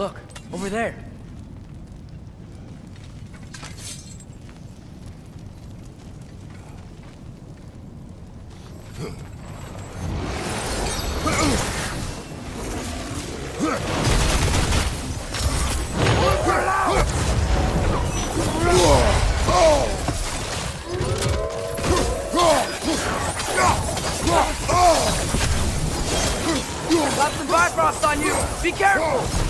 Look, over there. Got some Bifrost on you! Be careful!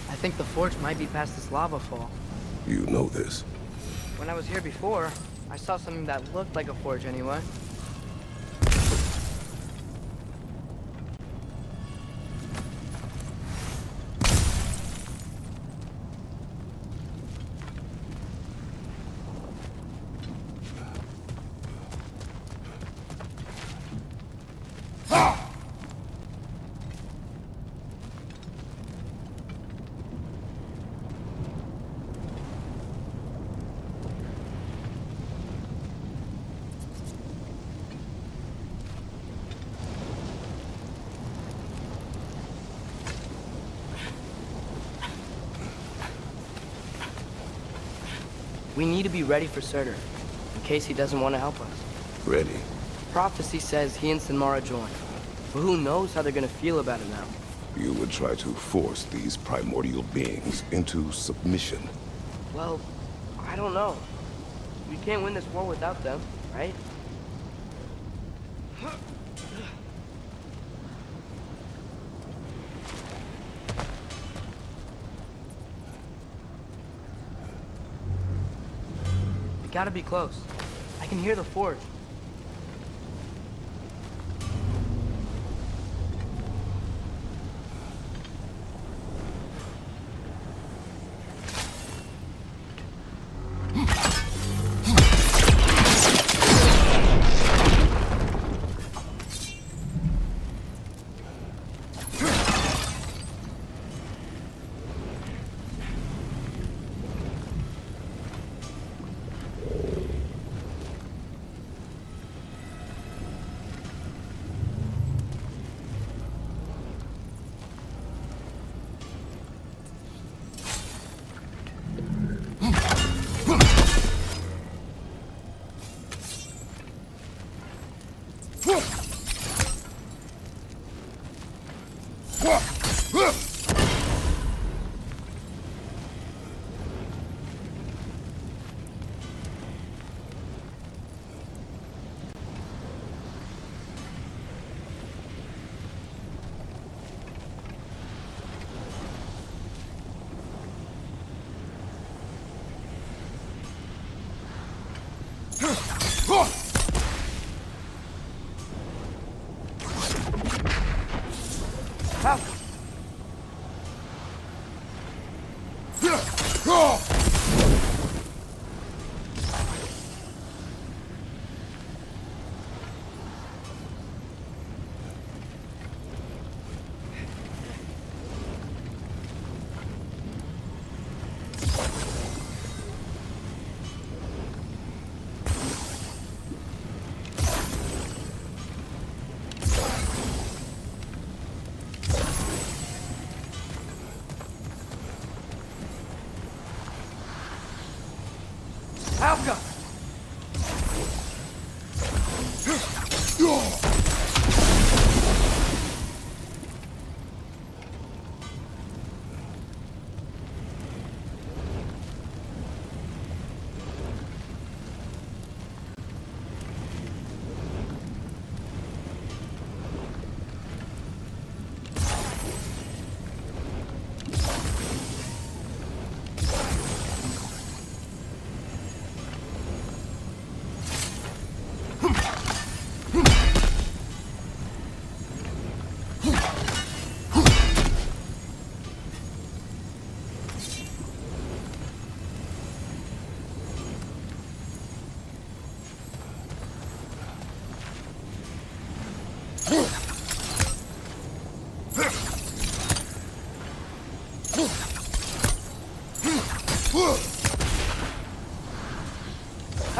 I think the forge might be past this lava fall. You know this? When I was here before, I saw something that looked like a forge anyway. We need to be ready for Surtur, in case he doesn't want to help us. Ready? Prophecy says he and Sinmara join, but who knows how they're gonna feel about it now. You would try to force these primordial beings into submission. Well, I don't know. We can't win this war without them, right? We gotta be close. I can hear the forge. Alka!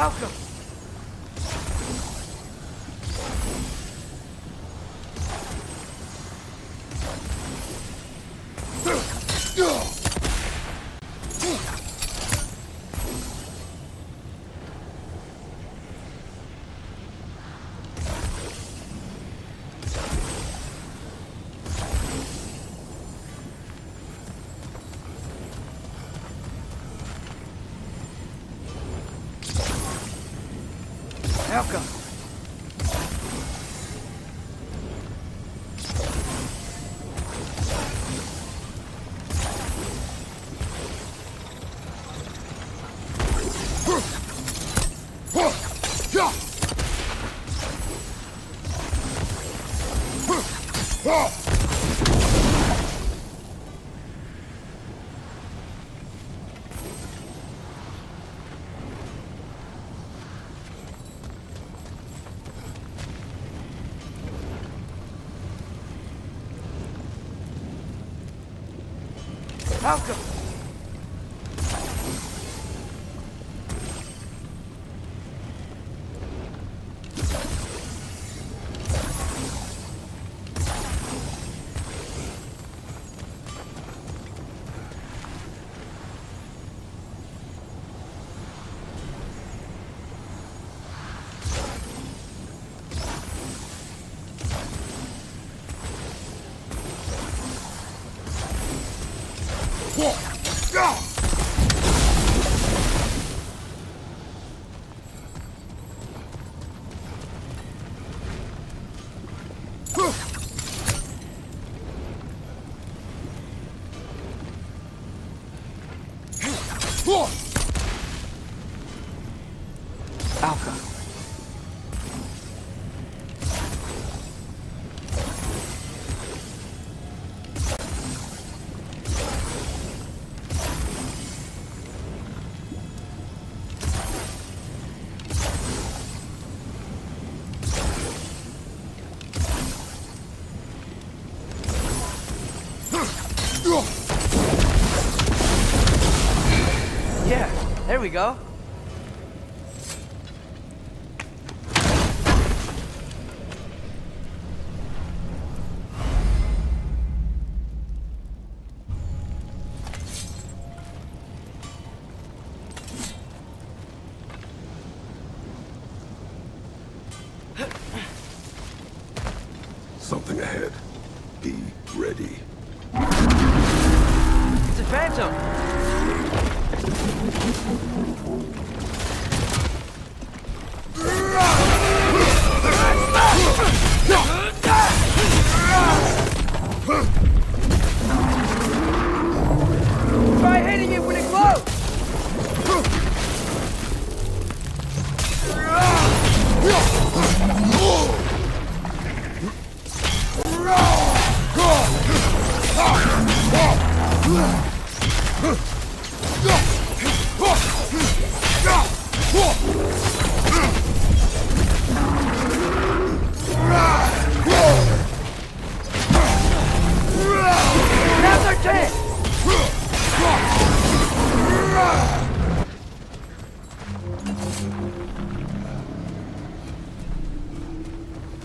Alka! Alka! Alka! Alka! Yeah, there we go. Something ahead. Be ready. It's a phantom! Try hitting it when it glows! Now's our chance!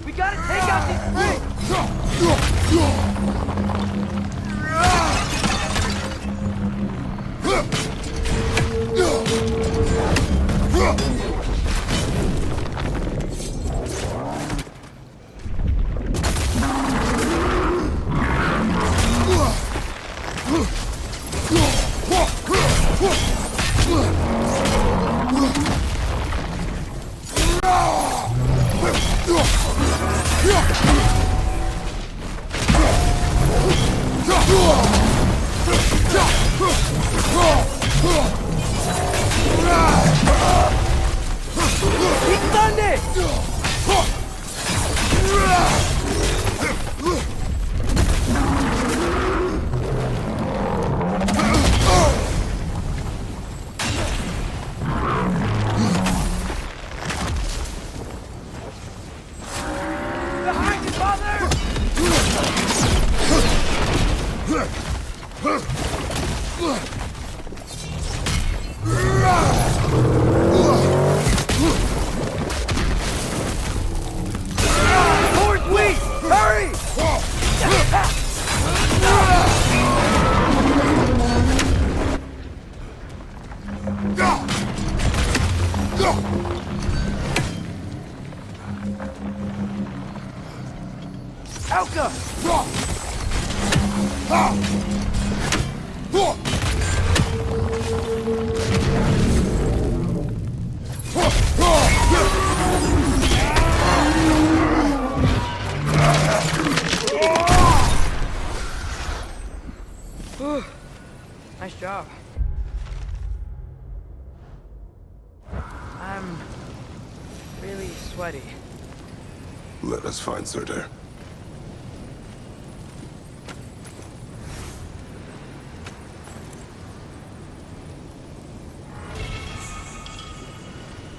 We gotta take out these springs! Fourth week! Hurry! Elka! Nice job. I'm really sweaty. Let us find Surtur.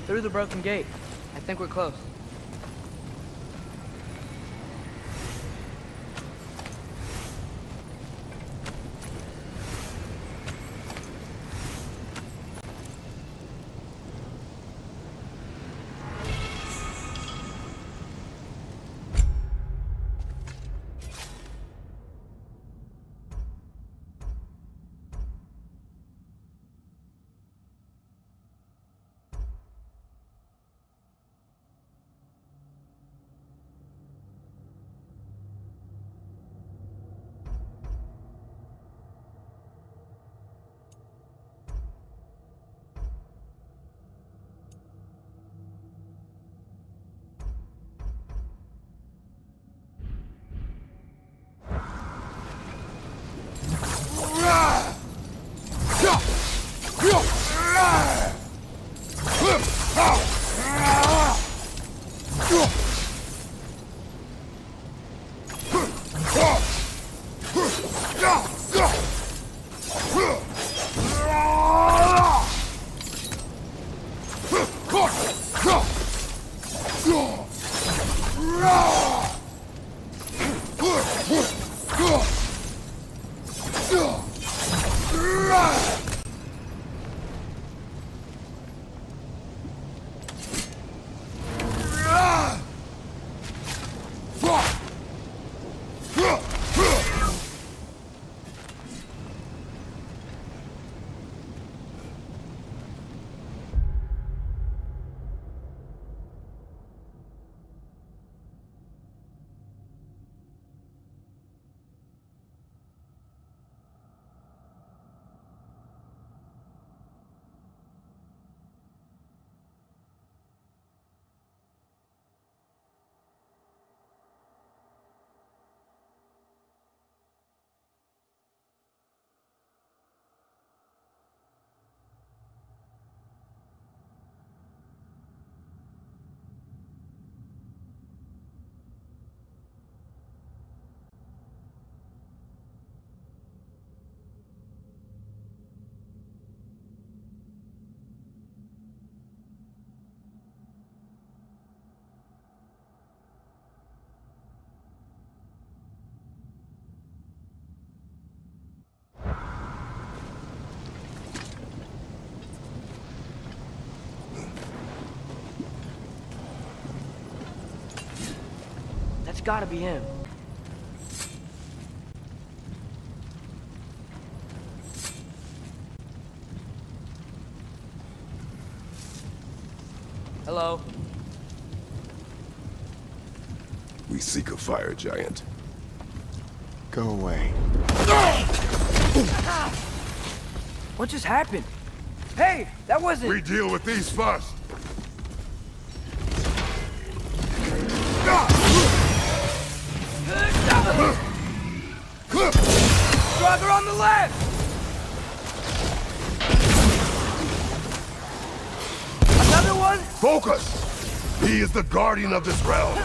Through the broken gate. I think we're close. That's gotta be him. Hello. We seek a fire giant. Go away. What just happened? Hey, that wasn't... We deal with these first. Draugr on the left! Another one? Focus! He is the guardian of this realm.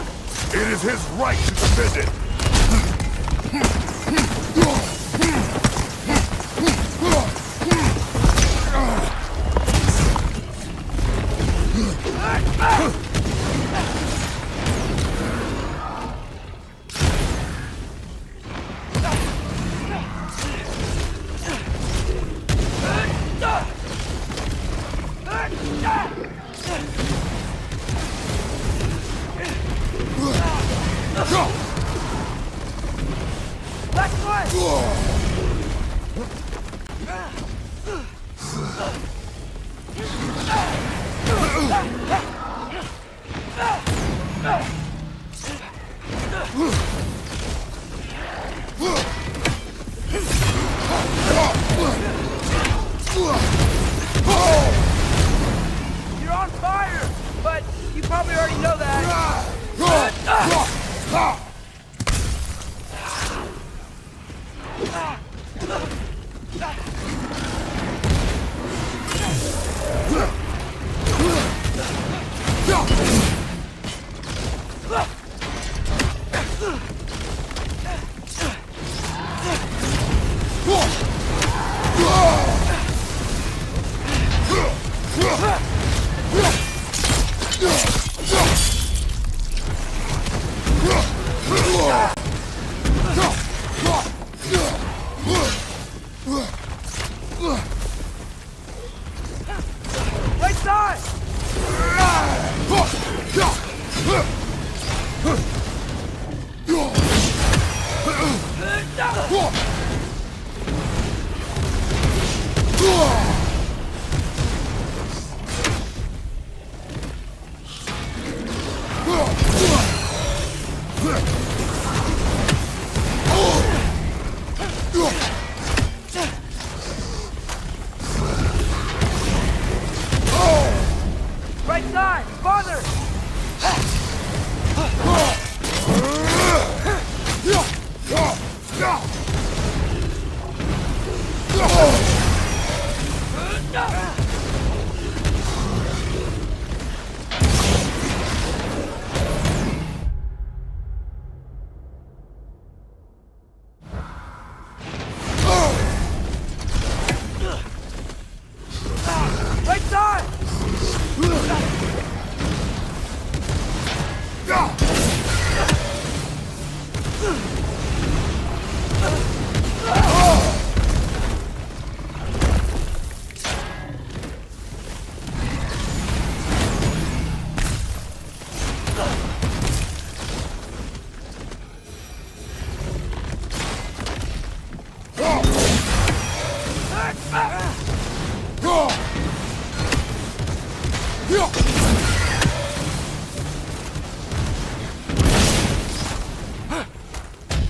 It is his right to defend it. You're on fire, but you probably already know that. Right side! Right side! Farther! Right side!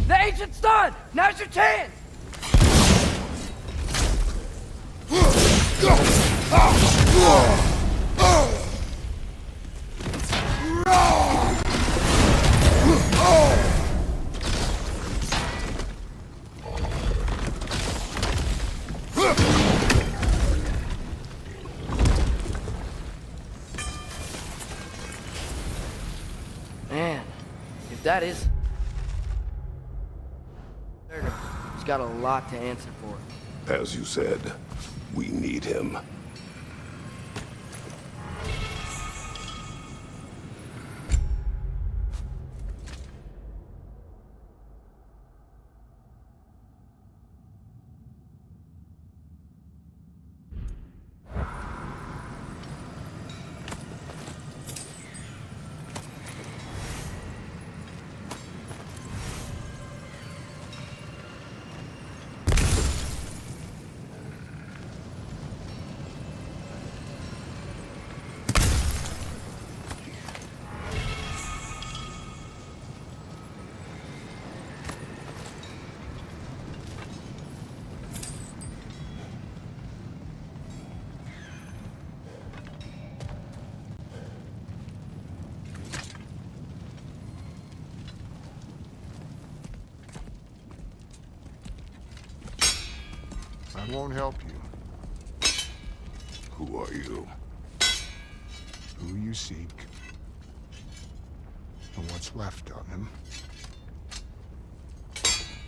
The ancient's done! Now's your chance! Man, if that is... He's got a lot to answer for. As you said, we need him. I won't help you. Who are you? Who you seek, and what's left of him.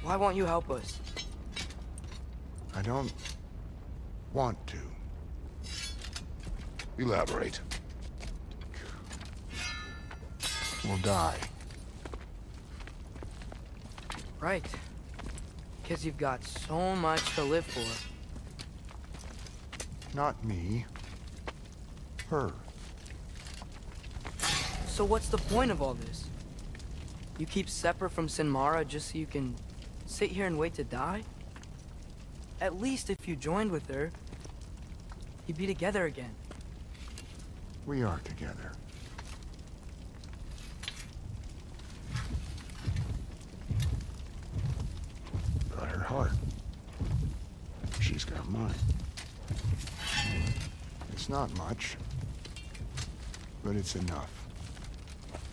Why won't you help us? I don't want to. Elaborate. We'll die. Right. Because you've got so much to live for. Not me. Her. So what's the point of all this? You keep separate from Sinmara just so you can sit here and wait to die? At least if you joined with her, you'd be together again. We are together. Got her heart. She's got mine. It's not much, but it's enough.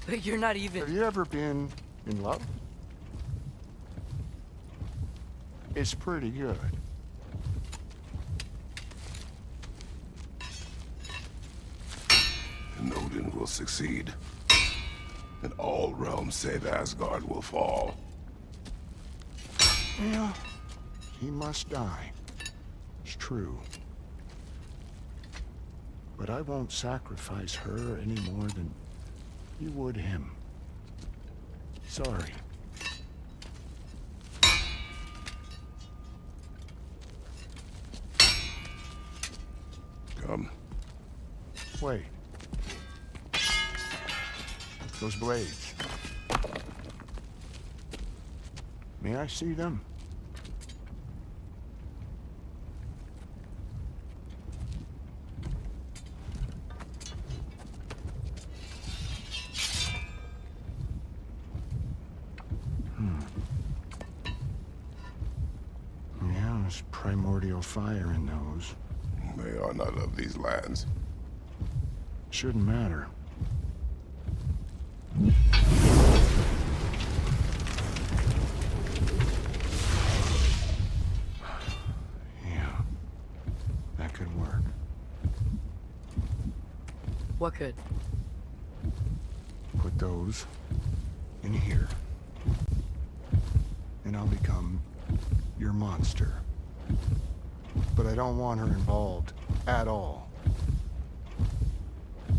But you're not even... Have you ever been in love? It's pretty good. And Odin will succeed. And all realms save Asgard will fall. Yeah, he must die. It's true. But I won't sacrifice her any more than you would him. Sorry. Come. Wait. Those blades. May I see them? Yeah, there's primordial fire in those. They are not of these lands. Shouldn't matter. Yeah, that could work. What could? Put those in here. And I'll become your monster. But I don't want her involved at all.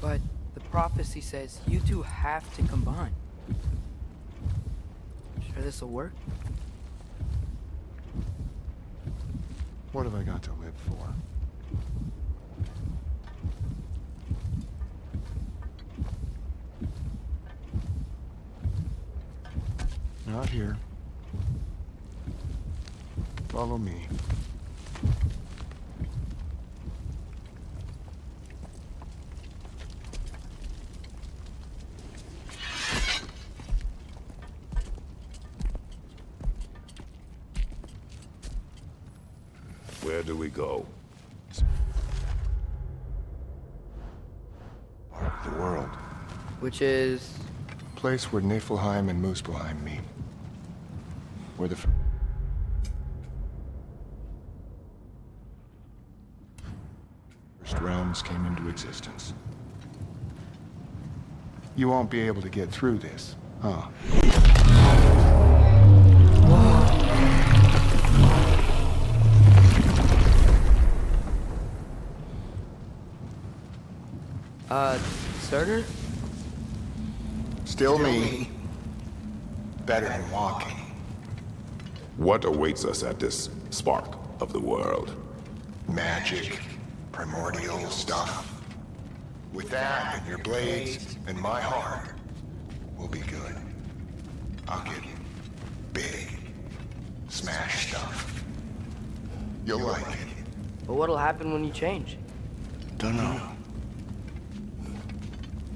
But the prophecy says you two have to combine. Sure this'll work? What have I got to live for? Not here. Follow me. Where do we go? The world. Which is... Place where Niflheim and Muspelheim meet. Where the first realms came into existence. You won't be able to get through this, huh? Surtur? Still me. Better than walking. What awaits us at this spark of the world? Magic, primordial stuff. With that and your blades and my heart, we'll be good. I'll get big. Smash stuff. You'll like it. But what'll happen when you change? Dunno.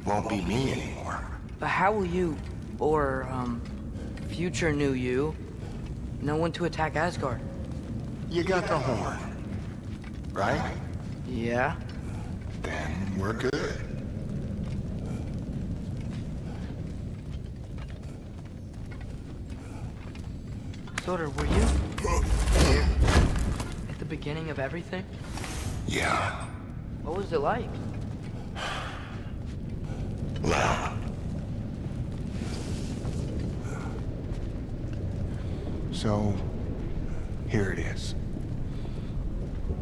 Won't be me anymore. But how will you, or, future new you, know when to attack Asgard? You got the horn, right? Yeah? Then we're good. Surtur, were you here at the beginning of everything? Yeah. What was it like? Loud. So, here it is.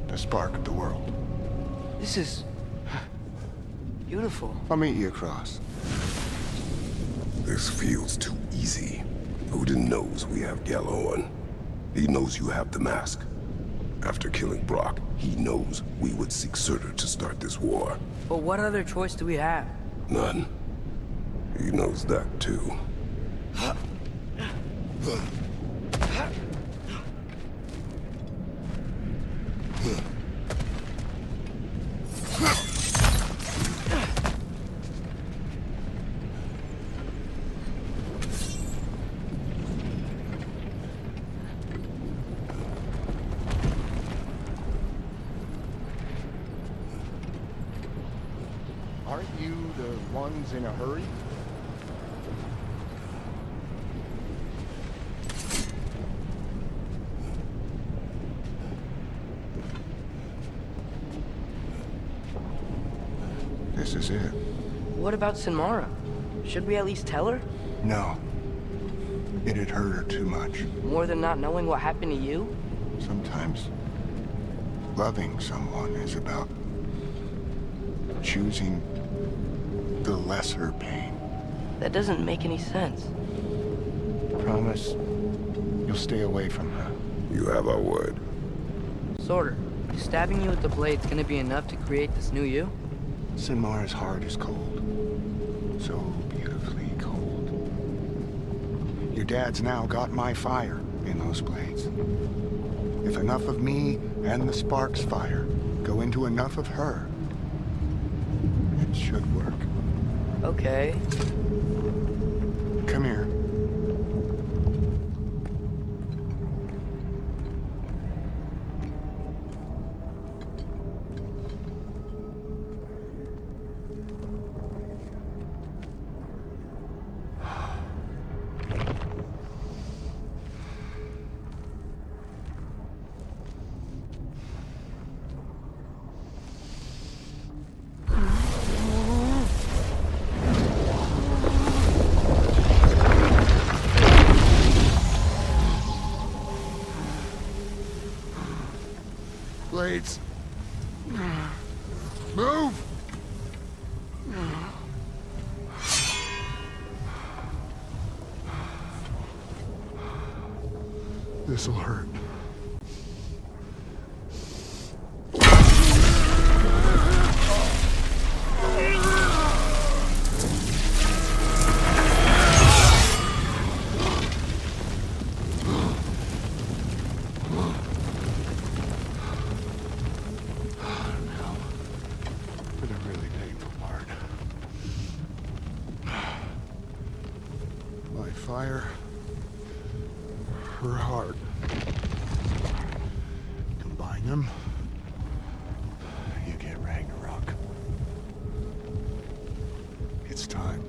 The spark of the world. This is... beautiful. I'll meet you across. This feels too easy. Odin knows we have Gjallarhorn. He knows you have the mask. After killing Brock, he knows we would seek Surtur to start this war. But what other choice do we have? None. He knows that too. Aren't you the ones in a hurry? This is it. What about Sinmara? Should we at least tell her? No. It'd hurt her too much. More than not knowing what happened to you? Sometimes loving someone is about choosing the lesser pain. That doesn't make any sense. Promise you'll stay away from her. You have our word. Sorter, stabbing you with the blade's gonna be enough to create this new you? Sinmara's heart is cold. So beautifully cold. Your dad's now got my fire in those blades. If enough of me and the spark's fire go into enough of her, it should work. Okay. Come here. Blades. Move! This'll hurt. For the really painful part. My fire, her heart. Combine them, you get Ragnarok. It's time.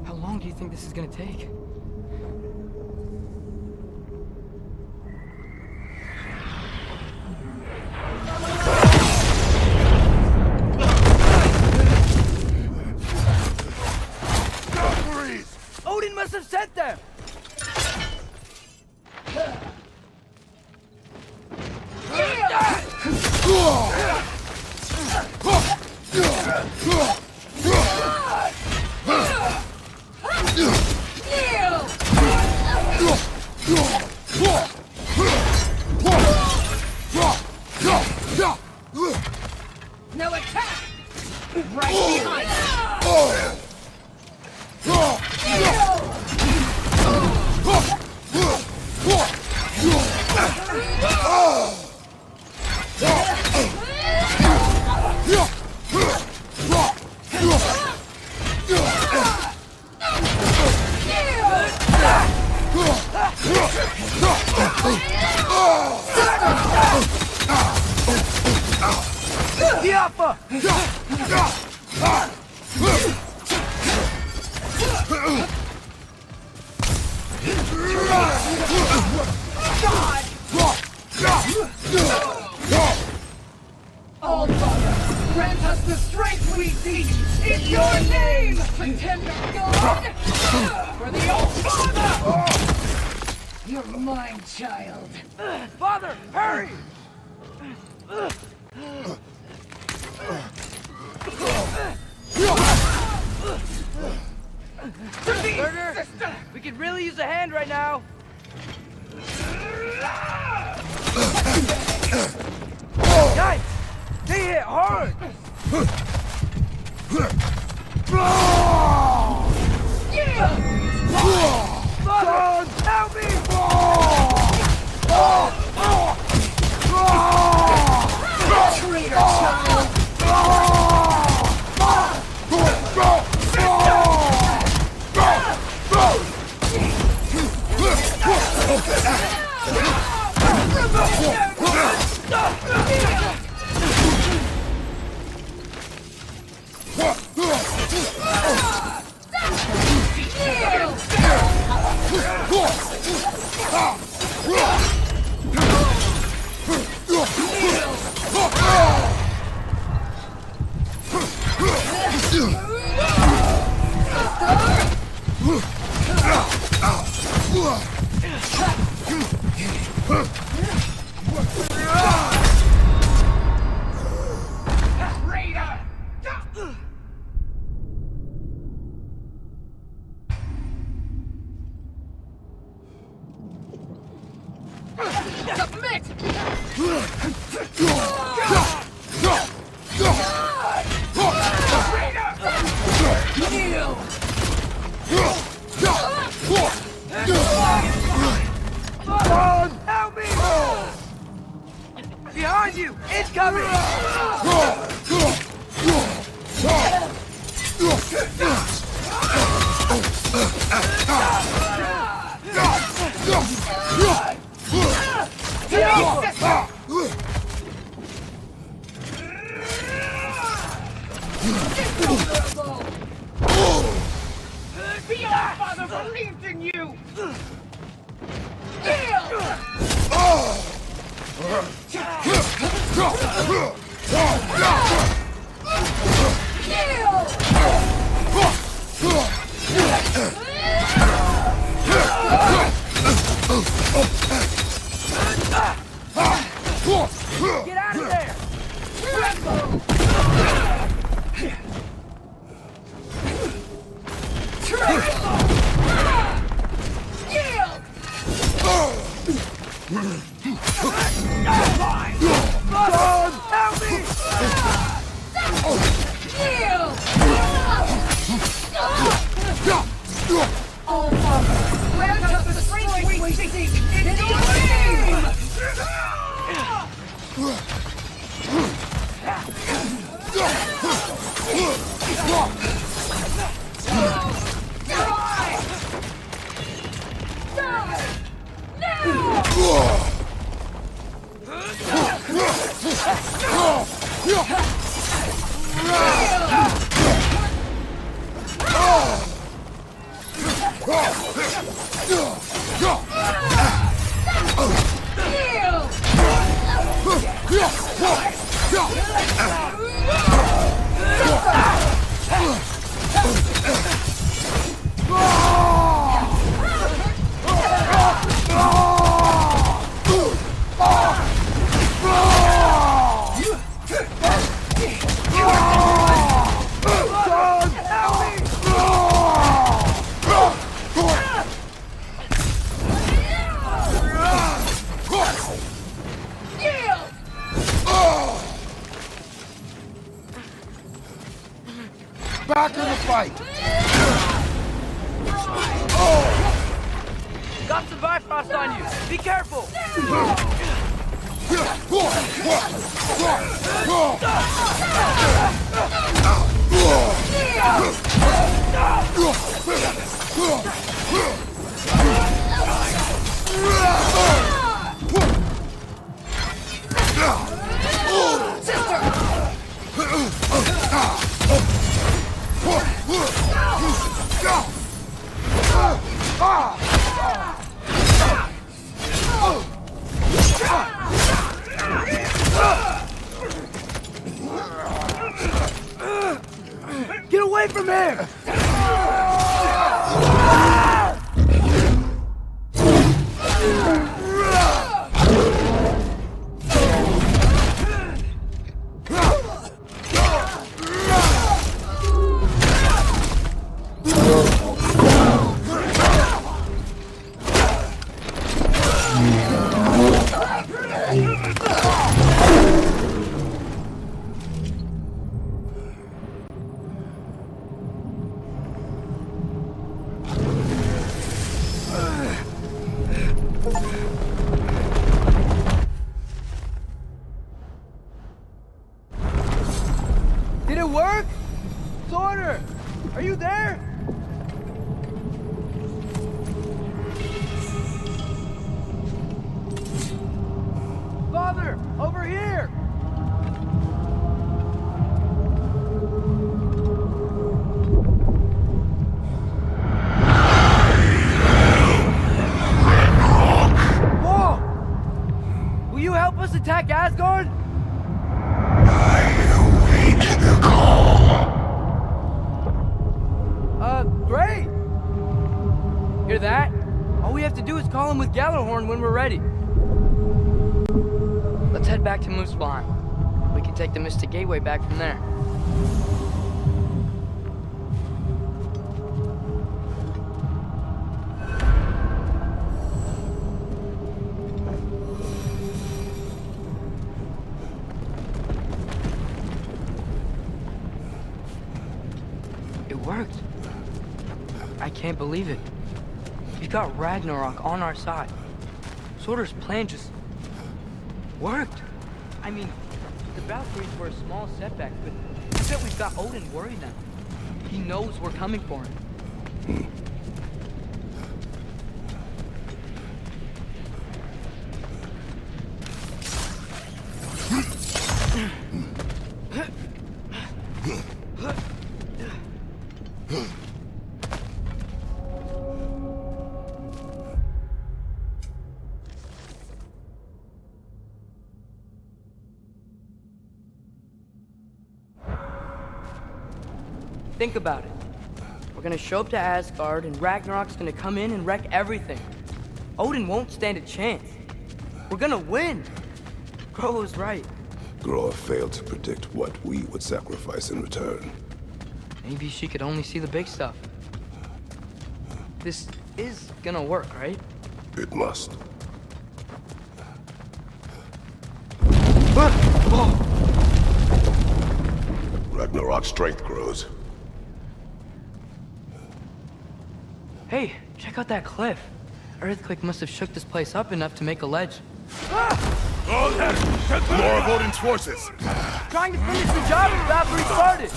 How long do you think this is gonna take? Odin must have sent them! No attack! Right behind! Yappa! All Father, grant us the strength we seek in your name! Pretender God! For the All Father! You're mine, child. Father, hurry! Burger, we could really use a hand right now. Guys, Mother, help me! Traitor child! Submit! Kneel! Help me! Behind you! Incoming! Your father believed in you! Get out of there! Help me! Oh, Father, grant us the strength we seek in your name! Back in the fight! Got some Bifrost on you! Be careful! Get away from here! work? Sorter! Are you there? Father! Over here! Whoa! Will you help us attack Asgard? Great! Hear that? All we have to do is call him with Gjallarhorn when we're ready. Let's head back to Muspelheim. We can take the Mystic Gateway back from there. It worked. I can't believe it. We got Ragnarok on our side. Sorter's plan just worked. I mean, the Valkyries were a small setback, but I bet we've got Odin worried now. He knows we're coming for him. Think about it. We're gonna show up to Asgard, and Ragnarok's gonna come in and wreck everything. Odin won't stand a chance. We're gonna win. Groa was right. Groa failed to predict what we would sacrifice in return. Maybe she could only see the big stuff. This is gonna work, right? It must. Ragnarok's strength grows. Hey, check out that cliff. Earthquake must have shook this place up enough to make a ledge. More of Odin's forces! Trying to finish the job the Valkyrie started!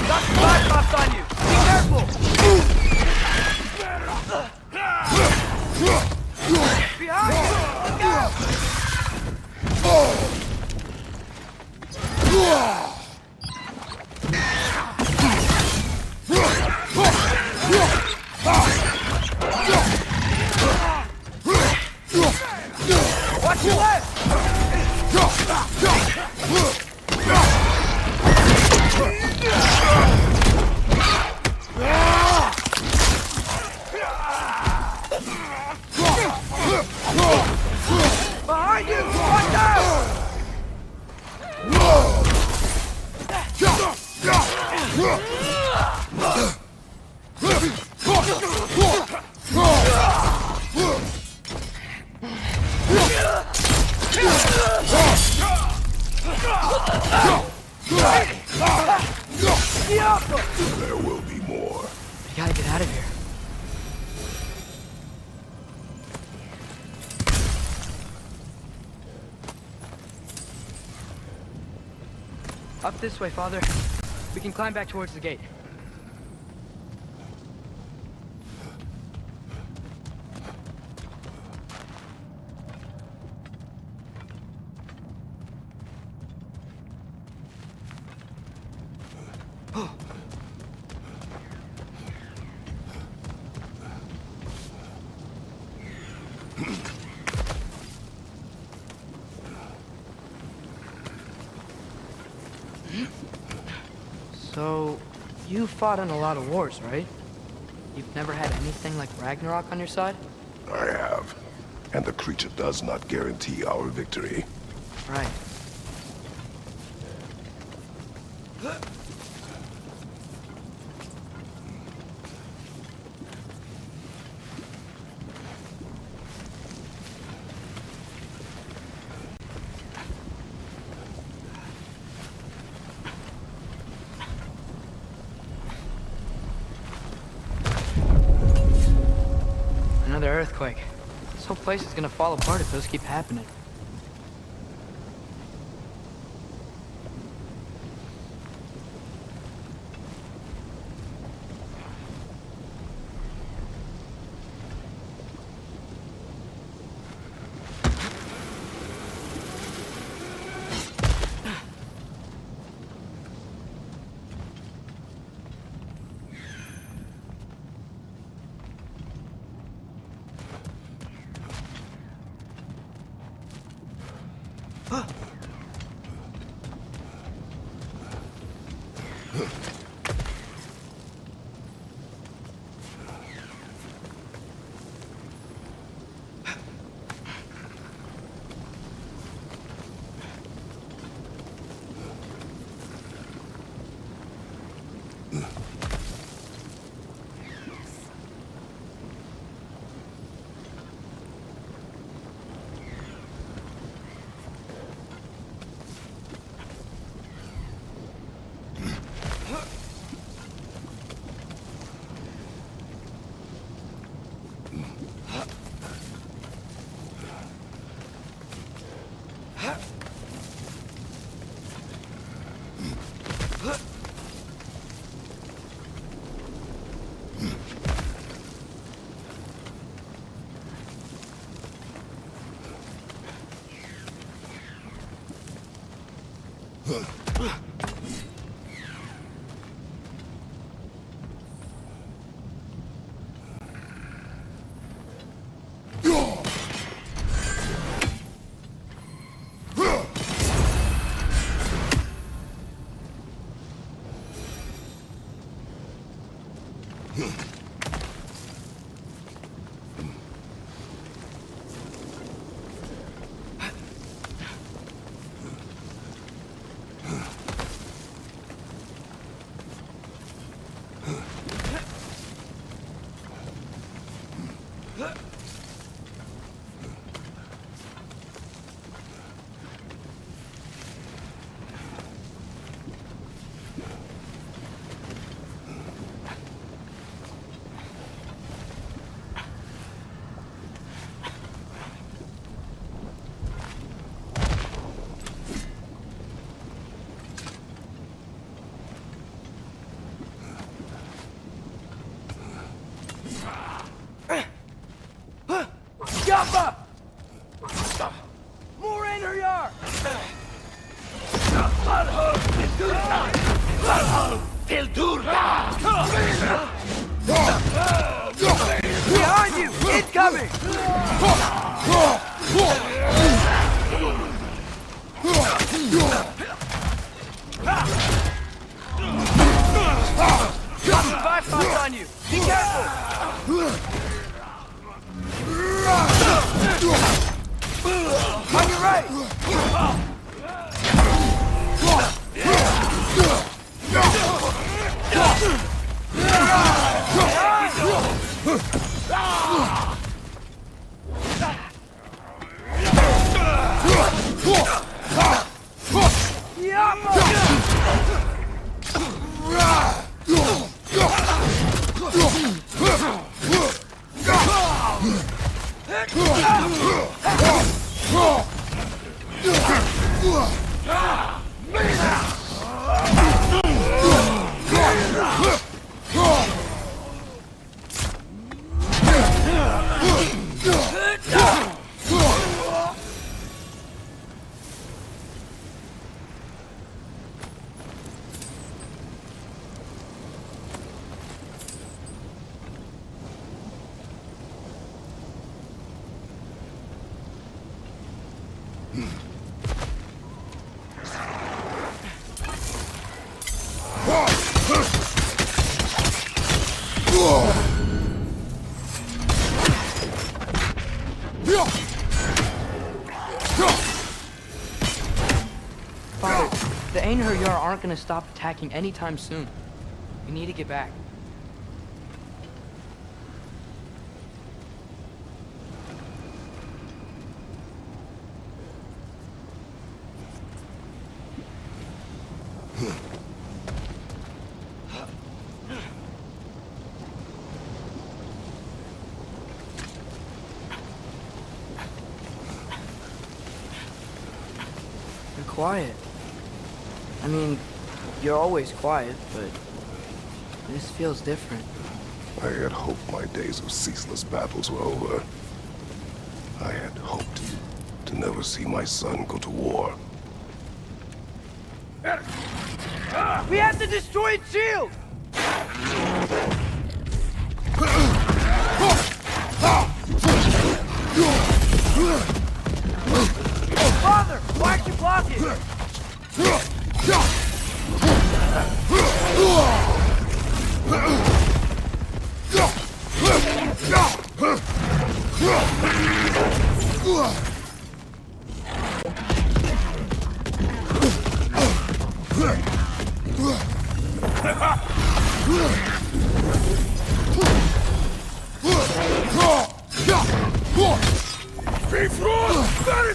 Got some Cyclops on you! Be careful! Behind you! Look out! Watch your left! Behind you! Watch out! There will be more. We gotta get out of here. Up this way, Father. We can climb back towards the gate. So, you fought in a lot of wars, right? You've never had anything like Ragnarok on your side? I have. And the creature does not guarantee our victory. Right. Another earthquake. This whole place is gonna fall apart if those keep happening. Yappa! More in her yard! Behind you! Incoming! Got some five spots on you! Be careful! On your right! Father, the Einherjar aren't gonna stop attacking anytime soon. We need to get back. You're quiet. I mean, you're always quiet, but this feels different. I had hoped my days of ceaseless battles were over. I had hoped to never see my son go to war. We have to destroy its shield! Father, why aren't you blocking?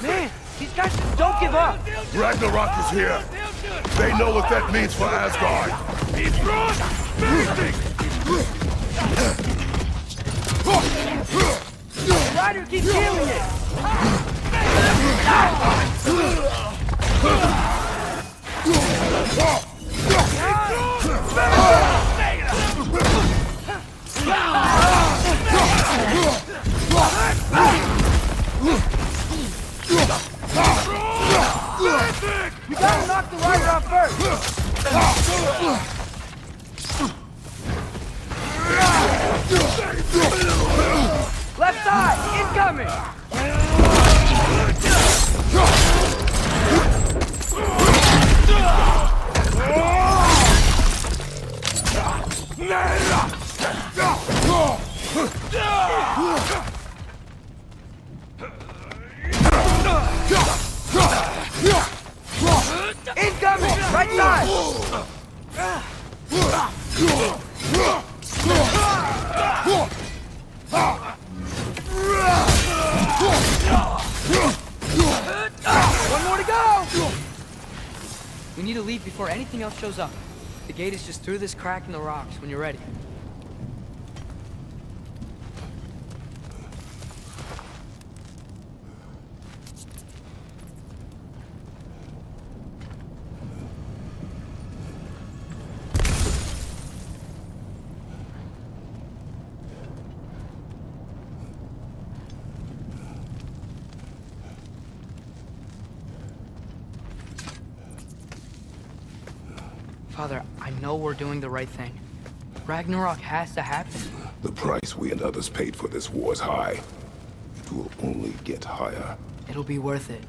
Man, these guys just don't give up. Ragnarok is here. They know what that means for Asgard. The rider keeps healing it. You gotta knock the rider side! Incoming! Incoming! Right side! One more to go! We need to leave before anything else shows up. The gate is just through this crack in the rocks when you're ready. Father, I know we're doing the right thing. Ragnarok has to happen. The price we and others paid for this war is high. It will only get higher. It'll be worth it.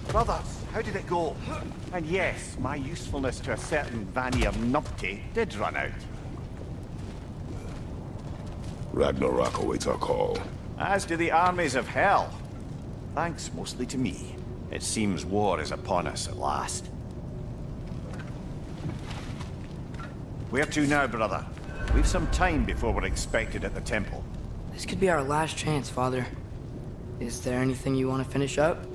Brothers, how did it go? And yes, my usefulness to a certain Vanir numpty did run out. Ragnarok awaits our call. As do the armies of hell. Thanks mostly to me. It seems war is upon us at last. Where to now, brother? We've some time before we're expected at the temple. This could be our last chance, Father. Is there anything you want to finish up?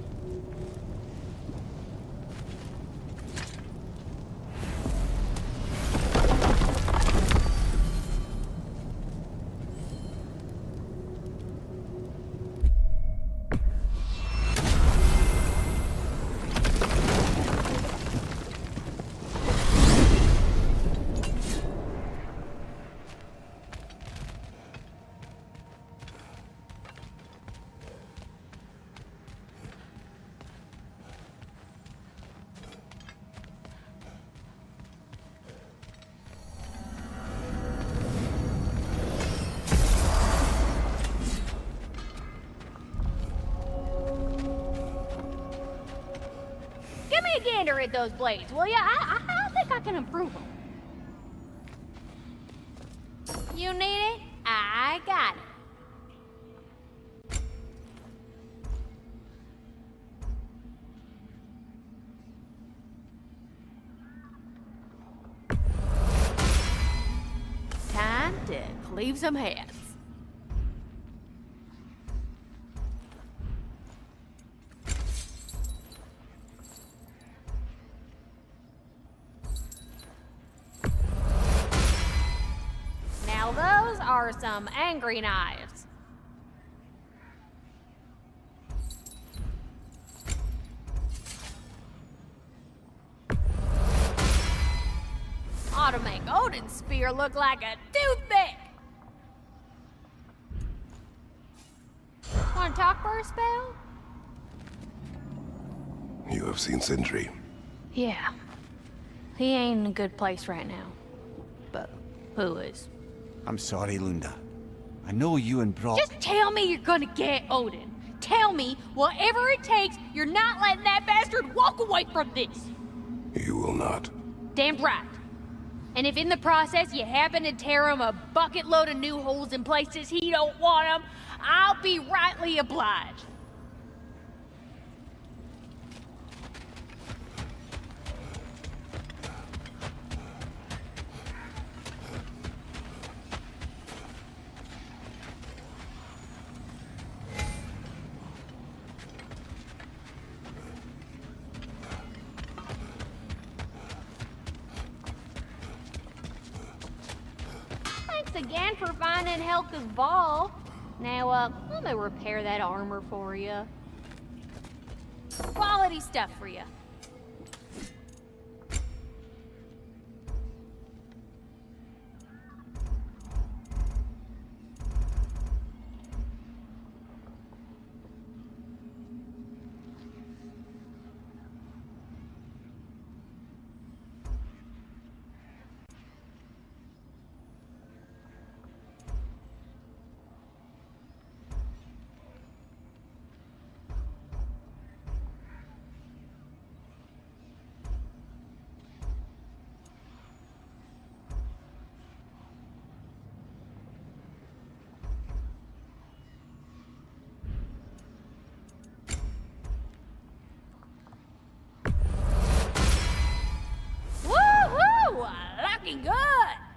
Give me a gander at those blades, will ya? I think I can improve them. You need it? I got it. Time to cleave some heads. Now those are some angry knives. Ought to make Odin's spear look like a toothpick. Want to talk for a spell? You have seen Sindri. Yeah. He ain't in a good place right now. But who is? I'm sorry, Lunda. I know you and Brock... Just tell me you're gonna get Odin. Tell me, whatever it takes, you're not letting that bastard walk away from this. You will not. Damn right. And if in the process you happen to tear him a bucket load of new holes in places he don't want them, I'll be rightly obliged. Again for finding Helka's ball. Now, let me repair that armor for you. Quality stuff for you. looking good.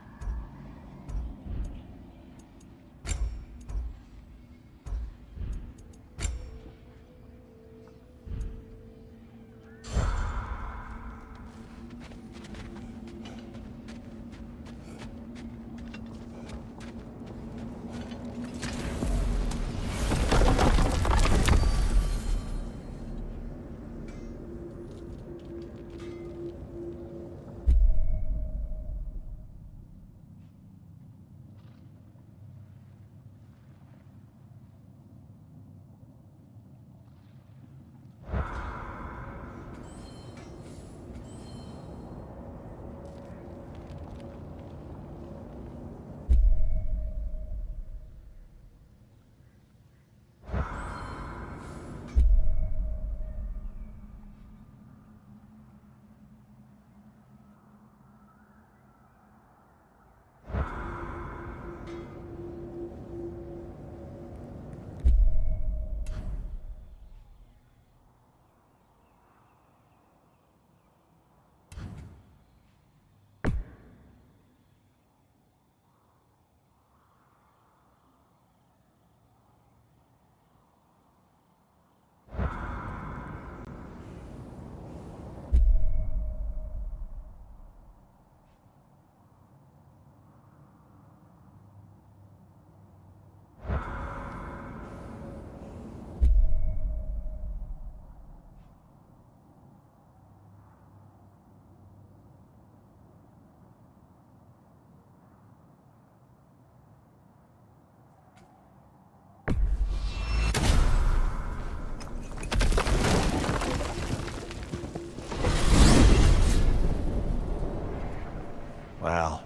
Well,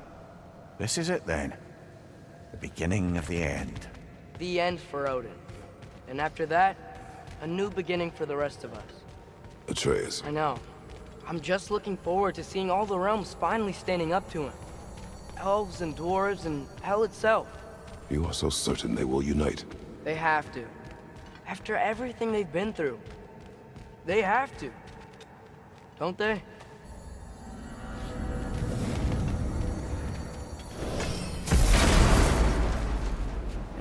this is it then. The beginning of the end. The end for Odin. And after that, a new beginning for the rest of us. Atreus, I know. I'm just looking forward to seeing all the realms finally standing up to him. Elves and dwarves and hell itself. you are so certain they will unite. They have to. After everything they've been through. They have to. Don't they?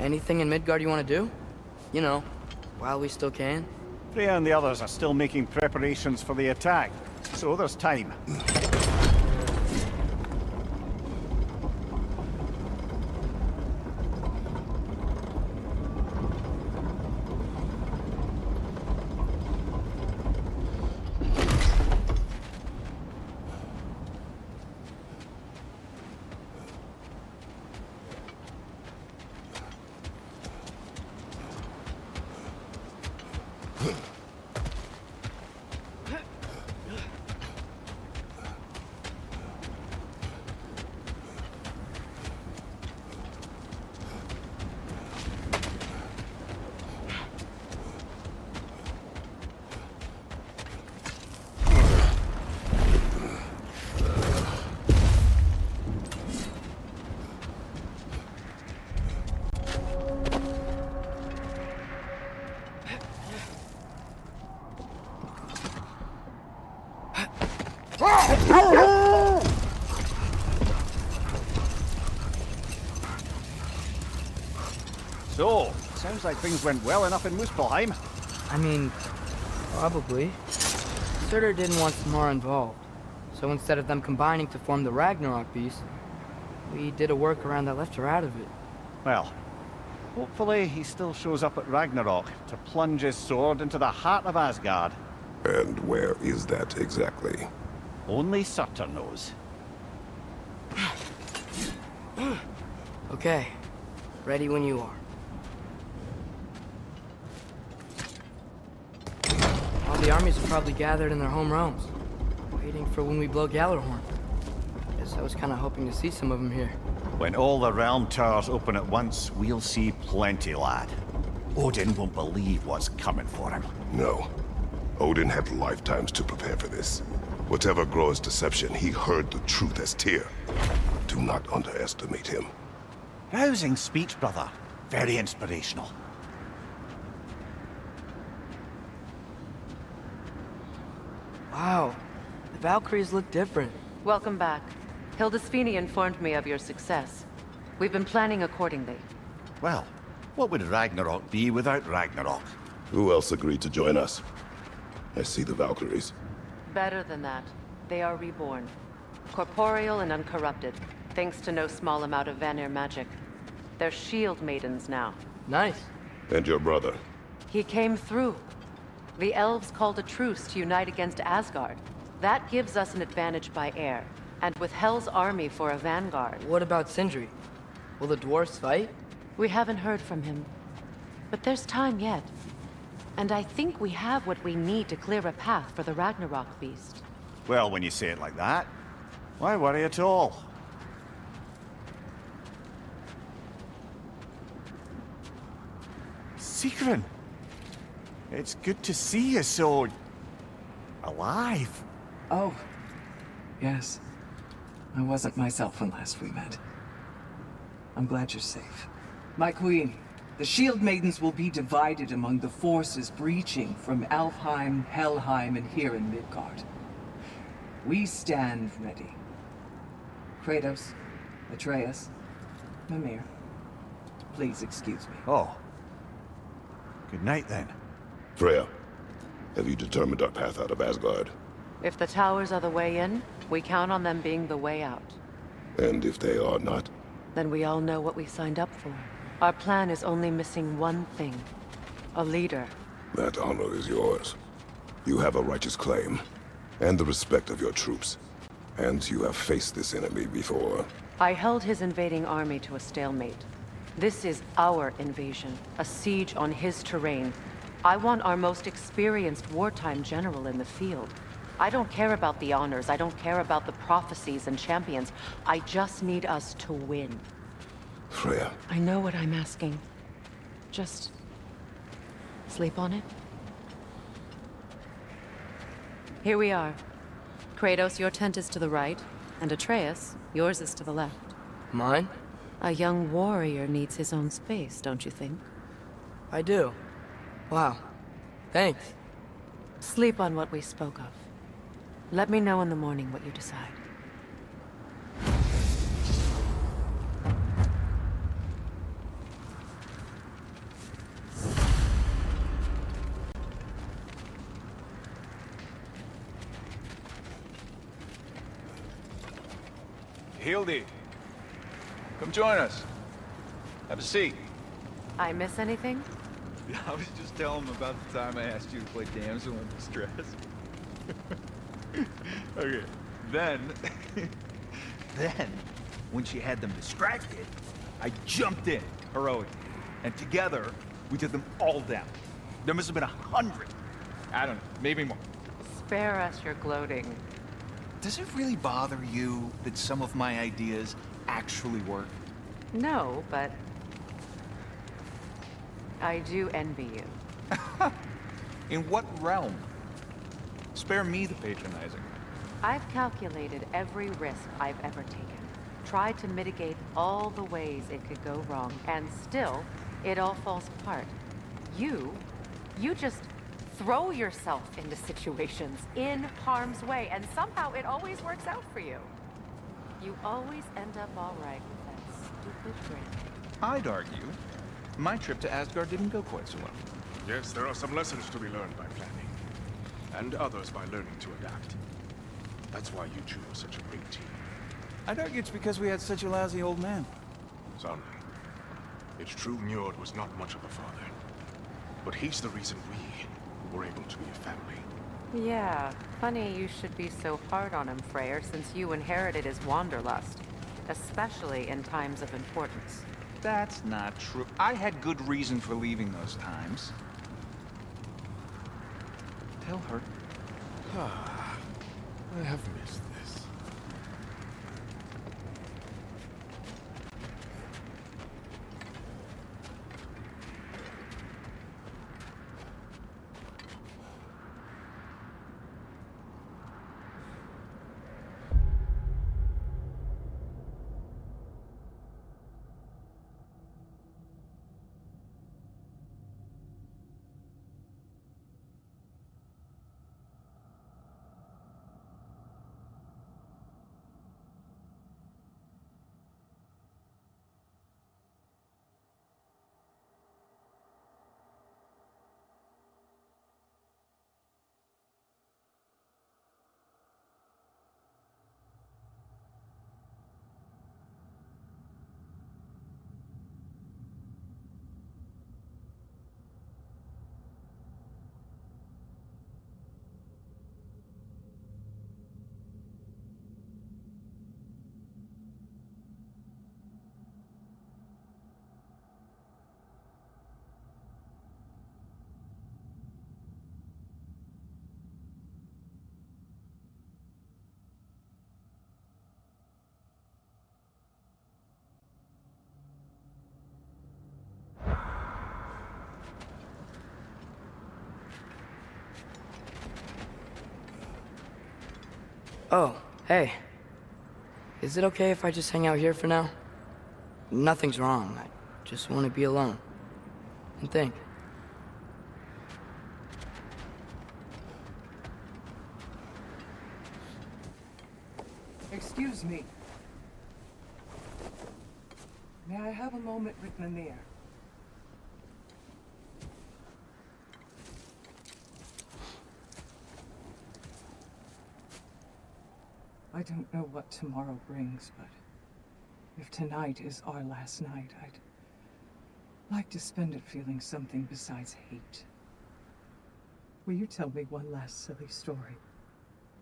Anything in Midgard you want to do? You know, while we still can. Freya and the others are still making preparations for the attack, so there's time. So, sounds like things went well enough in Muspelheim. I mean, probably. Surtur didn't want Samara involved. So instead of them combining to form the Ragnarok beast, we did a workaround that left her out of it. Well, hopefully he still shows up at Ragnarok to plunge his sword into the heart of Asgard. And where is that exactly? Only Surtur knows. Okay, ready when you are. All the armies are probably gathered in their home realms, waiting for when we blow Gjallarhorn. Guess I was kind of hoping to see some of them here. When all the realm towers open at once, we'll see plenty, lad. Odin won't believe what's coming for him. No. Odin had lifetimes to prepare for this. Whatever Groa's deception, he heard the truth as Tyr. Do not underestimate him. Rousing speech, brother. Very inspirational. Wow, the Valkyries look different. Welcome back. Hildisvini informed me of your success. We've been planning accordingly. Well, what would Ragnarok be without Ragnarok? Who else agreed to join us? I see the Valkyries. Better than that. They are reborn. Corporeal and uncorrupted, thanks to no small amount of Vanir magic. They're shield maidens now. Nice. And your brother. He came through. The elves called a truce to unite against Asgard. That gives us an advantage by air. And with Hell's army for a vanguard. What about Sindri? Will the dwarves fight? We haven't heard from him. But there's time yet. And I think we have what we need to clear a path for the Ragnarok beast. Well, when you say it like that, why worry at all? Sigrun! It's good to see you so... alive. Oh, yes. I wasn't myself when last we met. I'm glad you're safe. My queen, the Shield Maidens will be divided among the forces breaching from Alfheim, Helheim, and here in Midgard. We stand ready. Kratos, Atreus, Mimir, please excuse me. Oh. Good night, then. Freya, have you determined our path out of Asgard? If the towers are the way in, we count on them being the way out. And if they are not? Then we all know what we signed up for. Our plan is only missing one thing. A leader. That honor is yours. You have a righteous claim, and the respect of your troops. And you have faced this enemy before. I held his invading army to a stalemate. This is our invasion, a siege on his terrain. I want our most experienced wartime general in the field. I don't care about the honors, I don't care about the prophecies and champions. I just need us to win. Freya. I know what I'm asking. Just... sleep on it? Here we are. Kratos, your tent is to the right, and Atreus, yours is to the left. Mine? A young warrior needs his own space, don't you think? I do. Wow. Thanks. Sleep on what we spoke of. Let me know in the morning what you decide. Hildy, come join us. Have a seat. I miss anything? I was just telling him about the time I asked you to play damsel in distress. Okay, then, when she had them distracted, I jumped in, heroic, and together, we took them all down. There must have been 100. I don't know, maybe more. Spare us your gloating. Does it really bother you that some of my ideas actually work? No, but... I do envy you. In what realm? Spare me the patronizing. I've calculated every risk I've ever taken. Tried to mitigate all the ways it could go wrong, and still, it all falls apart. You just throw yourself into situations in harm's way, and somehow it always works out for you. You always end up all right with that stupid grin. I'd argue my trip to Asgard didn't go quite so well. Yes, there are some lessons to be learned by planning, and others by learning to adapt. That's why you two are such a great team. I'd argue it's because we had such a lousy old man. Son, it's true Njord was not much of a father, but he's the reason we were able to be a family. Yeah, funny you should be so hard on him, Freyr, since you inherited his wanderlust. Especially in times of importance. That's not true. I had good reason for leaving those times. Tell her. I have missed this. Oh, hey. Is it okay if I just hang out here for now? Nothing's wrong. I just want to be alone. And think. Excuse me. May I have a moment with Mimir? I don't know what tomorrow brings, but if tonight is our last night, I'd like to spend it feeling something besides hate. Will you tell me one last silly story?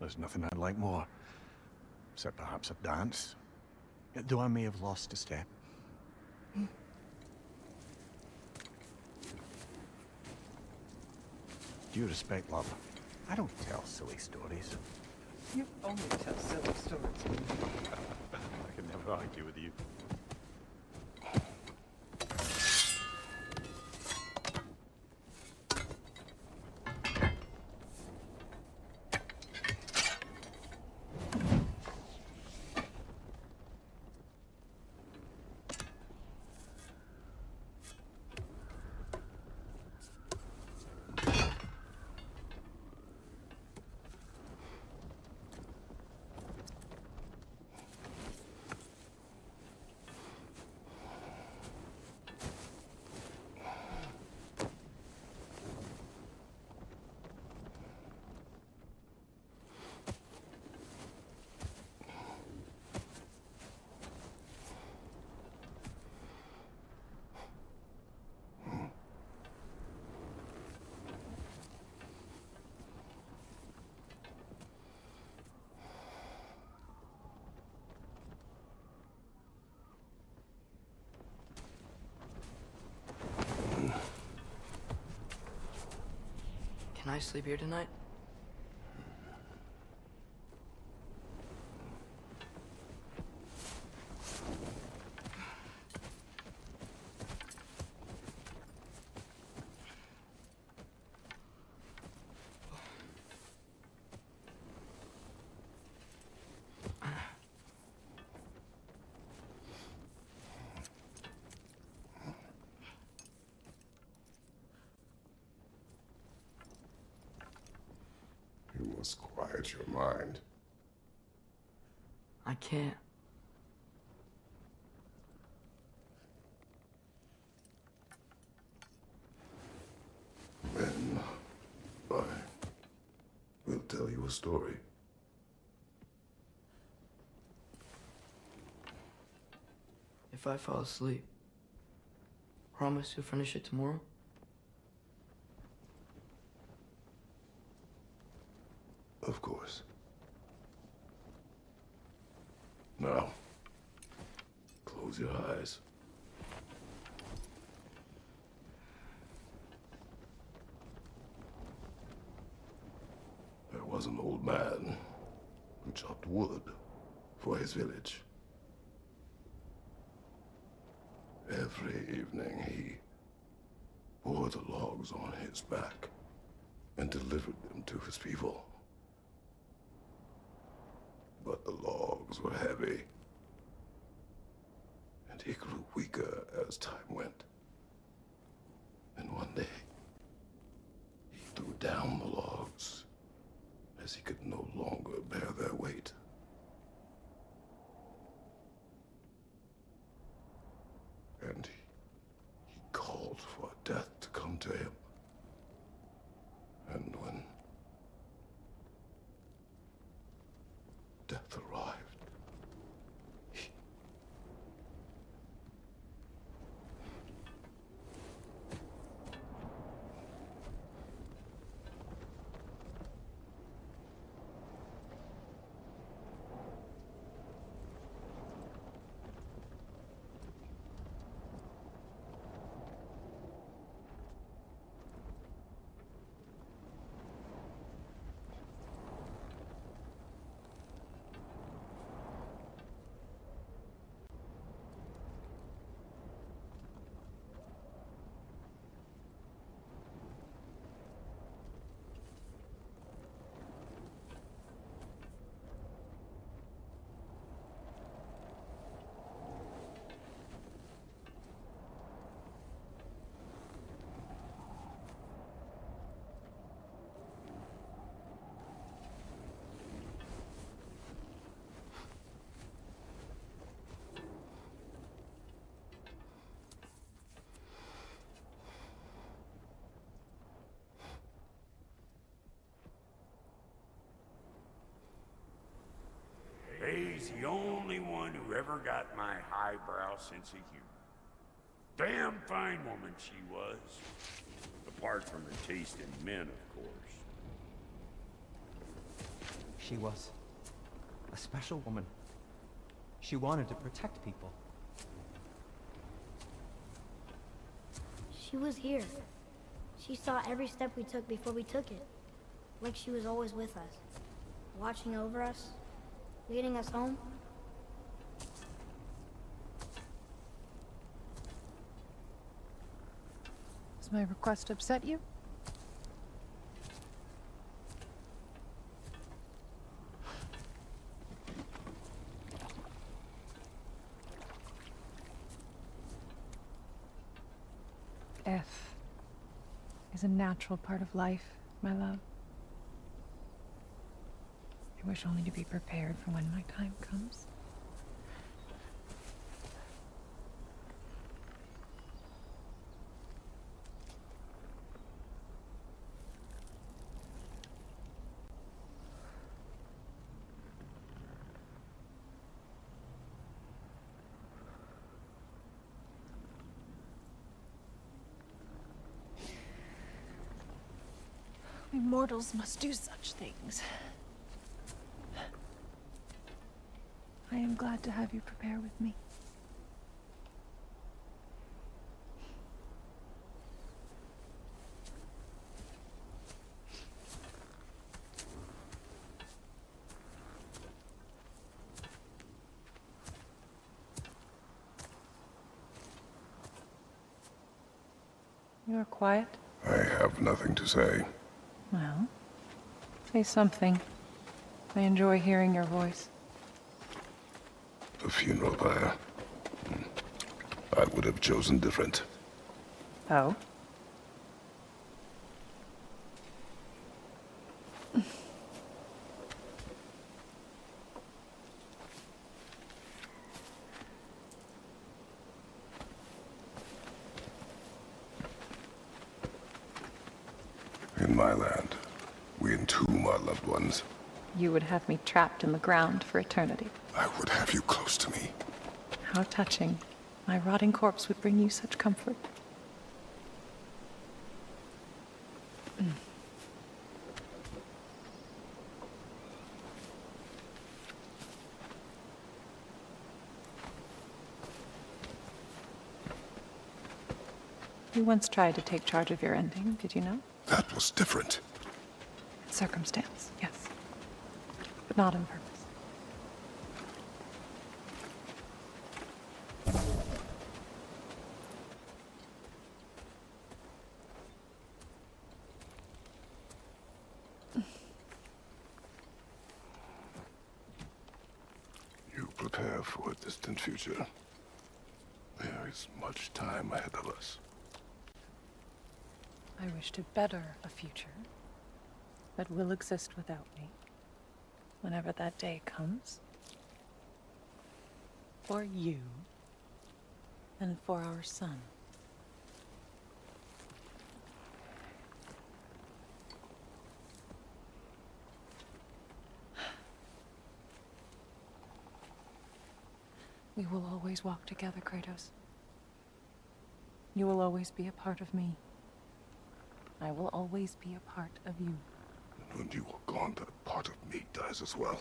There's nothing I'd like more. Except perhaps a dance. Though I may have lost a step. Due respect, love, I don't tell silly stories. You only tell silly stories. I can never argue with you. Can I sleep here tonight? You must quiet your mind. I can't. Then I will tell you a story. If I fall asleep, promise you'll finish it tomorrow? Of course. Now, close your eyes. There was an old man who chopped wood for his village. Every evening he bore the logs on his back and delivered them to his people. But the logs were heavy, and he grew weaker as time went. And one day, he threw down the logs as he could no longer bear their weight. And he called for death to come to him. And when death arrived, He's the only one who ever got my highbrow sense of humor. Damn fine woman she was. Apart from her taste in men, of course. She was a special woman. She wanted to protect people. She was here. She saw every step we took before we took it. Like she was always with us. Watching over us. Leading us home. Does my request upset you? Death is a natural part of life, my love. I wish only to be prepared for when my time comes. We mortals must do such things. I am glad to have you prepare with me. You are quiet? I have nothing to say. Well, say something. I enjoy hearing your voice. The funeral pyre. I would have chosen different. Oh? In my land, we entomb our loved ones. You would have me trapped in the ground for eternity. I would have you close to me. How touching. My rotting corpse would bring you such comfort. You once tried to take charge of your ending, did you know? That was different. Circumstance, yes. But not on purpose. You prepare for a distant future. There is much time ahead of us. I wish to better a future that will exist without me, whenever that day comes. For you, and for our son. We will always walk together, Kratos. You will always be a part of me. I will always be a part of you. And when you are gone, that part of me dies as well.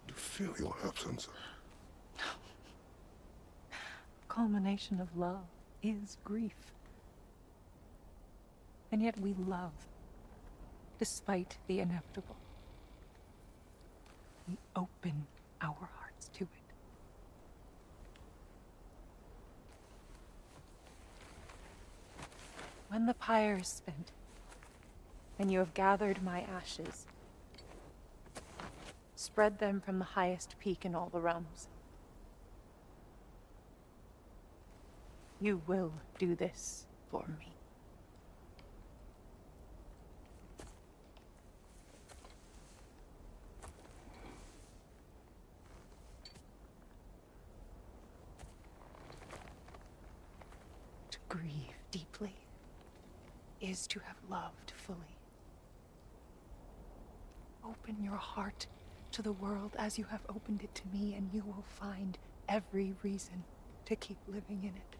I feel your absence. Culmination of love is grief. And yet we love, despite the inevitable. We open our hearts to it. When the pyre is spent, and you have gathered my ashes, spread them from the highest peak in all the realms. You will do this for me. To grieve deeply is to have loved fully. open your heart to the world as you have opened it to me, and you will find every reason to keep living in it.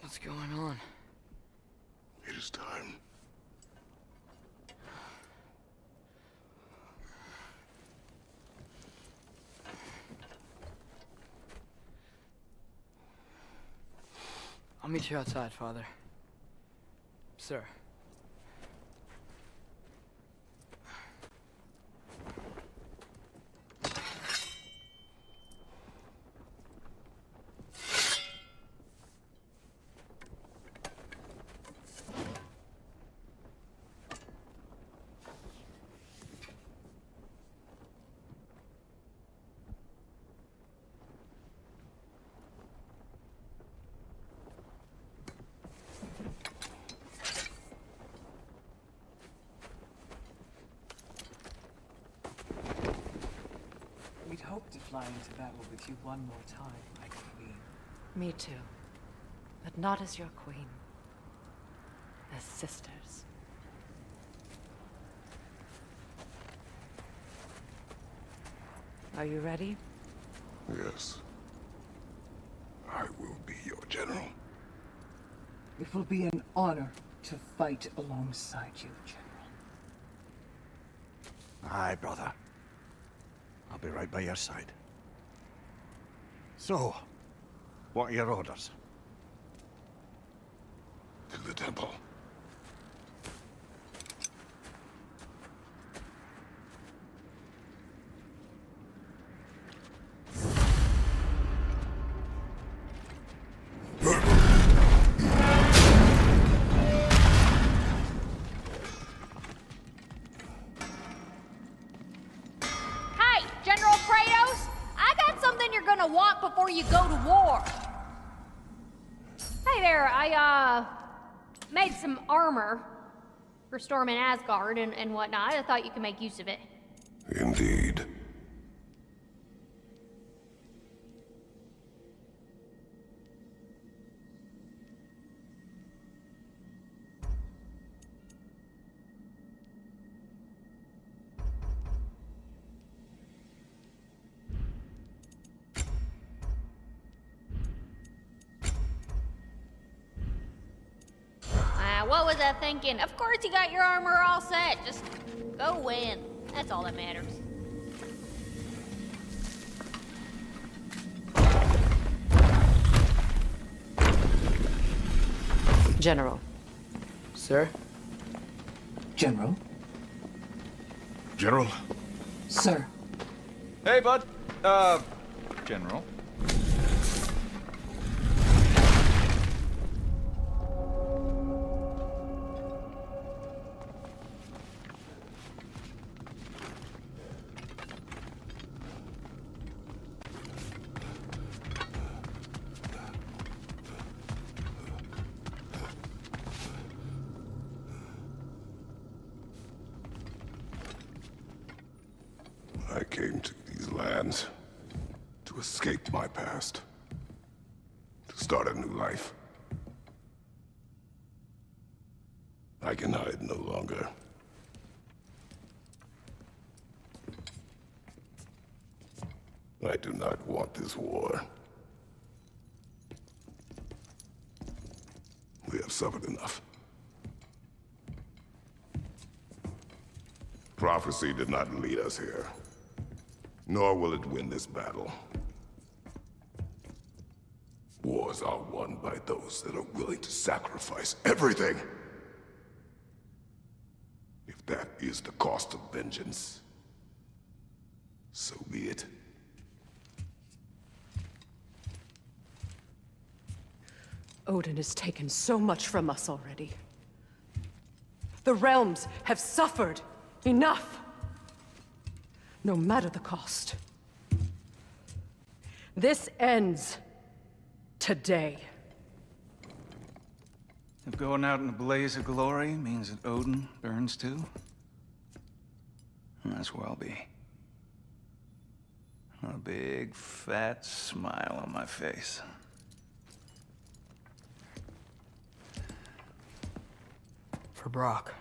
What's going on? It is time. I'll meet you outside, Father. Sir. We'd hoped to fly into battle with you one more time, my queen. Me too. But not as your queen. As sisters. Are you ready? Yes. I will be your general. It will be an honor to fight alongside you, General. Aye, brother. I'll be right by your side. So, what are your orders? To the temple. Hey, General Kratos! I got something you're gonna want before you go to war. Hey there, I made some armor for storming Asgard and whatnot. I thought you could make use of it. Indeed. What was I thinking? Of course you got your armor all set. Just go win. That's all that matters. General. Sir? General? General? Sir. Hey, bud. General. I came to these lands to escape my past, to start a new life. I can hide no longer. I do not want this war. We have suffered enough. prophecy did not lead us here. Nor will it win this battle. Wars are won by those that are willing to sacrifice everything. If that is the cost of vengeance, so be it. Odin has taken so much from us already. The realms have suffered enough. No matter the cost. This ends today. If going out in a blaze of glory means that Odin burns too, that's where I'll be. A big, fat smile on my face. For Brock.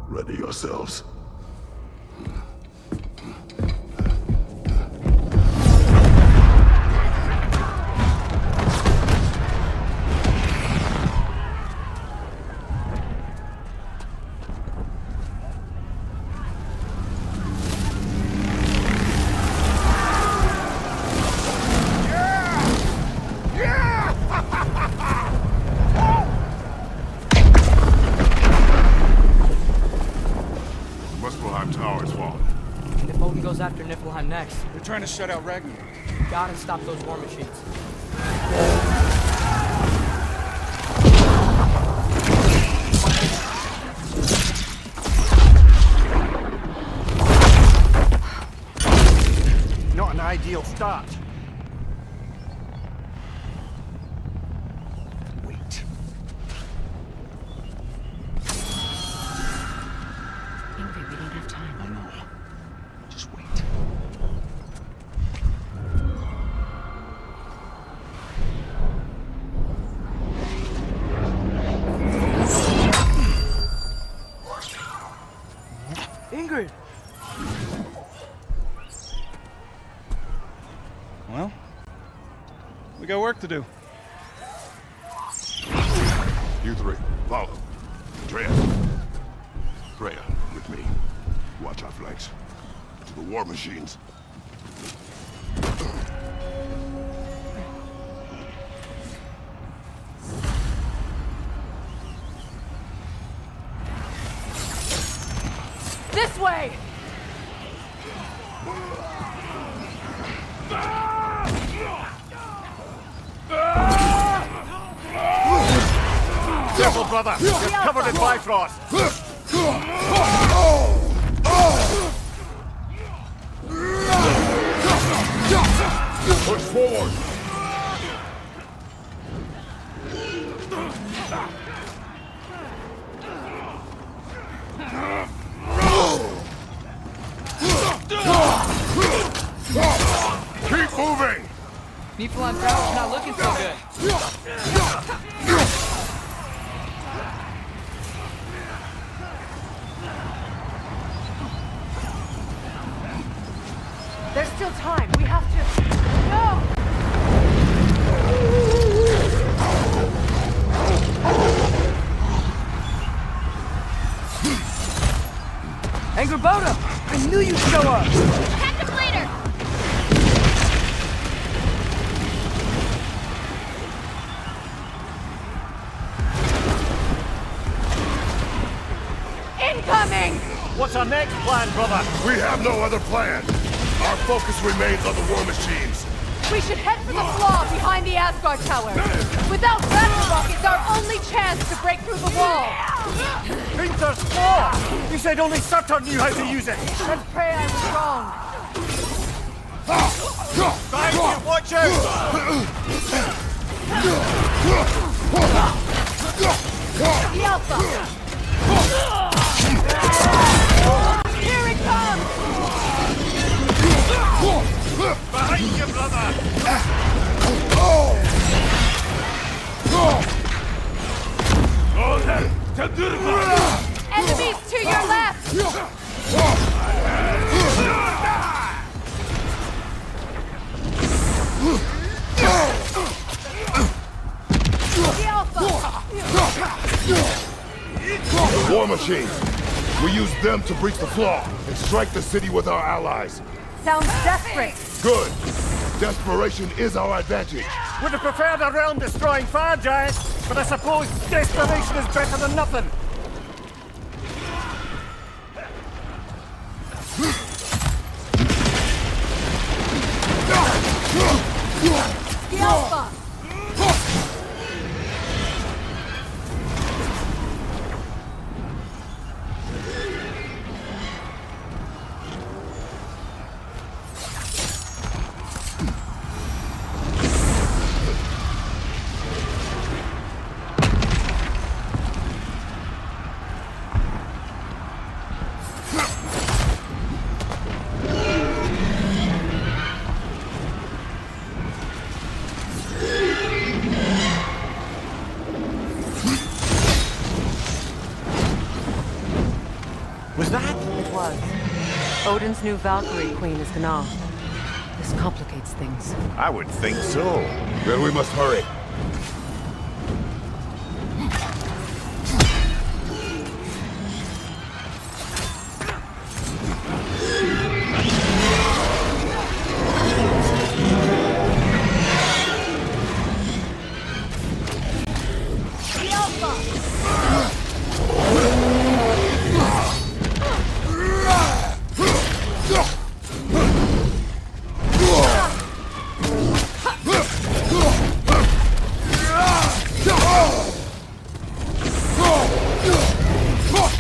Ready yourselves. After Niflheim next. They're trying to shut out Ragnarök. Gotta stop those war machines. Not an ideal start. Wait. Ingrid, we don't have time. I know. Just wait. Ingrid! Well, we got work to do. You three, follow. Freya. Freya, with me. Watch our flanks. To the war machines. This way! Careful, brother! You're covered in Bifrost! Push forward! Keep moving! Niflheim Tower's not looking so good. There's still time. We have to... No! Angrboda! I knew you'd show up! Catch him later! What's our next plan, brother? We have no other plan. Our focus remains on the war machines. We should head for the flaw behind the Asgard Tower. Without Ragnarok, it's our only chance to break through the wall. Winter's Claw! You said only Surtur knew how to use it! Let's pray I was wrong. Thank you, watch out! The Alpha! Here it comes! Behind you, brother! Enemies to your left! The Alpha! War machines. We use them to breach the flaw and strike the city with our allies. Sounds desperate. Good. Desperation is our advantage. Would have preferred a realm-destroying fire giant, but I suppose desperation is better than nothing. The Alpha! Was that? It was. Odin's new Valkyrie queen is Gná. This complicates things. I would think so. Then we must hurry. The Alpha!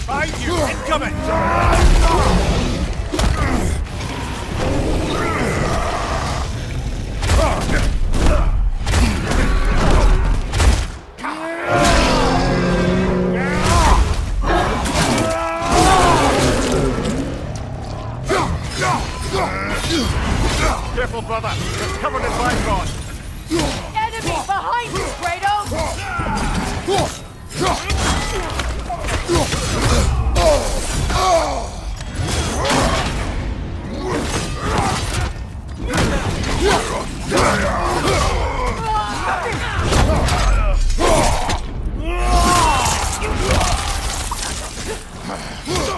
Behind you! Incoming! Careful, brother. It's covered in bygone. Enemy behind you, Kratos!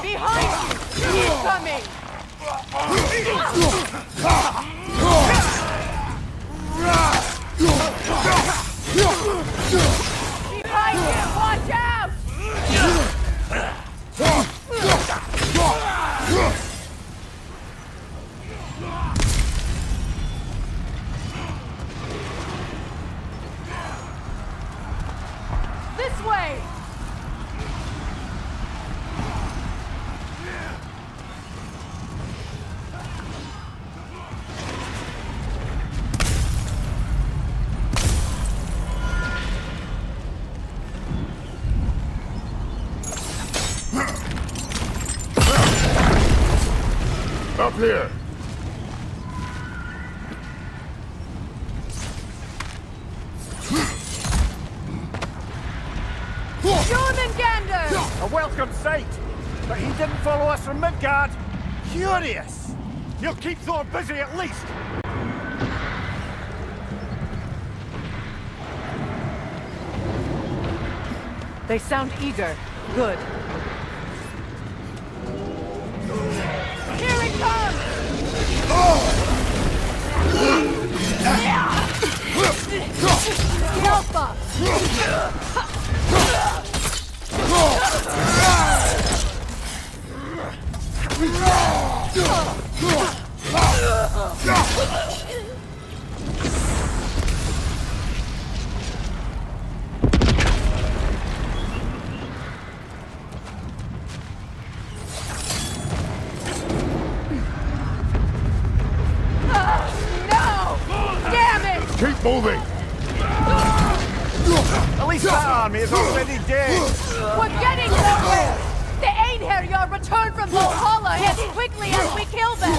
Behind you! Keep coming! Behind you! Watch out! This way! Up here. Jormungandr! A welcome sight! But he didn't follow us from Midgard. Curious! He'll keep Thor busy at least! They sound eager. Good. Here it comes! The Alpha! Keep moving! At least that army is already dead! We're getting nowhere! The Einherjar return from Valhalla as quickly as we kill them!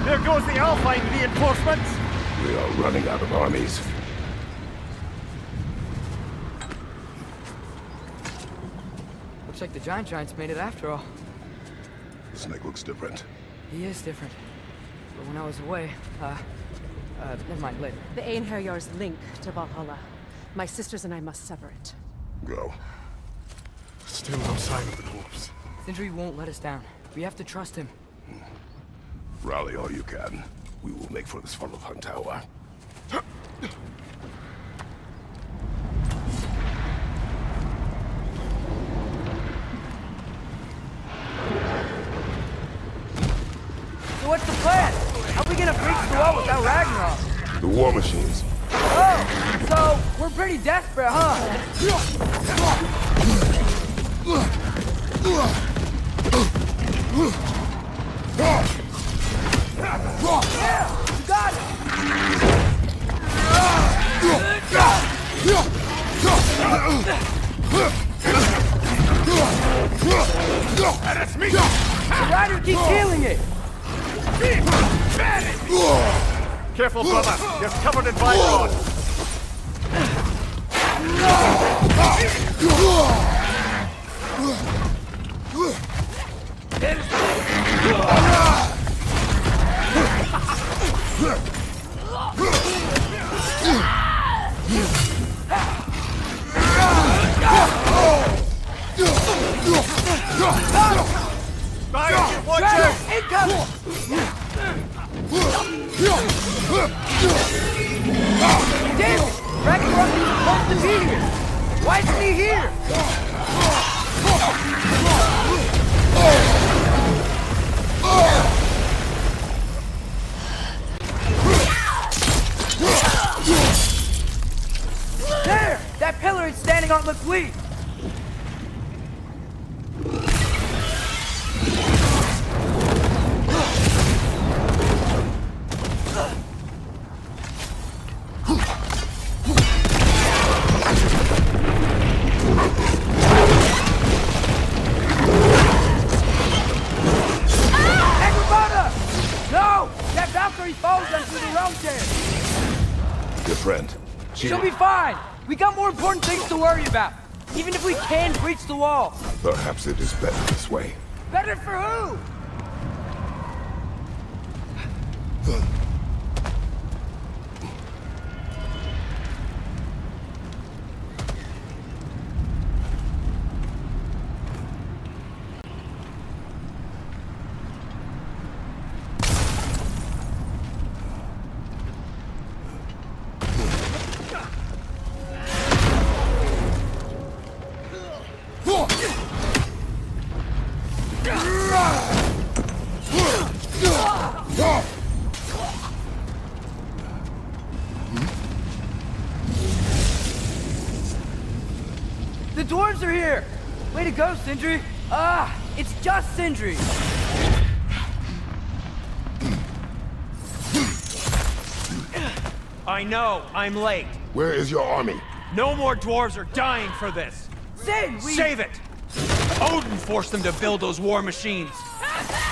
There goes the Alpine reinforcements! We are running out of armies. Looks like the Giants made it after all. Snake looks different. He is different. But when I was away, never mind, later. The Einherjar's link to Valhalla. My sisters and I must sever it. Go. Still no sign of the dwarves. Sindri won't let us down. We have to trust him. Rally all you can. We will make for this Svartalfheim tower. So what's the plan? How are we gonna breach the wall without Ragnarok? The war machines. Oh, so we're pretty desperate, huh? Yeah, you got it! That's me! The rider keeps healing it! Careful, brother! You're covered in Vibrod! Fire! Watch out! Incoming! Damn it! Ragnarok is supposed to be here! Why isn't he here? There! That pillar is standing on McQueen! She'll be fine! We got more important things to worry about! Even if we can breach the wall! Perhaps it is better this way. Better for who? The dwarves are here! Way to go, Sindri! Ah, it's just Sindri! I know, I'm late. Where is your army? No more dwarves are dying for this! Sin, Save it! Odin forced them to build those war machines!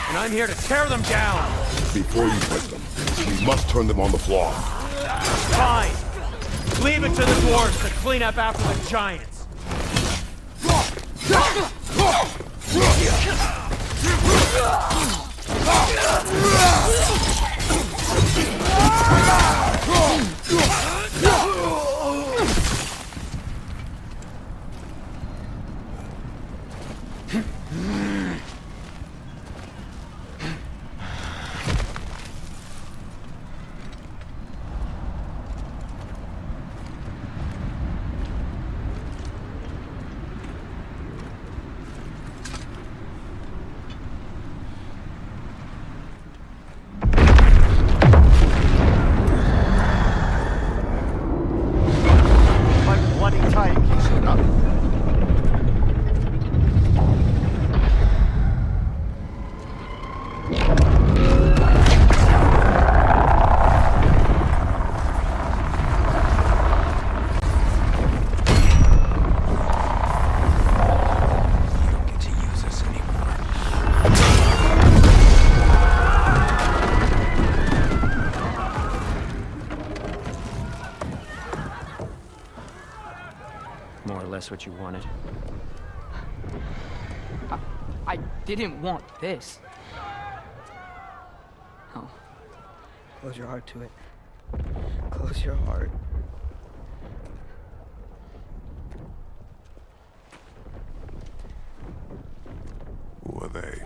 And I'm here to tear them down! Before you break them, we must turn them on the floor. Fine! Leave it to the dwarves to clean up after the giants! us what you wanted. I didn't want this. No. Close your heart to it. Close your heart. Who are they?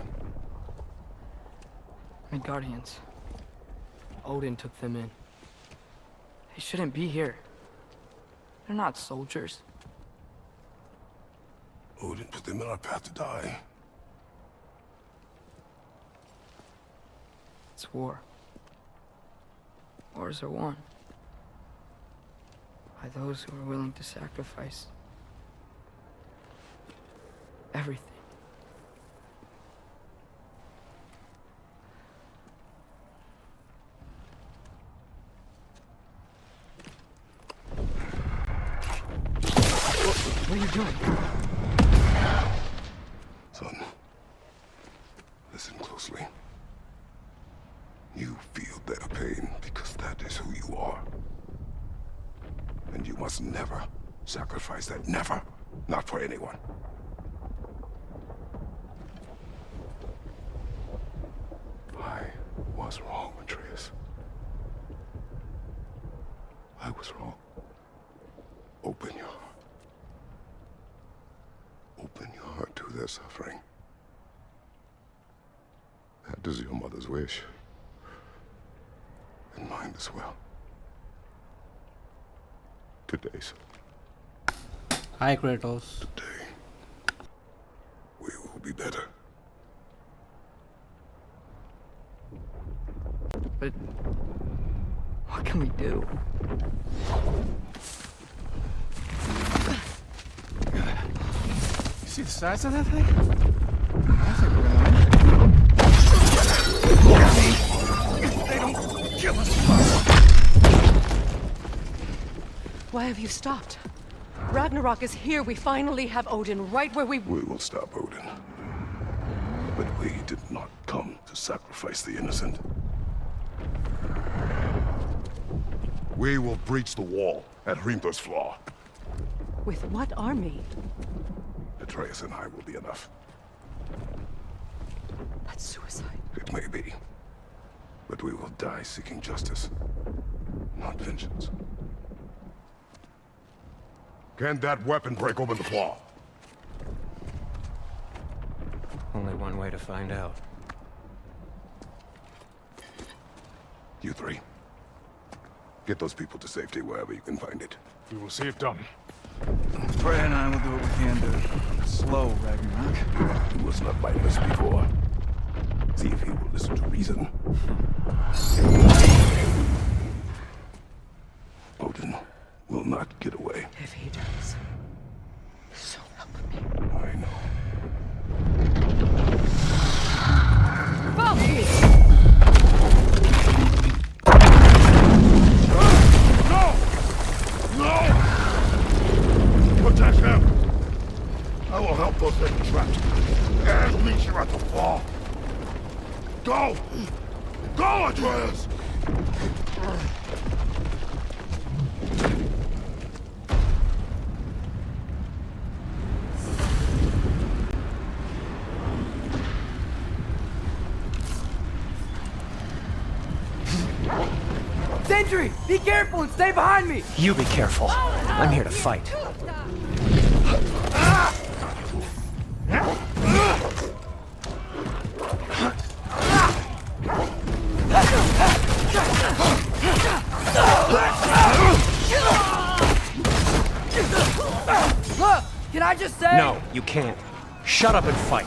Midgardians. Odin took them in. They shouldn't be here. They're not soldiers. Odin put them in our path to die. It's war. Wars are won by those who are willing to sacrifice everything. What are you doing? Son, listen closely. You feel their pain because that is who you are. And you must never sacrifice that. Never. Not for anyone. I was wrong, Atreus. I was wrong. Open your heart. Open your heart to their suffering. That is your mother's wish. And mine as well. Today, son. Hi, Kratos. Today, we will be better. But what can we do? You see the size of that thing? I think we're gonna win. If they don't kill us first. Why have you stopped? Ragnarok is here. We finally have Odin right where we will stop Odin. But we did not come to sacrifice the innocent. We will breach the wall at Hrimthor's Flaw. With what army? Atreus and I will be enough. That's suicide. It may be. But we will die seeking justice, not vengeance. Can that weapon break open the flaw? Only one way to find out. You three. Get those people to safety wherever you can find it. We will see it done. Freya and I will do what we can to slow Ragnarok. He was not mindless before. See if he will listen to reason. Odin will not get away. If he does, so help me. I know. No! Protect him! I will help those that are trapped. And meet you at the fall. Go! Go, Atreus! Sentry! Be careful and stay behind me! You be careful. I'm here to fight. Look! Can I just say... No, you can't. Shut up and fight.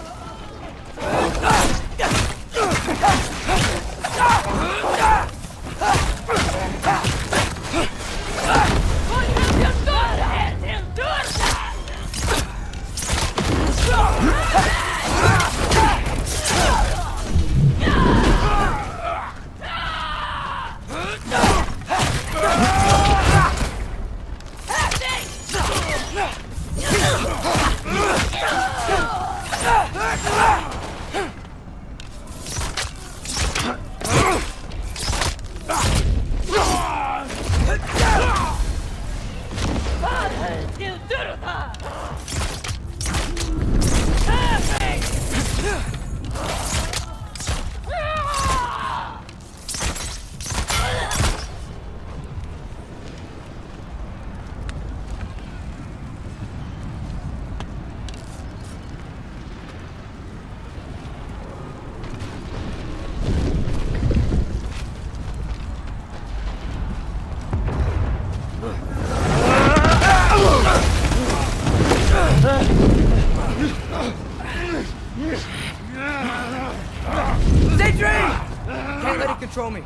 show me.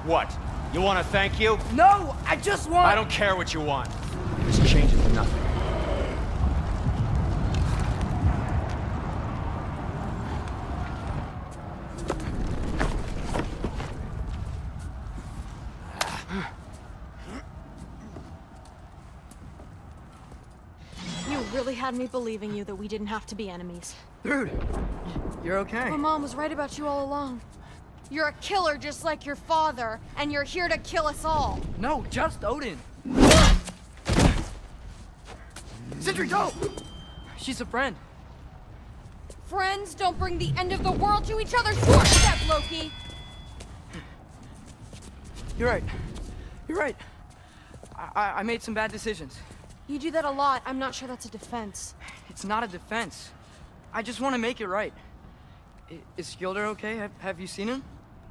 What? You want to thank you? No, I just want... I don't care what you want. Just change it to nothing. You really had me believing you that we didn't have to be enemies. Dude, you're okay. My mom was right about you all along. You're a killer just like your father, and you're here to kill us all. No, just Odin. Sindri, go! She's a friend. Friends don't bring the end of the world to each other's doorstep, Loki! You're right. You're right. I made some bad decisions. You do that a lot. I'm not sure that's a defense. It's not a defense. I just want to make it right. Is Skilder okay? Have you seen him?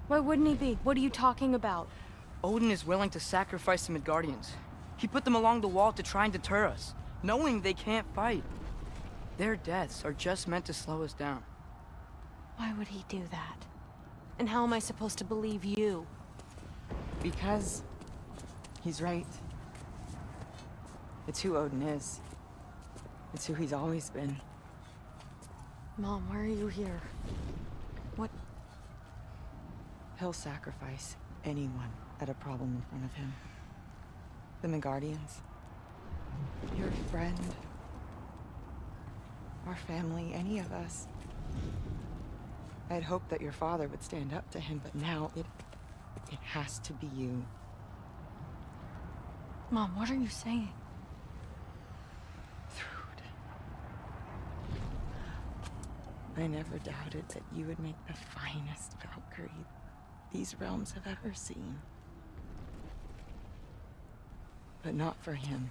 Why wouldn't he be? What are you talking about? Odin is willing to sacrifice the Midgardians. He put them along the wall to try and deter us, knowing they can't fight. Their deaths are just meant to slow us down. Why would he do that? And how am I supposed to believe you? Because he's right. It's who Odin is. It's who he's always been. Mom, why are you here? What? He'll sacrifice anyone at a problem in front of him. The Midgardians. Your friend. Our family, any of us. I'd hoped that your father would stand up to him, but now it has to be you. Mom, what are you saying? I never doubted that you would make the finest Valkyrie these realms have ever seen. But not for him.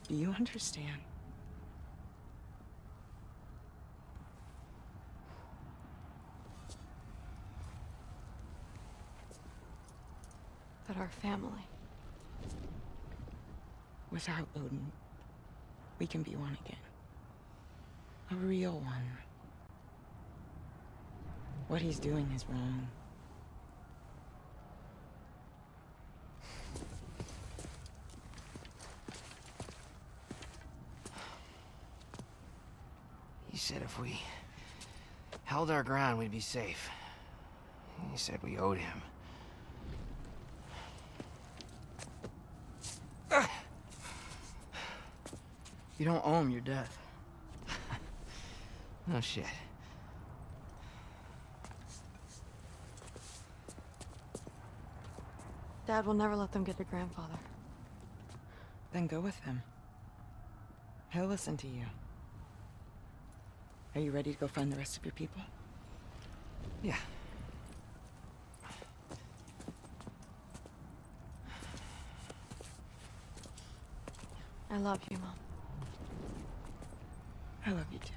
Do you understand? That our family... Without Odin, we can be one again. A real one. What he's doing is wrong. He said if we held our ground, we'd be safe. He said we owed him. You don't owe him your death. No shit. Dad will never let them get to grandfather. Then go with him. He'll listen to you. Are you ready to go find the rest of your people? Yeah. I love you, Mom. I love you too.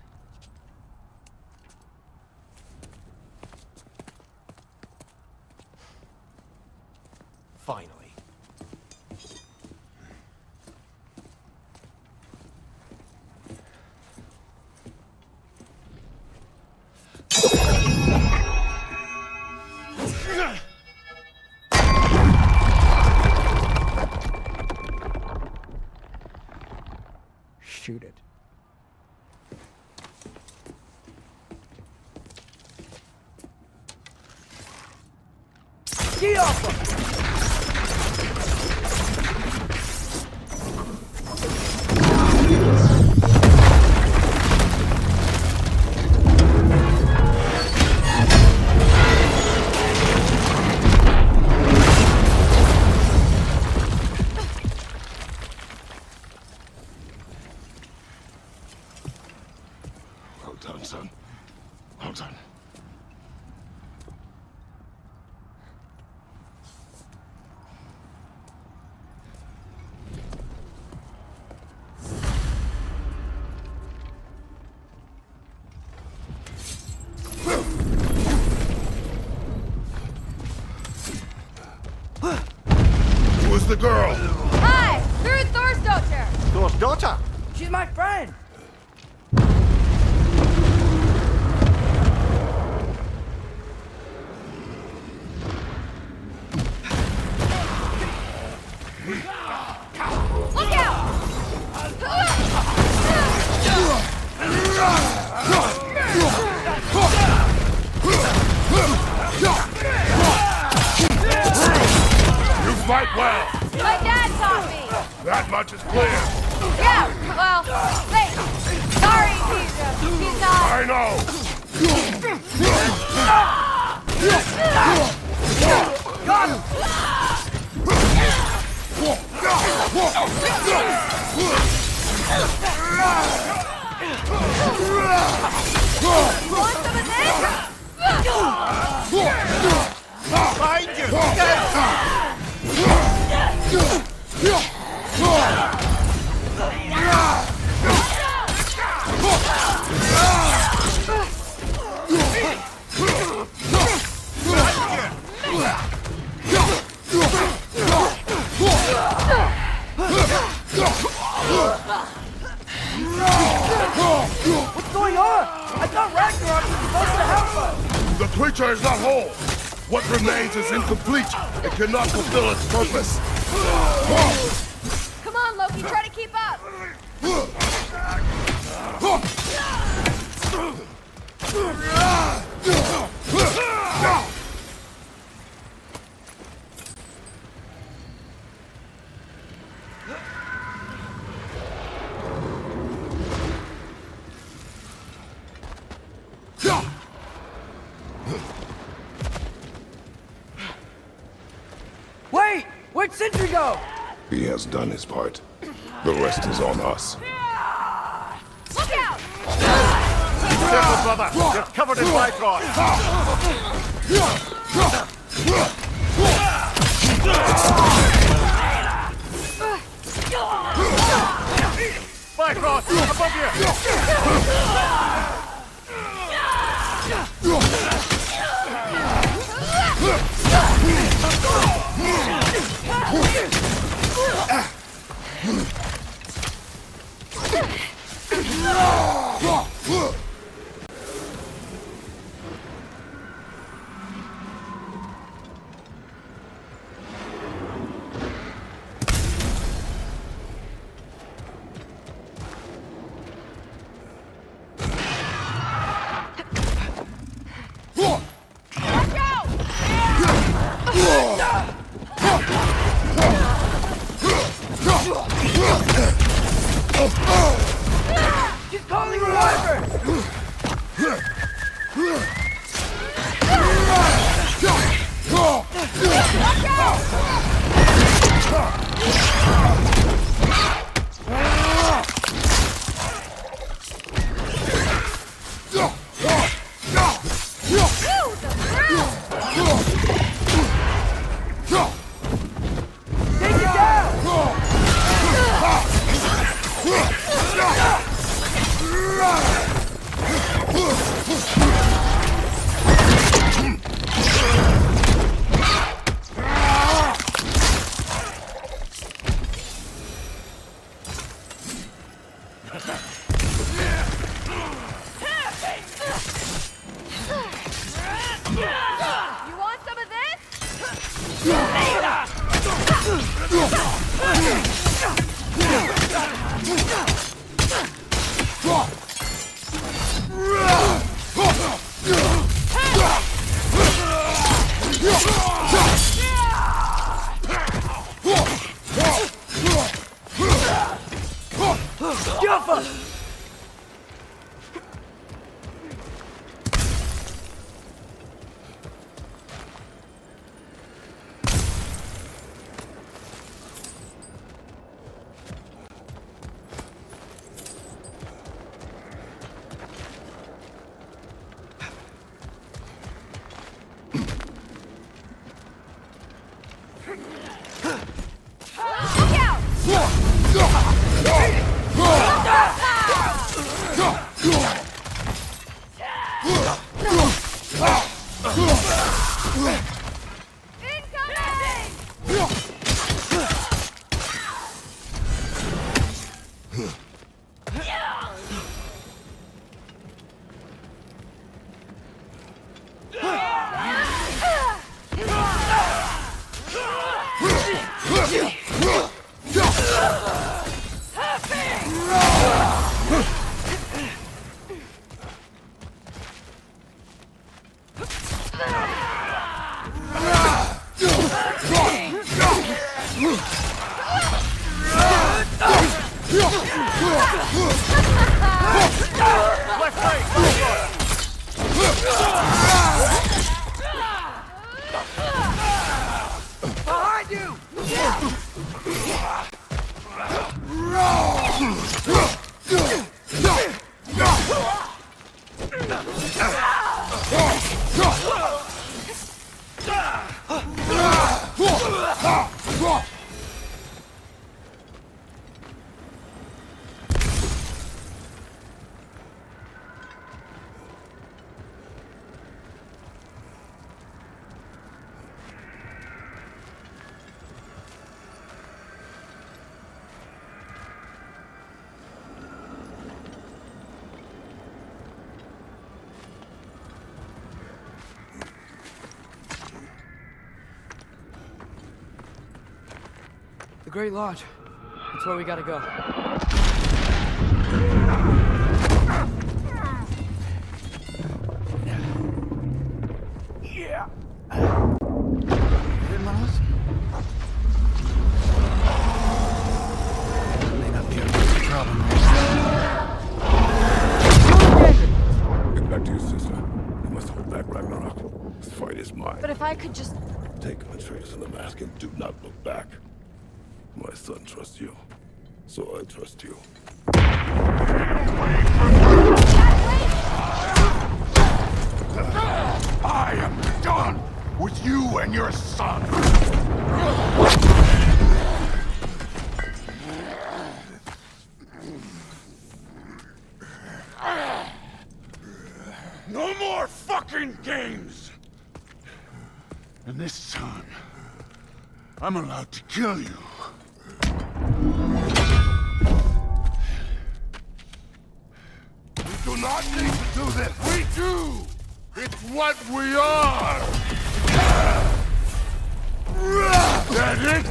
Finally. Shoot it. key off him! Well done, son. Well done. Who is the girl? Hi! Through Thor's daughter! Thor's daughter? She's my friend! Look out! You fight well. My dad taught me! That much is clear. Yeah, well, wait. Sorry, he's not... I know. Want some of this? Behind you! What's going on? I thought Ragnarök was supposed to help us! The creature is not whole. What remains is incomplete. It cannot fulfill its purpose. Come on, Loki, try to keep up! Wait! Where'd Sentry go? He has done his part. The rest is on us. Look out! Careful, brother! You're covered in Bifrost! Bifrost! Above She's calling a wyvern! Take it down! You want some of this? you! The Great Lodge. That's where we gotta go. Yeah. Didn't want us? May not be a problem. Get back to your sister. You must hold back Ragnarok. This fight is mine. But if I could just... Take Atreus and the mask and do not look back. My son trusts you, so I trust you. I am done with you and your son! No more fucking games! And this time, I'm allowed to kill you. We do not need to do this. We do! It's what we are! That it?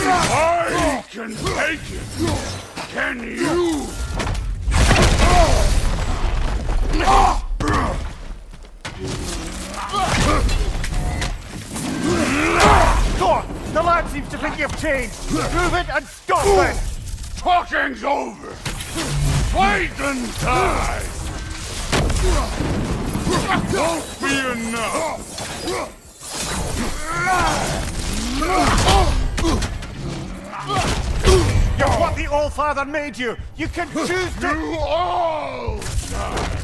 I can take it! Can you? Thor! The lad seems to think you've changed! Prove it and stop it! Talking's over! Fight and die! Won't be enough! You're what the All-Father made you! You can choose to... You all die!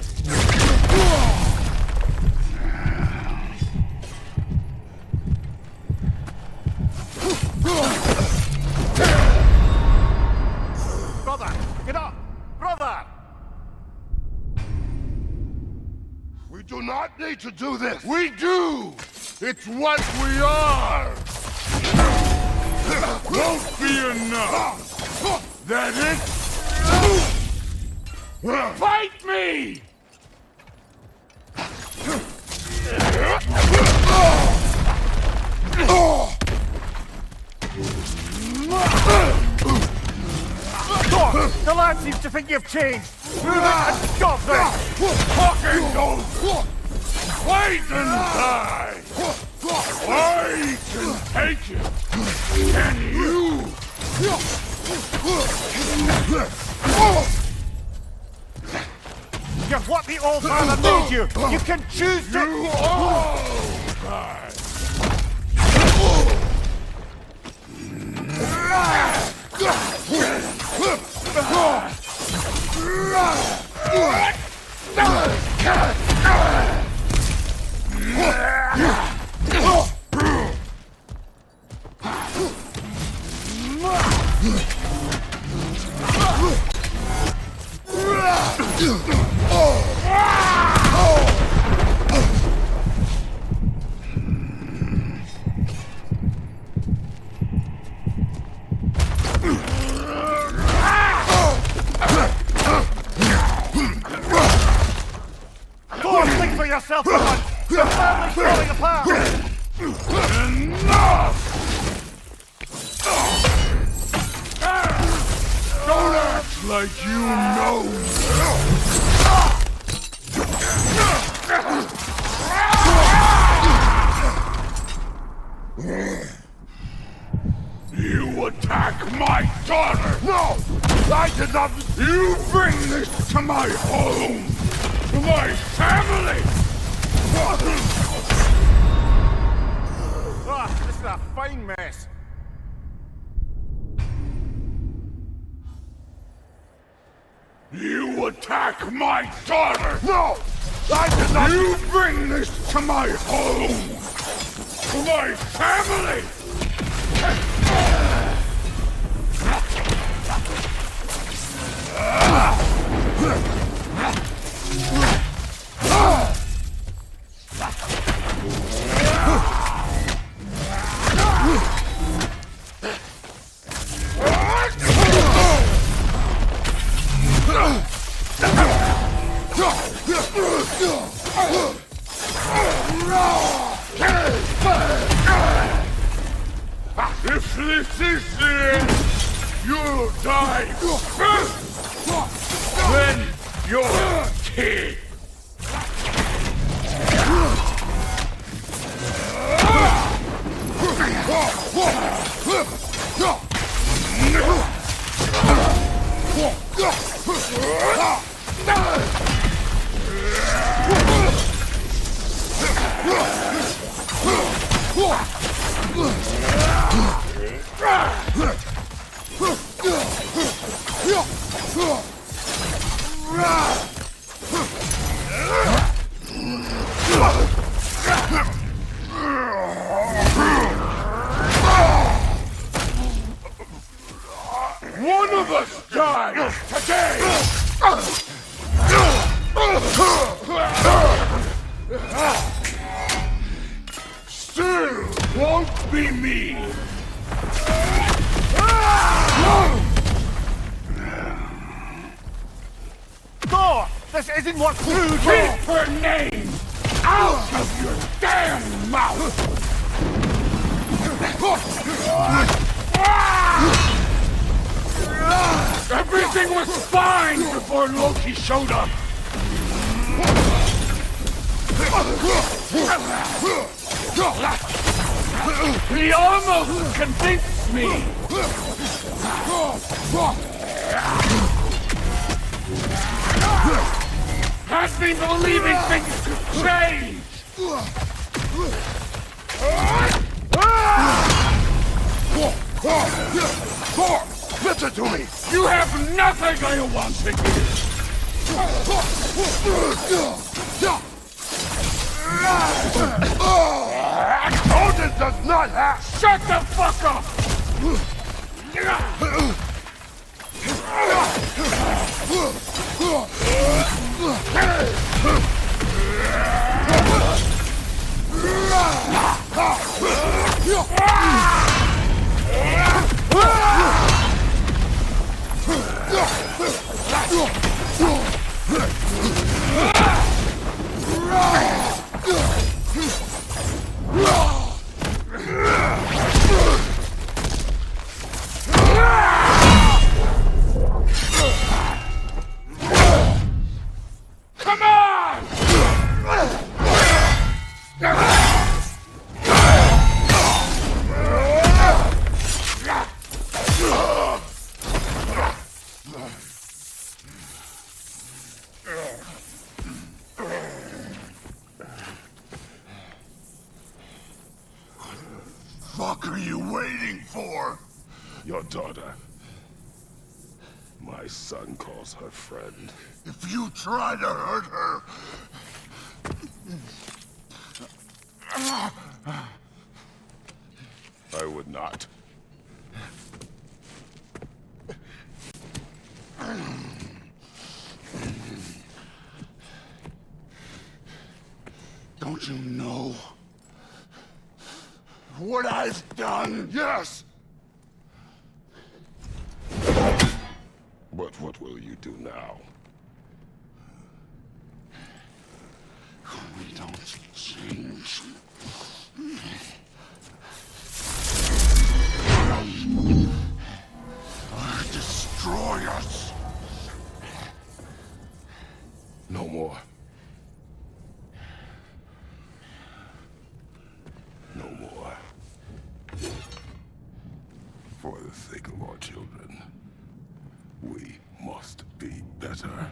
Brother! Get up! Brother! We do not need to do this! We do! It's what we are! Won't be enough! That it? Fight me! Thor! The lad seems to think you've changed! Prove it and stop it! Talking goes! Fight and die! I can take it! Can you? You're what the All-Father made you! You can choose to... You all die! Thor, think for yourself for once! The family's falling apart! Enough! Don't act like you know me! You attack my daughter! No! I did not... You bring this to my home! To my family! back my daughter! No! I did not... You bring this to my home! To my family! If this is the end, you'll die first! Then your kid! One of us dies today! Still won't be me! Thor! This isn't what food Keep her name out of your damn mouth! Everything was fine before Loki showed up! He almost convinced me! Had me believing things could change! Thor! Listen to me! You have nothing I want to give! Odin does not have... Shut the fuck up! Come on! What the fuck are you waiting for? Your daughter. My son calls her friend. If you try to hurt her... I would not. Don't you know what I've done? Yes! But what will you do now? We don't change. Or destroy us. No more. No more. For the sake of our children, we must be better.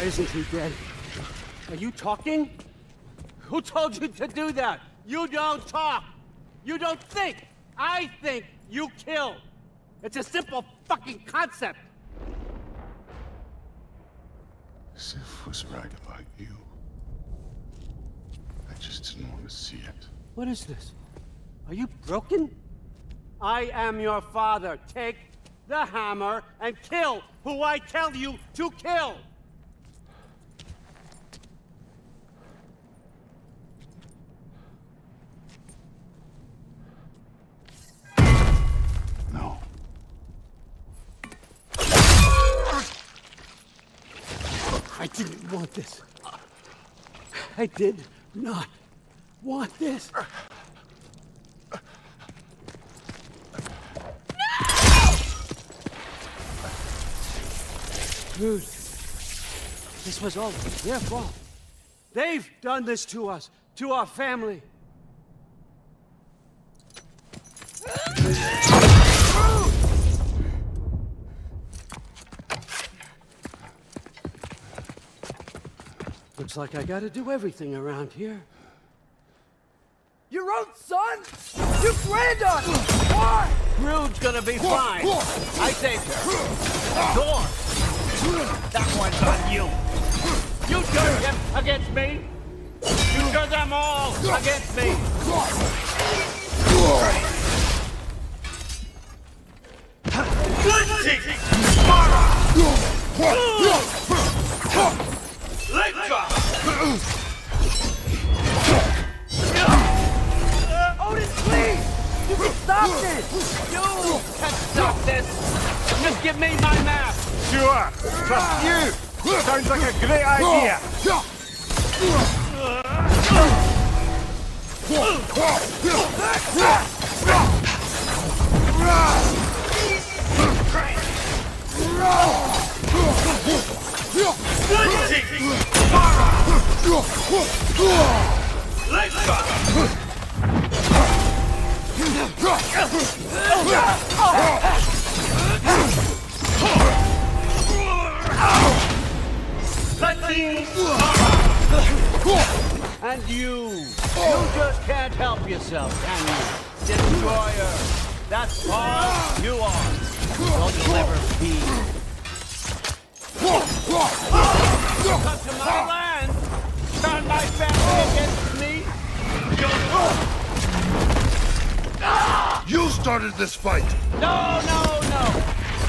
isn't he dead? Are you talking? Who told you to do that? You don't talk! You don't think! I think you kill! It's a simple fucking concept! Sif was right about you. I just didn't want to see it. What is this? Are you broken? I am your father. Take the hammer and kill who I tell you to kill! No. I didn't want this. I did not want this. Dude, this was all their fault. They've done this to us, to our family. Looks like I gotta do everything around here. Your own son? You granddaughter! Why? Rude's gonna be fine. I saved her. Door! That one's on you. You turned him against me. You turned them all against me. Odin, please! You can stop this! You can stop this! Just give me my map! Sure! Trust you! Sounds like a great idea! And you just can't help yourself, can you? Destroyer, that's all you are. You'll never be. Come to my land, turn my family against me. You started this fight! No!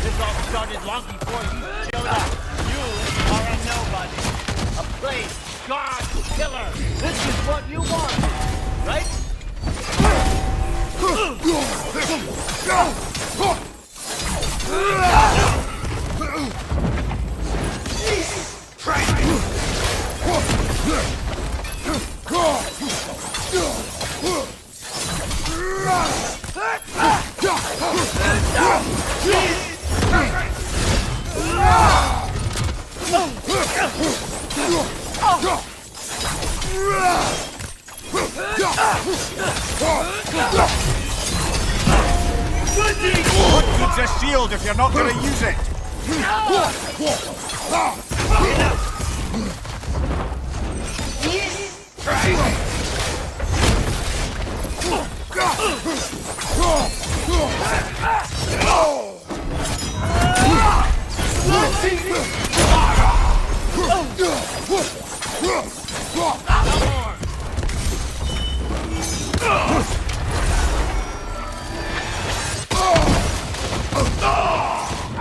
This all started long before you showed up. You are a nobody. A place God killer. This is what you want, right? What good's a shield if you're not going to use it?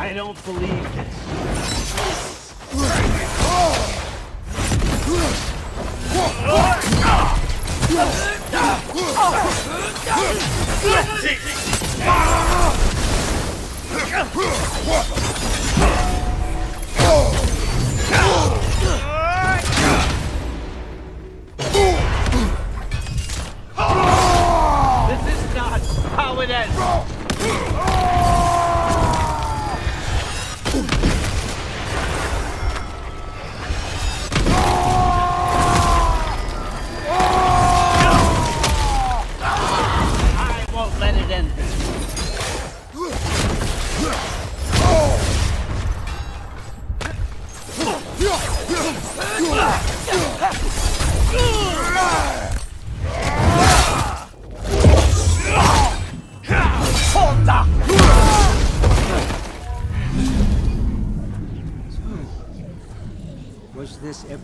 I don't believe this. This is not how it ends. I won't let it end.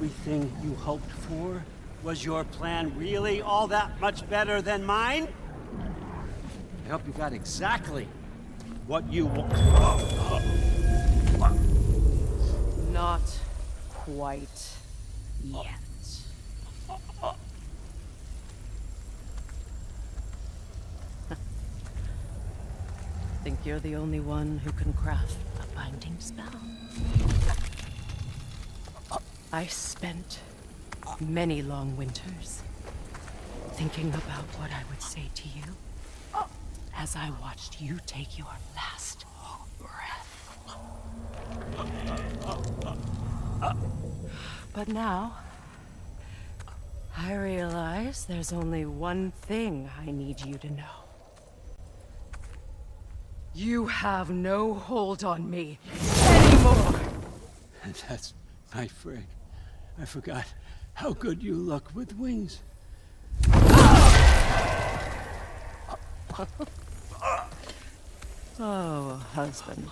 everything you hoped for? Was your plan really all that much better than mine? I hope you got exactly what you want. Not quite yet. Think you're the only one who can craft a binding spell? I spent many long winters thinking about what I would say to you as I watched you take your last breath. But now, I realize there's only one thing I need you to know. You have no hold on me anymore. That's my frig. I forgot how good you look with wings. Oh, husband.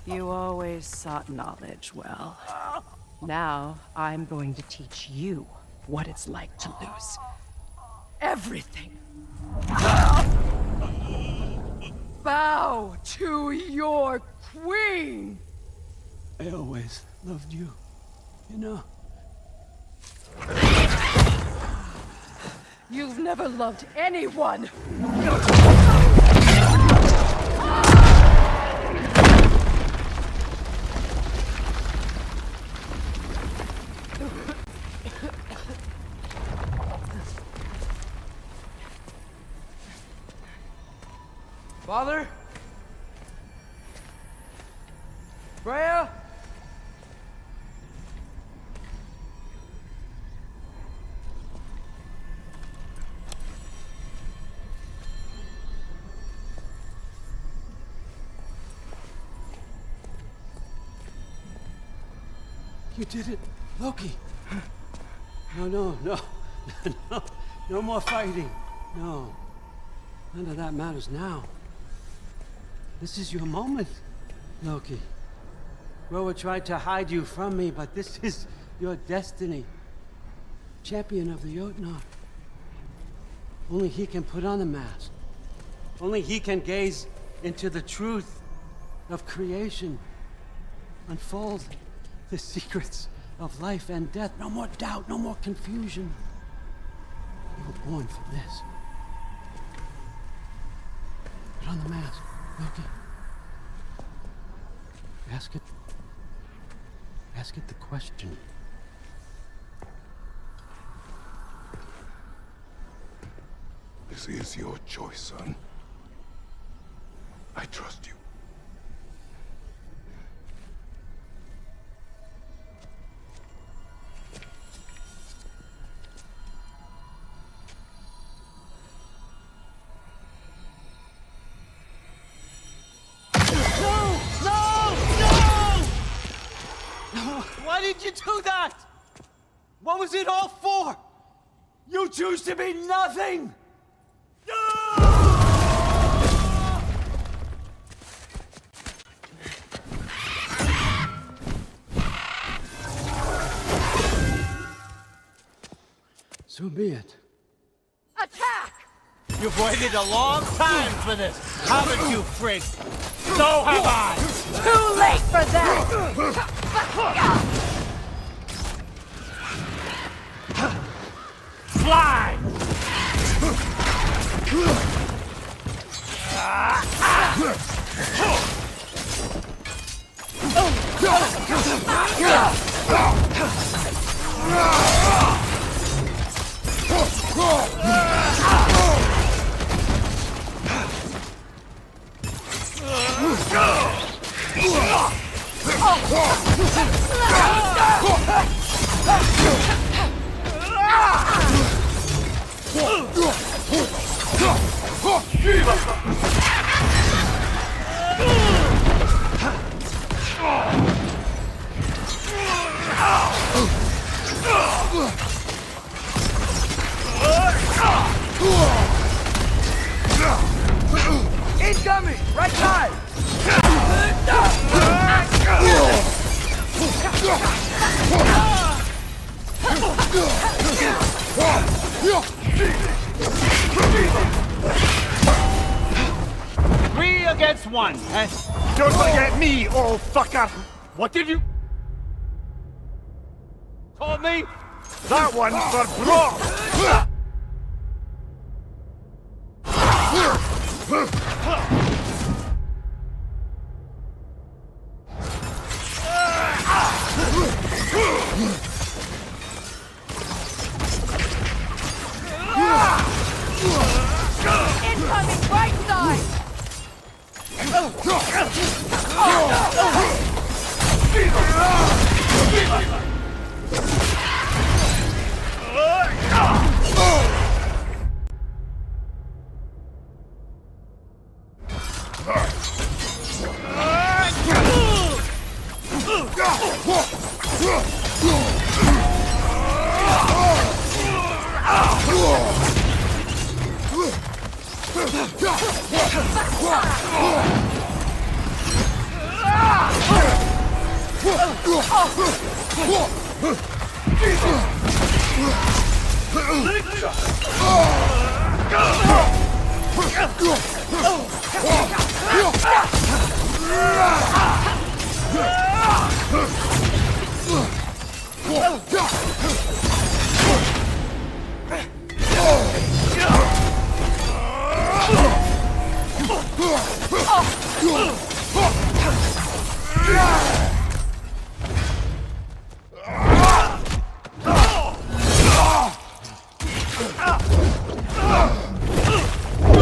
You always sought knowledge well. Now, I'm going to teach you what it's like to lose everything. Bow to your queen! I always loved you, you know. You've never loved anyone! Father? Freya? You did it, Loki. No, no more fighting. No, none of that matters now. This is your moment, Loki. Roa tried to hide you from me, but this is your destiny. Champion of the Jotnar. Only he can put on the mask. Only he can gaze into the truth of creation. Unfold the secrets of life and death. No more doubt, no more confusion. You were born for this. Put on the mask, Loki. Ask it the question. This is your choice, son. I trust you. Why did you do that? What was it all for? You choose to be nothing! So be it. Attack! You've waited a long time for this, haven't you, Frig? So have I! Too late for that! Fly! Incoming! Right side! Three against one, eh? Don't forget me, old fucker! What did you... call me? That one's for broth! Incoming right side! You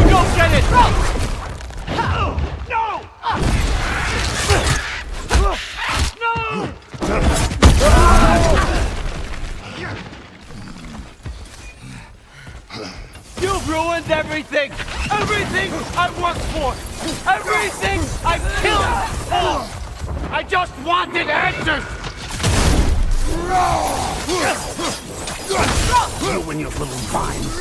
don't get it! No! You've ruined everything! Everything I worked for! Everything I killed for! I just wanted answers! You and your little vines.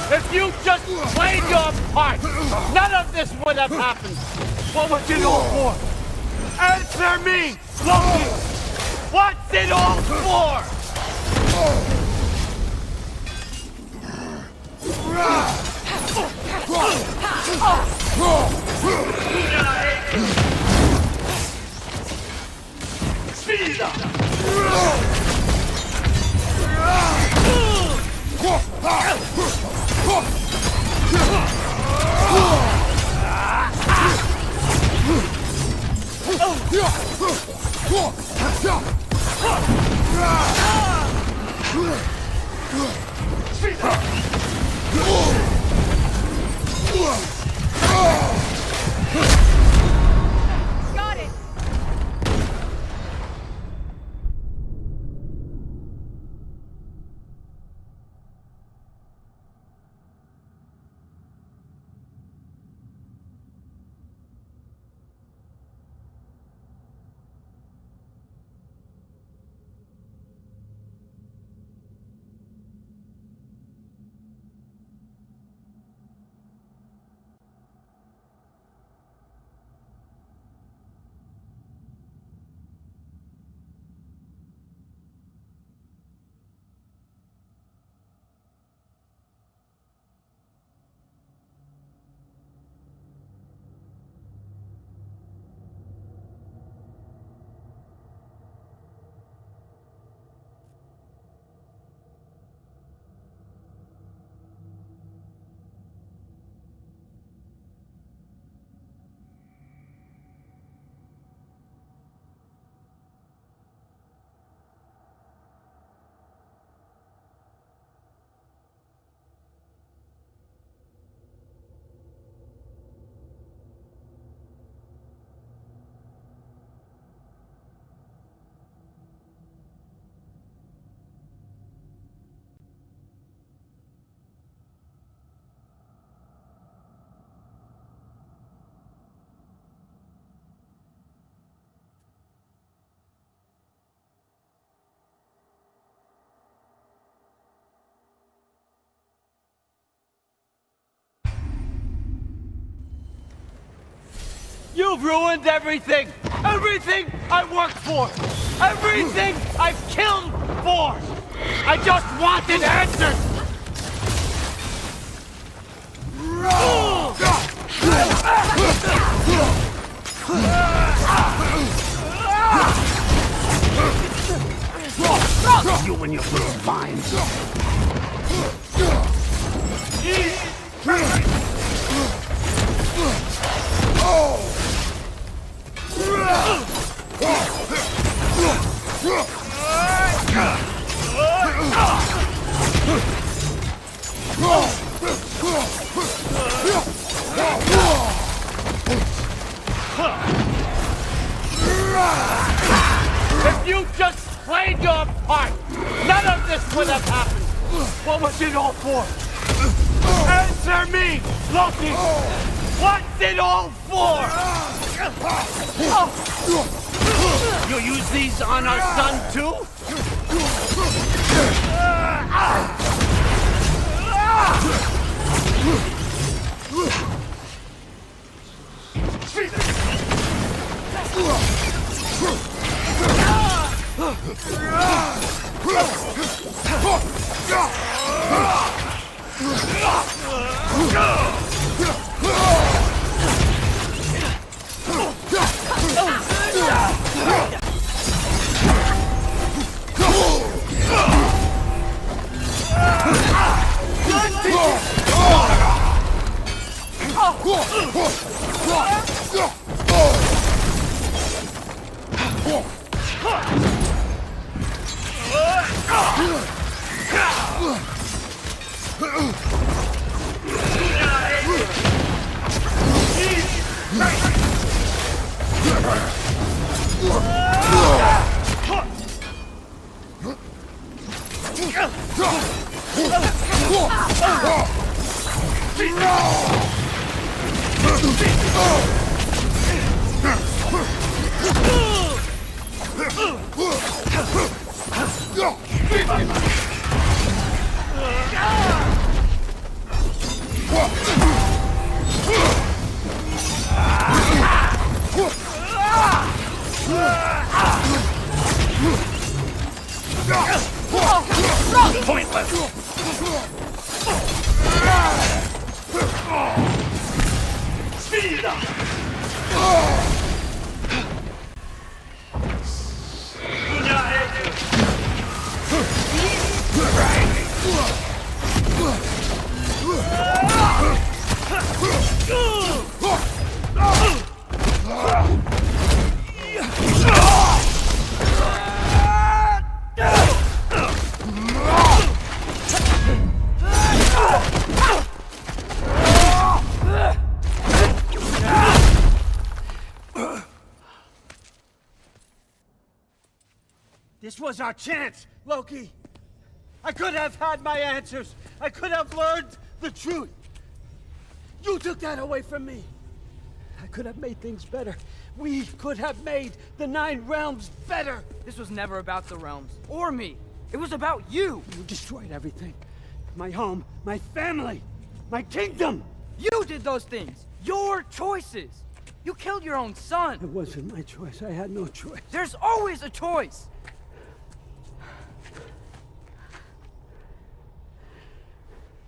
If you just played your part, none of this would have happened. What was it all for? Answer me, Loki! What's it all for? Got it! You ruined everything! Everything I worked for! Everything I've killed for! I just wanted answers! You and your little minds. If you just played your part, none of this would have happened. What was it all for? Answer me, Loki! What's it all for? You use these on our son too? This was our chance, Loki. I could have had my answers. I could have learned the truth. You took that away from me. I could have made things better. We could have made the 9 realms better. This was never about the realms, or me. It was about you. You destroyed everything. My home, my family, my kingdom. You did those things. Your choices. You killed your own son. It wasn't my choice. I had no choice. There's always a choice.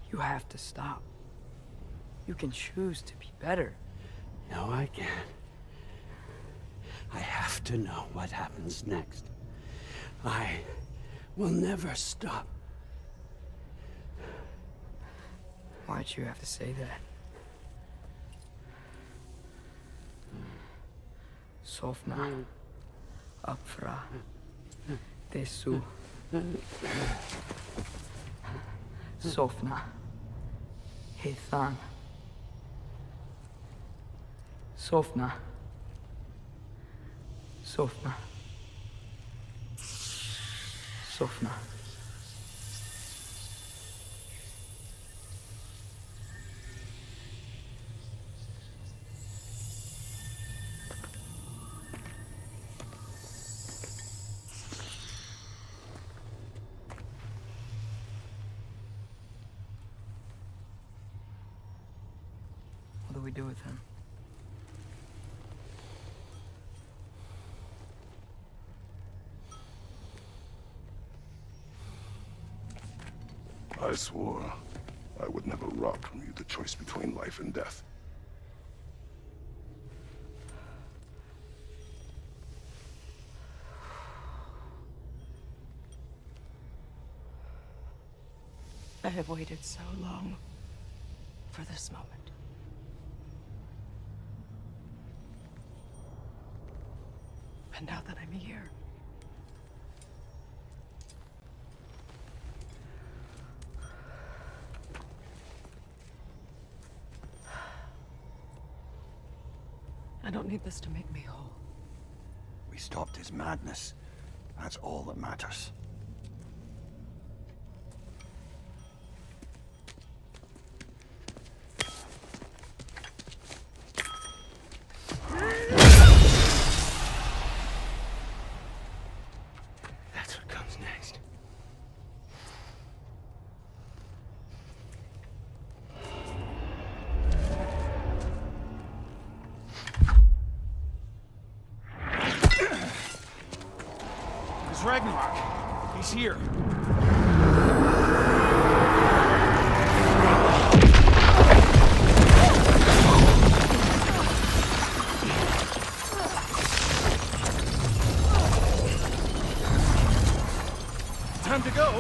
You have to stop. You can choose to be better. No, I can't. I have to know what happens next. I will never stop. Why'd you have to say that? Sofna. Apfra. Tesu. Sofna. Hethan. Sofna. Sofna. Sofna. What do we do with him? swore I would never rob from you the choice between life and death. I have waited so long for this moment. And now that I'm here, I don't need this to make me whole. We stopped his madness. That's all that matters. That's what comes next. It's Ragnarok. He's here. Time to go.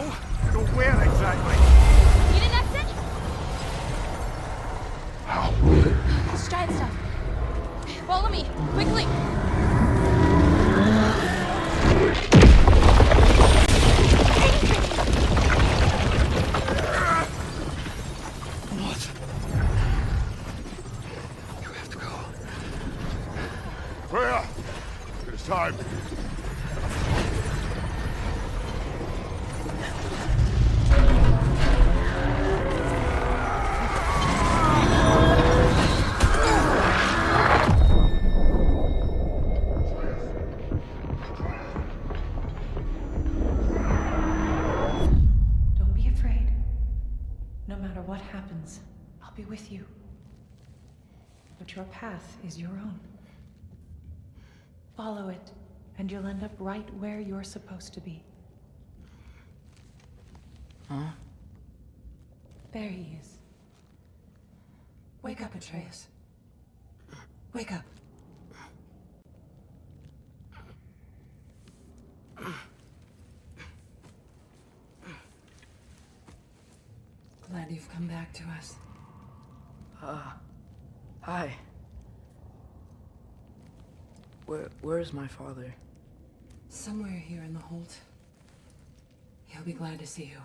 Go where exactly? Need an exit? How? Let's try stuff. Follow me, quickly. What? You have to go. Freya! It is time. Don't be afraid. No matter what happens, I'll be with you. But your path is your own. Follow it, and you'll end up right where you're supposed to be. Huh? There he is. Wake up, Atreus. Wake up. Glad you've come back to us. Hi. Where's my father? Somewhere here in the hold. He'll be glad to see you.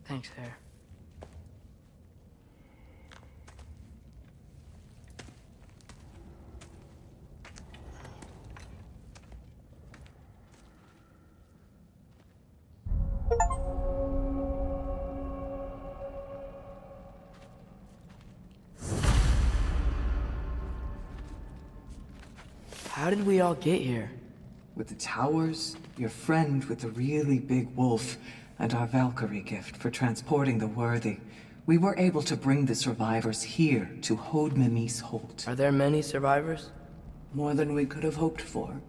Thanks, Hare. How did we all get here? With the towers, your friend with the really big wolf, and our Valkyrie gift for transporting the worthy, we were able to bring the survivors here to Hodmimi's Holt. Are there many survivors? More than we could have hoped for.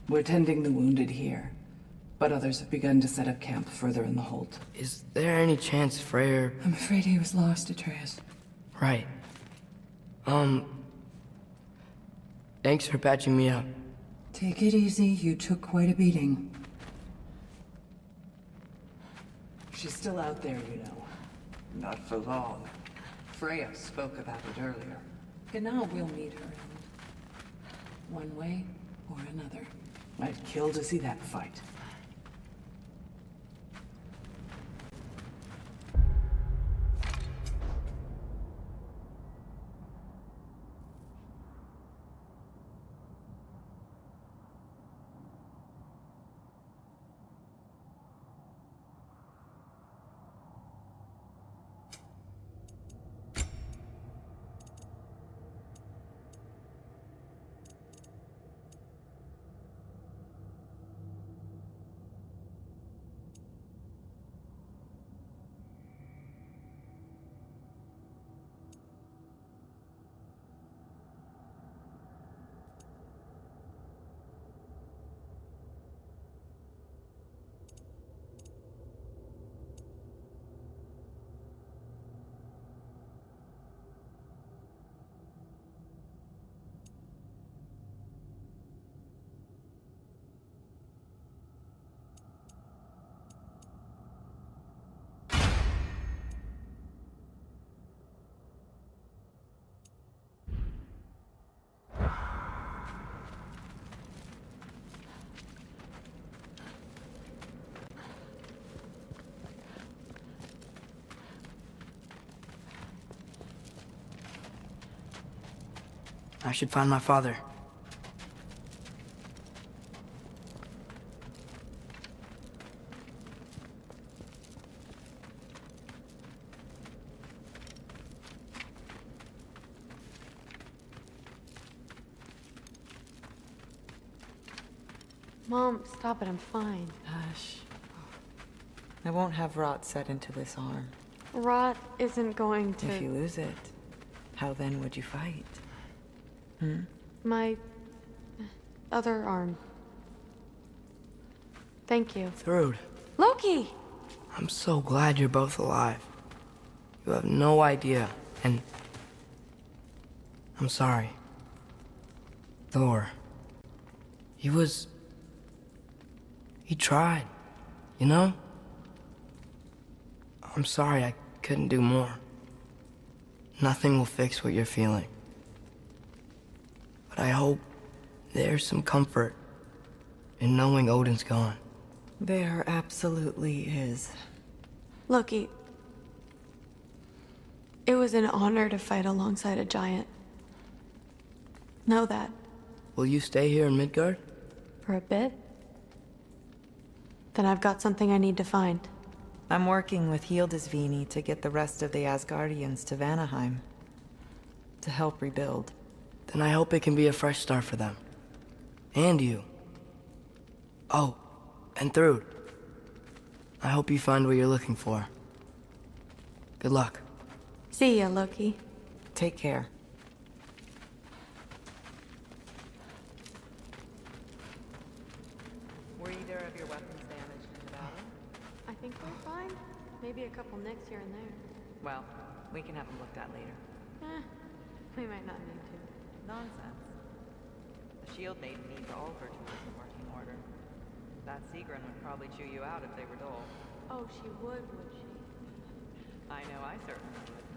We're tending the wounded here, but others have begun to set up camp further in the Holt. Is there any chance Freyr... I'm afraid he was lost, Atreus. Right. Thanks for patching me up. Take it easy, you took quite a beating. She's still out there, you know. Not for long. Freya spoke about it earlier. And now we'll meet her end. One way or another. I'd kill to see that fight. I should find my father. Mom, stop it. I'm fine. Hush. I won't have rot set into this arm. Rot isn't going to... If you lose it, how then would you fight? Hmm? My... other arm. Thank you. Thrud, Loki! I'm so glad you're both alive. You have no idea, and... I'm sorry. Thor. He tried, you know? I'm sorry I couldn't do more. Nothing will fix what you're feeling. But I hope there's some comfort in knowing Odin's gone. There absolutely is. Loki, it was an honor to fight alongside a giant. Know that. Will you stay here in Midgard? For a bit? Then I've got something I need to find. I'm working with Hildisvini to get the rest of the Asgardians to Vanaheim. To help rebuild. Then I hope it can be a fresh start for them. And you. Oh, and Thrud. I hope you find what you're looking for. Good luck. See ya, Loki. Take care. Were either of your weapons damaged in the battle? I think we're fine. Maybe a couple nicks here and there. Well, we can have them looked at later. We might not need to. Nonsense. The shield maiden needs all her tools in working order. That Sigrun would probably chew you out if they were dull. Oh, she would she? I know I certainly would.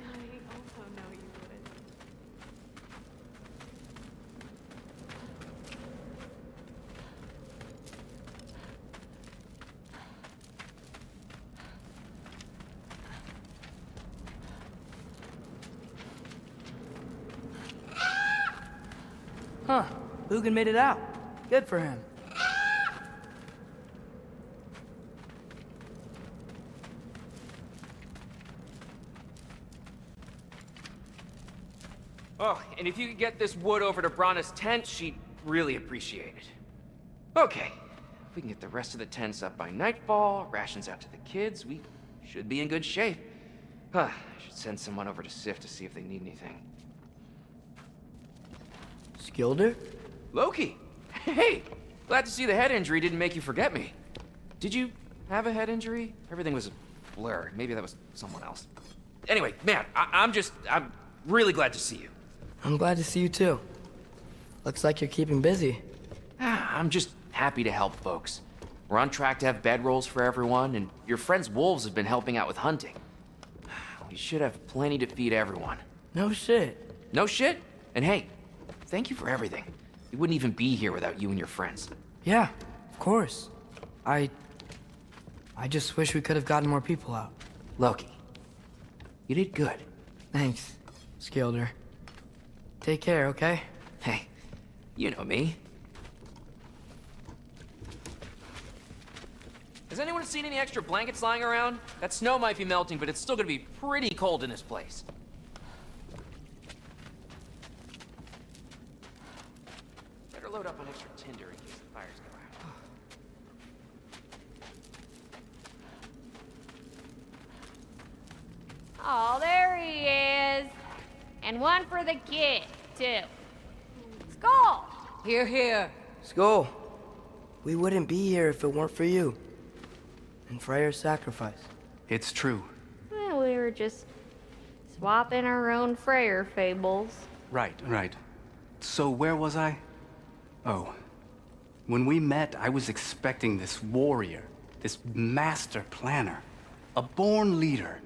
I also know you would. Huh. Lugan made it out. Good for him. Oh, and if you could get this wood over to Brana's tent, she'd really appreciate it. Okay, if we can get the rest of the tents up by nightfall, rations out to the kids, we should be in good shape. I should send someone over to Sif to see if they need anything. Skilder? Loki! Hey! Glad to see the head injury didn't make you forget me. Did you have a head injury? Everything was a blur. Maybe that was someone else. Anyway, man, I'm really glad to see you. I'm glad to see you too. Looks like you're keeping busy. I'm just happy to help folks. We're on track to have bedrolls for everyone, and your friend's wolves have been helping out with hunting. We should have plenty to feed everyone. No shit. No shit? And hey, thank you for everything. We wouldn't even be here without you and your friends. Yeah, of course. I just wish we could have gotten more people out. Loki, you did good. Thanks, Skilder. Take care, okay? Hey, you know me. Has anyone seen any extra blankets lying around? That snow might be melting, but it's still gonna be pretty cold in this place. Better load up on extra tinder in case the fires go out. Oh, there he is. And one for the kid, too. Skull! Here, here. Skull. We wouldn't be here if it weren't for you. And Freyr's sacrifice. It's true. Well, we were just swapping our own Freyr fables. Right. So where was I? Oh. When we met, I was expecting this warrior, this master planner, a born leader.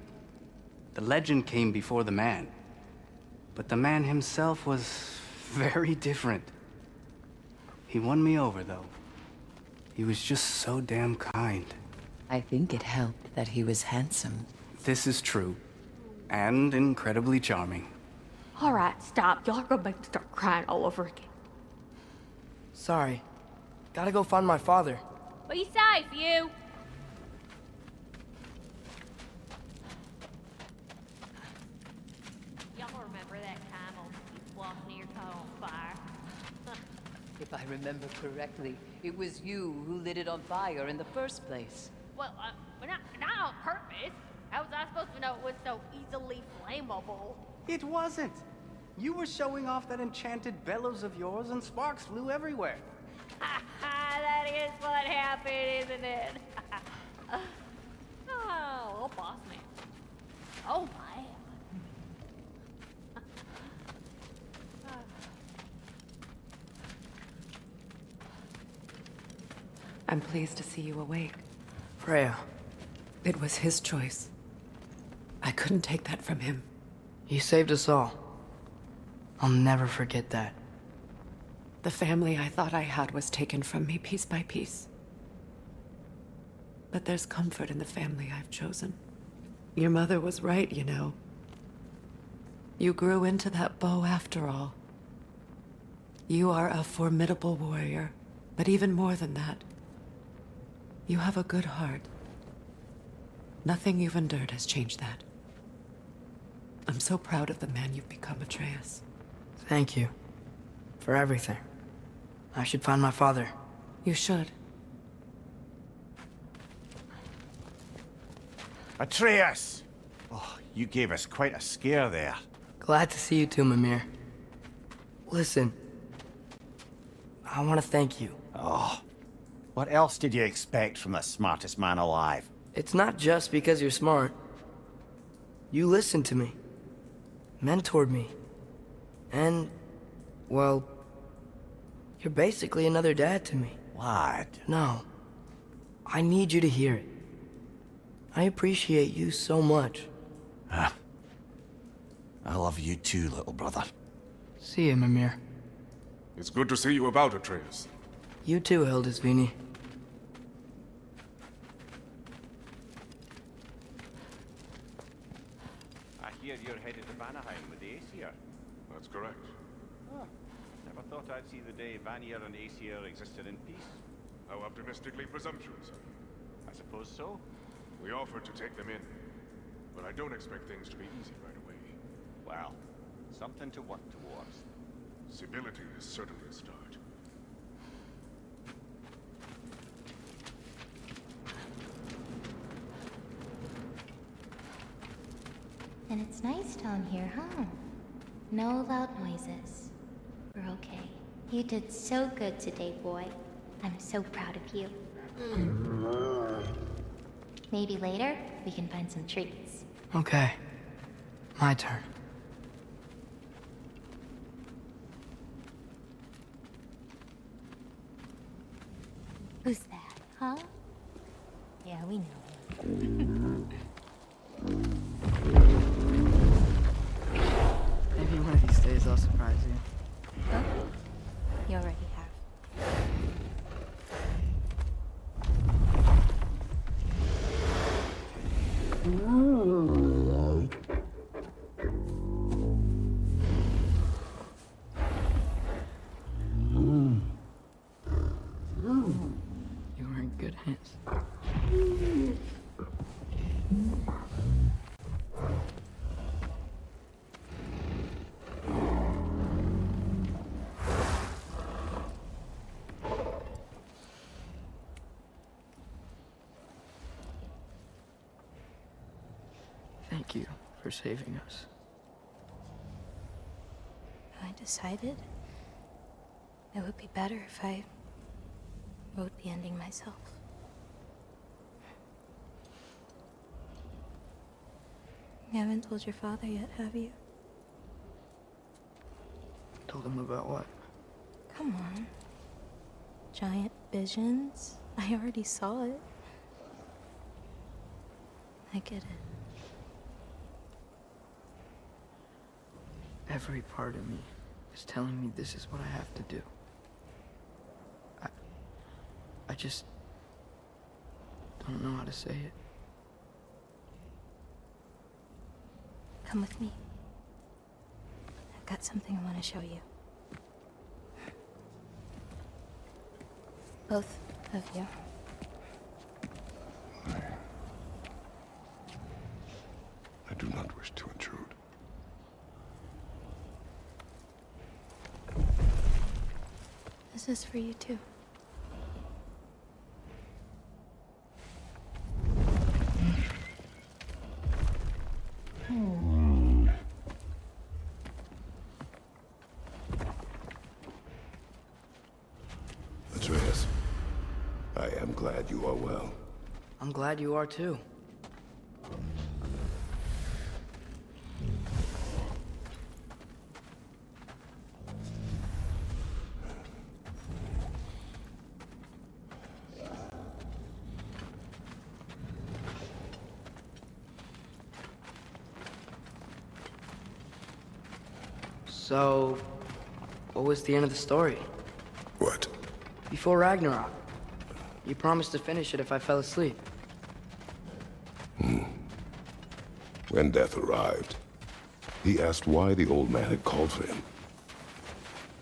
The legend came before the man. But the man himself was very different. He won me over, though. He was just so damn kind. I think it helped that he was handsome. This is true. And incredibly charming. All right, stop. Y'all are gonna make me start crying all over again. Sorry. Gotta go find my father. Be safe, you. Y'all remember that time you walked near caught on fire? If I remember correctly, it was you who lit it on fire in the first place. Well, not on purpose. How was I supposed to know it was so easily flammable? It wasn't. You were showing off that enchanted bellows of yours and sparks flew everywhere. That is what happened, isn't it? Oh, boss man. Oh my. I'm pleased to see you awake. Freya. It was his choice. I couldn't take that from him. You saved us all. I'll never forget that. The family I thought I had was taken from me piece by piece. But there's comfort in the family I've chosen. Your mother was right, you know. You grew into that bow after all. You are a formidable warrior, but even more than that, you have a good heart. Nothing you've endured has changed that. I'm so proud of the man you've become, Atreus. Thank you. For everything. I should find my father. You should. Atreus! Oh, you gave us quite a scare there. Glad to see you too, Mimir. Listen. I want to thank you. Oh, what else did you expect from the smartest man alive? It's not just because you're smart. You listened to me. Mentored me. And, well, you're basically another dad to me. What? No. I need you to hear it. I appreciate you so much. I love you too, little brother. See you, Mimir. It's good to see you about, Atreus. You too, Hildisvini. I hear you're headed to Vanaheim with the Aesir. That's correct. Oh, never thought I'd see the day Vanir and Aesir existed in peace. How optimistically presumptuous. I suppose so. We offered to take them in, but I don't expect things to be easy right away. Well, something to work towards. Civility is certainly a start. And it's nice down here, huh? No loud noises. We're okay. You did so good today, boy. I'm so proud of you. Maybe later, we can find some treats. Okay. My turn. Who's that, huh? Yeah, we know. Maybe one of these days I'll surprise you. Huh? You already have. You were in good hands. Thank you for saving us. I decided it would be better if I wrote the ending myself. You haven't told your father yet, have you? Told him about what? Come on. Giant visions? I already saw it. I get it. Every part of me is telling me this is what I have to do. I just don't know how to say it. Come with me. got something I want to show you. Both of you. I do not wish to intrude. This is for you too. Atreus, I am glad you are well. I'm glad you are too. So, what was the end of the story? What? Before Ragnarok. You promised to finish it if I fell asleep. When death arrived, he asked why the old man had called for him.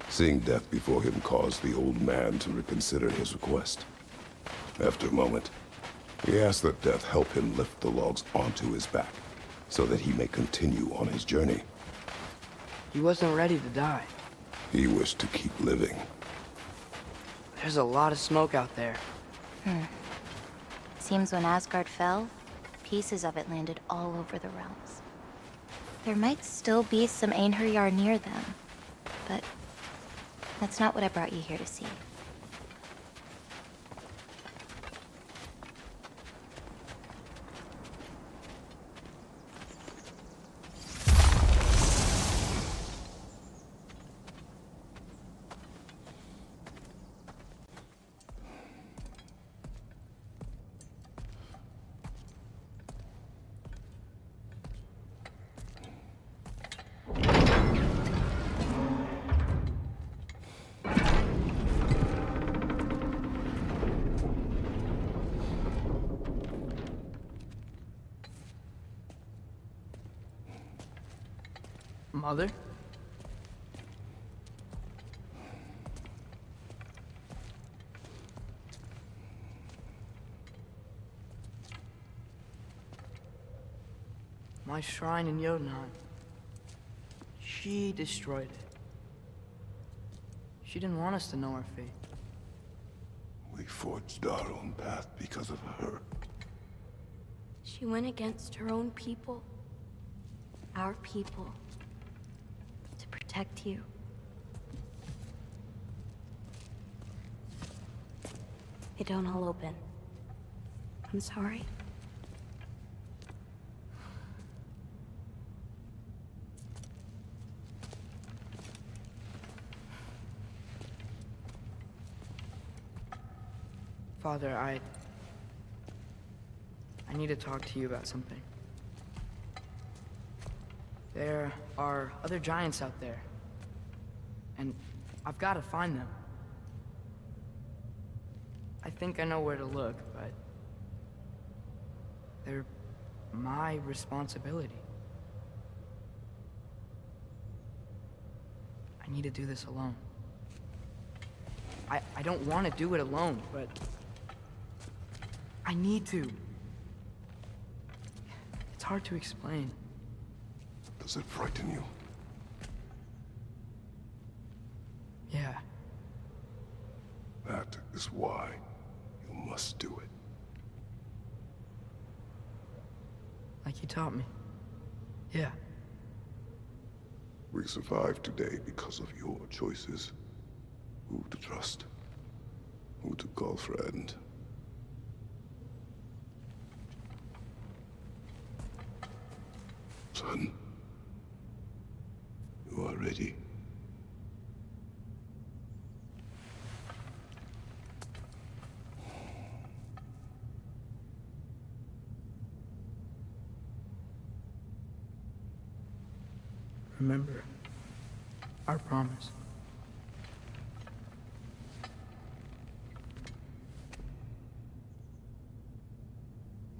Seeing death before him caused the old man to reconsider his request. After a moment, he asked that death help him lift the logs onto his back, so that he may continue on his journey. He wasn't ready to die. He wished to keep living. There's a lot of smoke out there. Seems when Asgard fell, pieces of it landed all over the realms. There might still be some Einherjar near them, but that's not what I brought you here to see. Mother? My shrine in Jotunheim. She destroyed it. She didn't want us to know our fate. We forged our own path because of her. She went against her own people. Our people. To protect you. They don't all open. I'm sorry. Father, I need to talk to you about something. There are other giants out there, and I've got to find them. I think I know where to look, but they're my responsibility. I need to do this alone. I don't want to do it alone, but I need to. It's hard to explain. Does it frighten you? Yeah. That is why you must do it. Like you taught me. Yeah. We survived today because of your choices. Who to trust. Who to call friend. Son. You are ready. Remember our promise.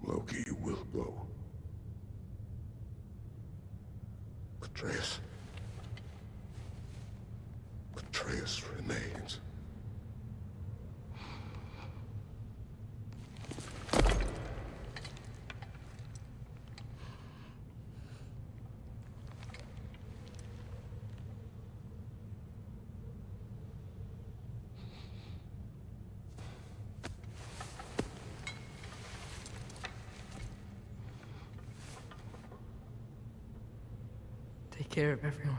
Loki will go. Atreus, Atreus remains. Take care of everyone.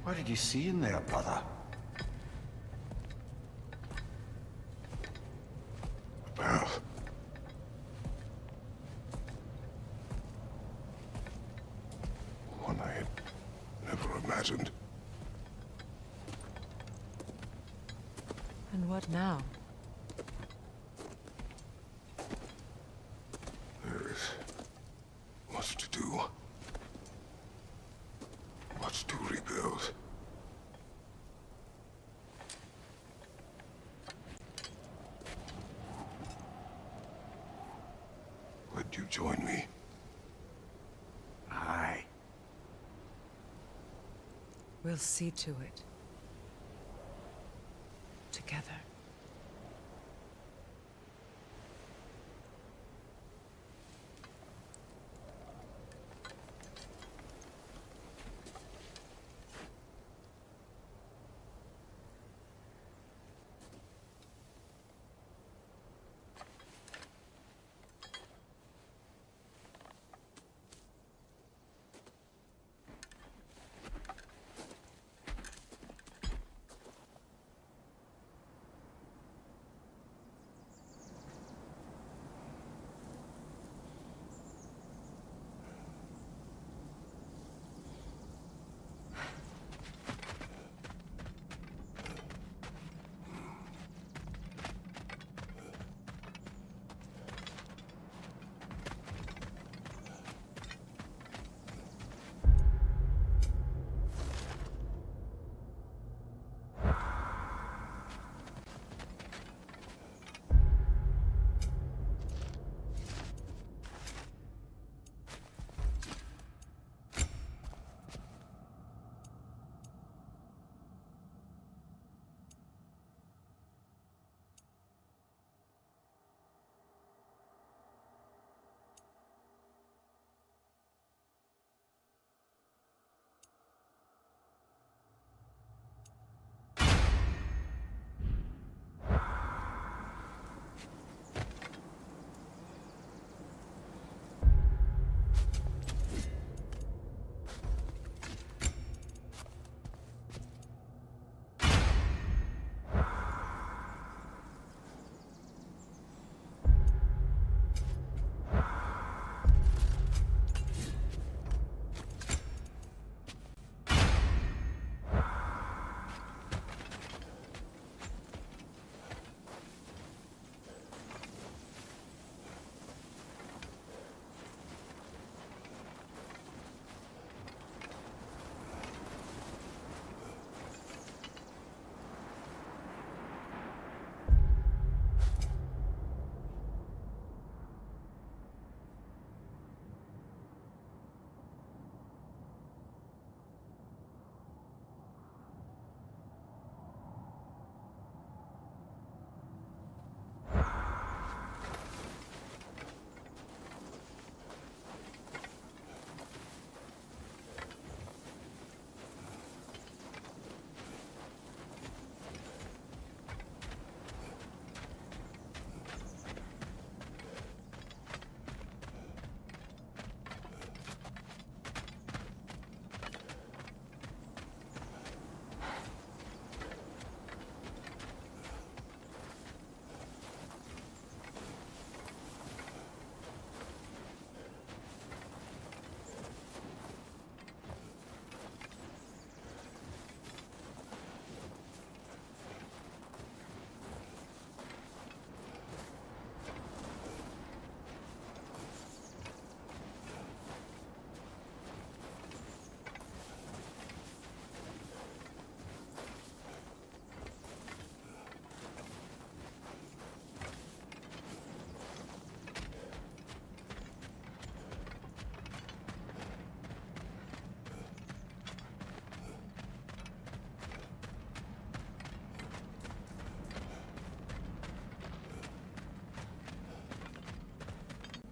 What did you see in there, brother? A path. One I had never imagined. And what now? There is much to do. Much to rebuild. Would you join me? Aye. We'll see to it. Together.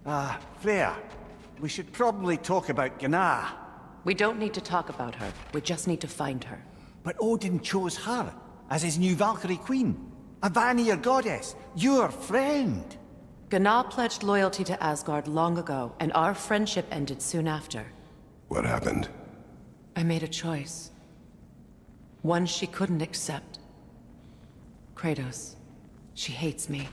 Freya, we should probably talk about Gná. We don't need to talk about her. We just need to find her. But Odin chose her as his new Valkyrie queen. A Vanir goddess, your friend. Gná pledged loyalty to Asgard long ago, and our friendship ended soon after. What happened? I made a choice. One she couldn't accept. Kratos. She hates me.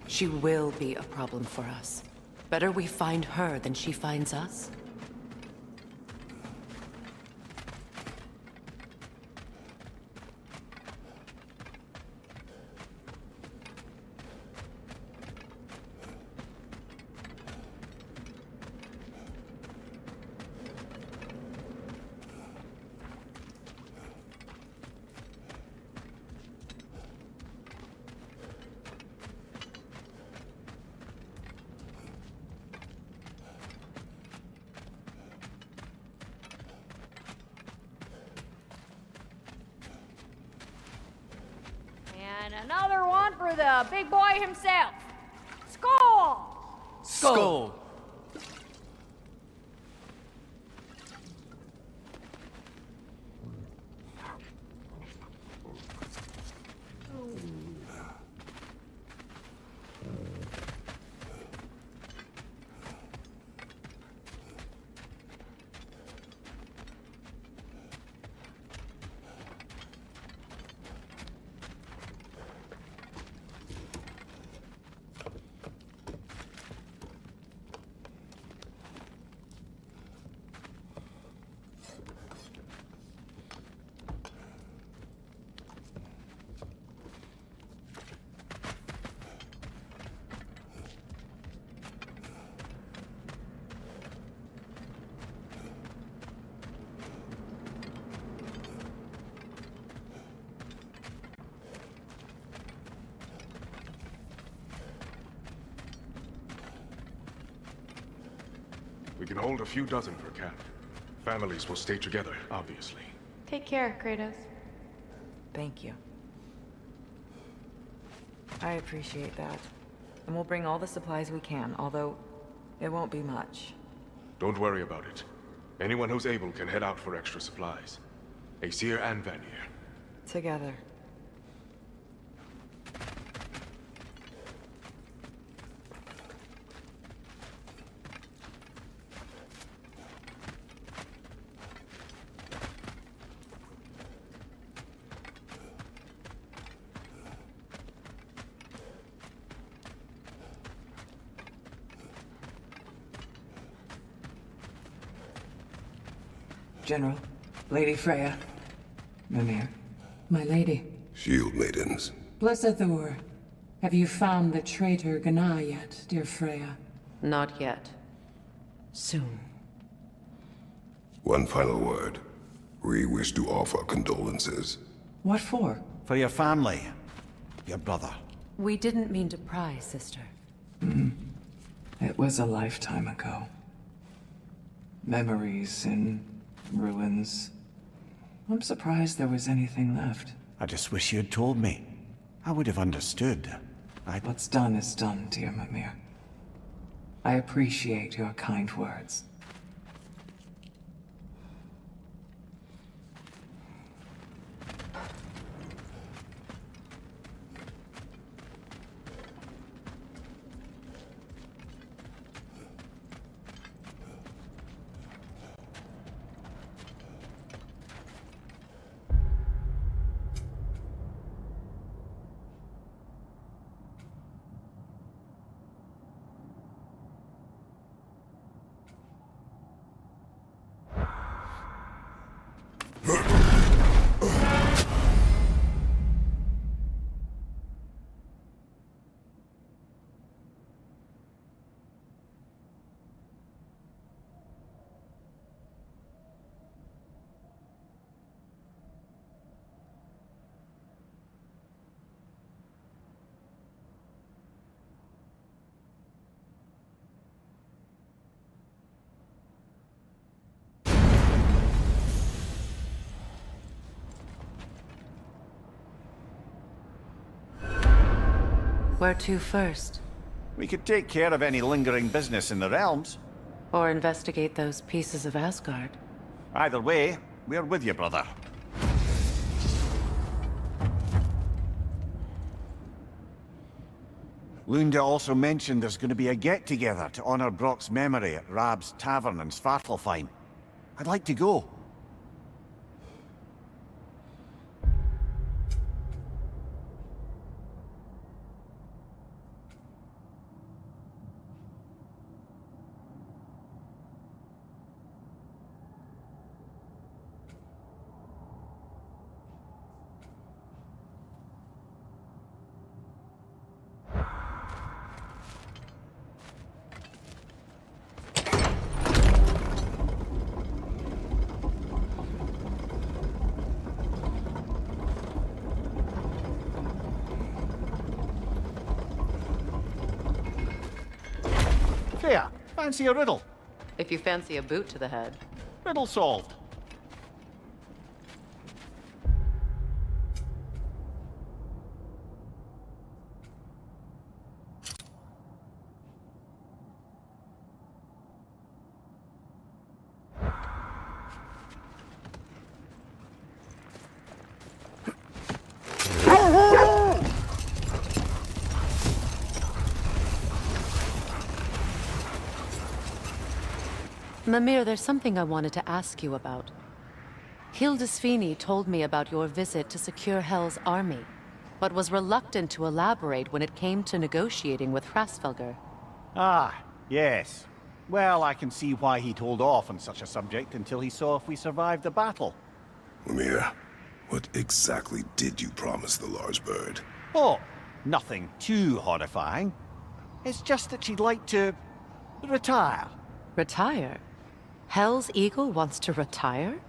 She will be a problem for us. Better we find her than she finds us. And another one for the big boy himself. Skull! Skull! We can hold a few dozen per camp. Families will stay together, obviously. Take care, Kratos. Thank you. I appreciate that. And we'll bring all the supplies we can, although it won't be much. Don't worry about it. Anyone who's able can head out for extra supplies. Aesir and Vanir. Together. General, Lady Freya, Mimir, my lady. Shield maidens. Blessed Thor, have you found the traitor Gná yet, dear Freya? Not yet. Soon. One final word. We wish to offer condolences. What for? For your family. Your brother. We didn't mean to pry, sister. It was a lifetime ago. Memories in ruins. I'm surprised there was anything left. I just wish you'd told me. I would have understood. What's done is done, dear Mimir. I appreciate your kind words. Where to first? We could take care of any lingering business in the realms. Or investigate those pieces of Asgard. Either way, we're with you, brother. Lunda also mentioned there's going to be a get-together to honor Brock's memory at Rab's Tavern in Svartalfheim. I'd like to go. Freya, fancy a riddle? If you fancy a boot to the head. Riddle solved. Mimir, there's something I wanted to ask you about. Hildisvini told me about your visit to secure Hel's army, but was reluctant to elaborate when it came to negotiating with Hrasvelgr. Ah, yes. Well, I can see why he'd hold off on such a subject until he saw if we survived the battle. Mimir, what exactly did you promise the large bird? Oh, nothing too horrifying. It's just that she'd like to retire. Retire? Hel's Eagle wants to retire?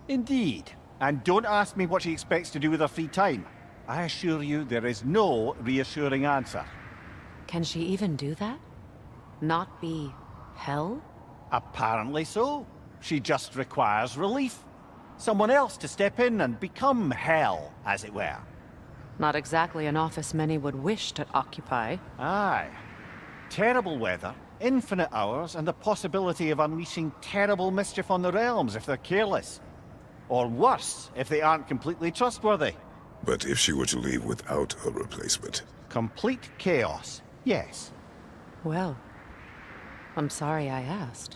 Indeed. And don't ask me what she expects to do with her free time. I assure you there is no reassuring answer. Can she even do that? Not be Hel? Apparently so. She just requires relief. Someone else to step in and become Hel, as it were. Not exactly an office many would wish to occupy. Aye. Terrible weather, infinite hours, and the possibility of unleashing terrible mischief on the realms if they're careless. Or worse, if they aren't completely trustworthy. But if she were to leave without a replacement? Complete chaos, yes. Well, I'm sorry I asked.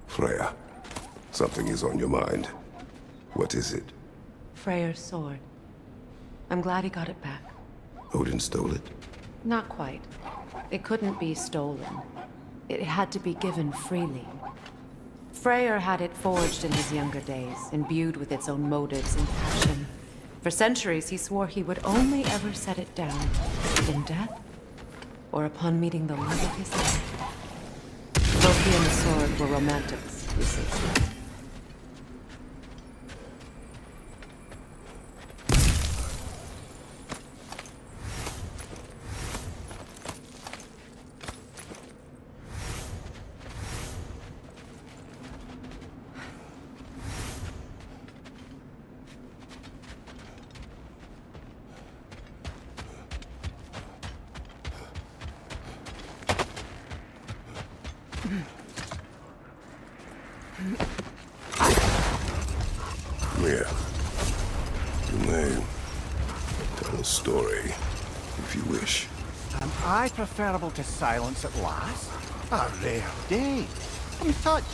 Freya, something is on your mind. What is it? Freyr's sword. I'm glad he got it back. Odin stole it? Not quite. It couldn't be stolen. It had to be given freely. Freyr had it forged in his younger days, imbued with its own motives and passion. For centuries, he swore he would only ever set it down in death or upon meeting the love of his life. Both he and the sword were romantics, you see. Mia, you may tell a story, if you wish. Am I preferable to silence at last? A rare day. I'm touched.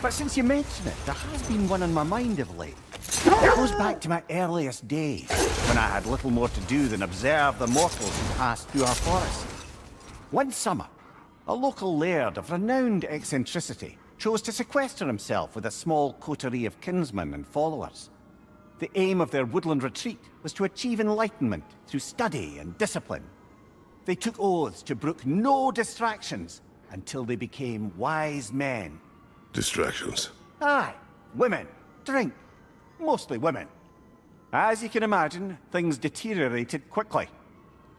But since you mention it, there has been one on my mind of late. It goes back to my earliest days, when I had little more to do than observe the mortals who passed through our forest. One summer, a local laird of renowned eccentricity chose to sequester himself with a small coterie of kinsmen and followers. The aim of their woodland retreat was to achieve enlightenment through study and discipline. They took oaths to brook no distractions until they became wise men. Distractions? Aye, women, drink. Mostly women. As you can imagine, things deteriorated quickly.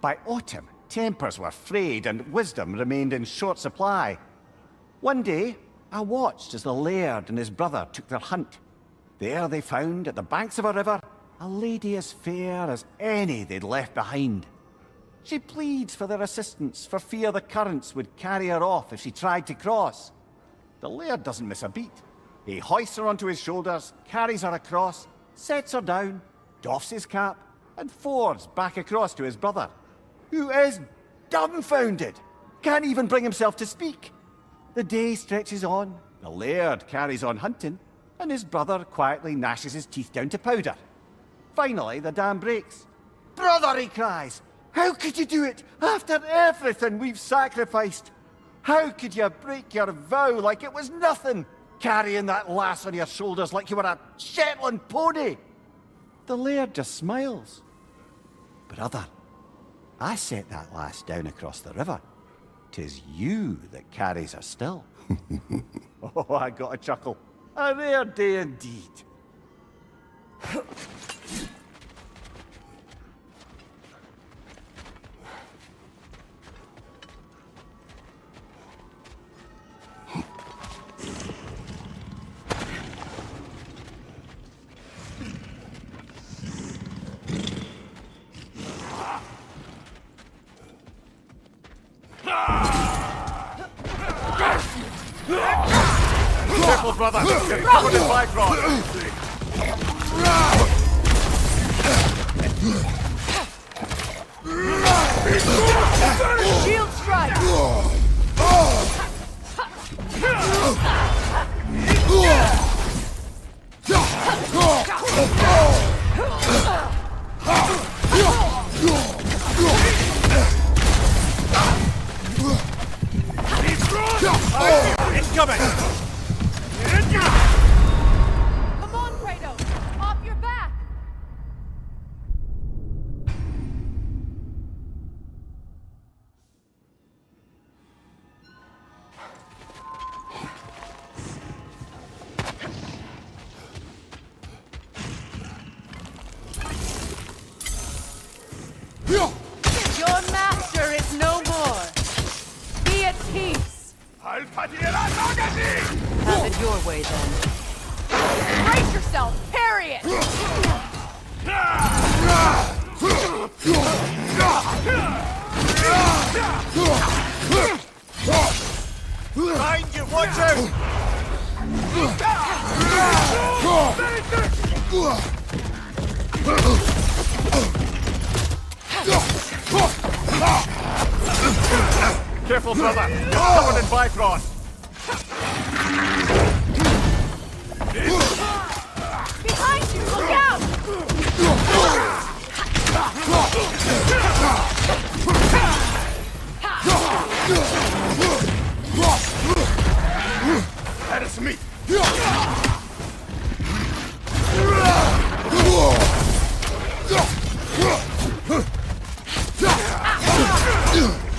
By autumn, tempers were frayed and wisdom remained in short supply. One day, I watched as the laird and his brother took their hunt. There they found, at the banks of a river, a lady as fair as any they'd left behind. She pleads for their assistance for fear the currents would carry her off if she tried to cross. The laird doesn't miss a beat. He hoists her onto his shoulders, carries her across, sets her down, doffs his cap, and fords back across to his brother, who is dumbfounded, can't even bring himself to speak. The day stretches on, the laird carries on hunting, and his brother quietly gnashes his teeth down to powder. Finally, the dam breaks. "Brother," he cries, "how could you do it after everything we've sacrificed? How could you break your vow like it was nothing, carrying that lass on your shoulders like you were a Shetland pony?" The laird just smiles. "Brother, I set that lass down across the river. 'Tis you that carries her still." Oh, I got a chuckle. A rare day indeed. Careful, brother! You're covered in Bifrost! Shield strike! Incoming! Come on, Kratos! Off your back! Your master is no more. Be at peace. Have it your way, then. Brace yourself! Parry it! Behind you, watch out! Careful, brother! You're covered in Bifrost! Behind you! Look out! That is me!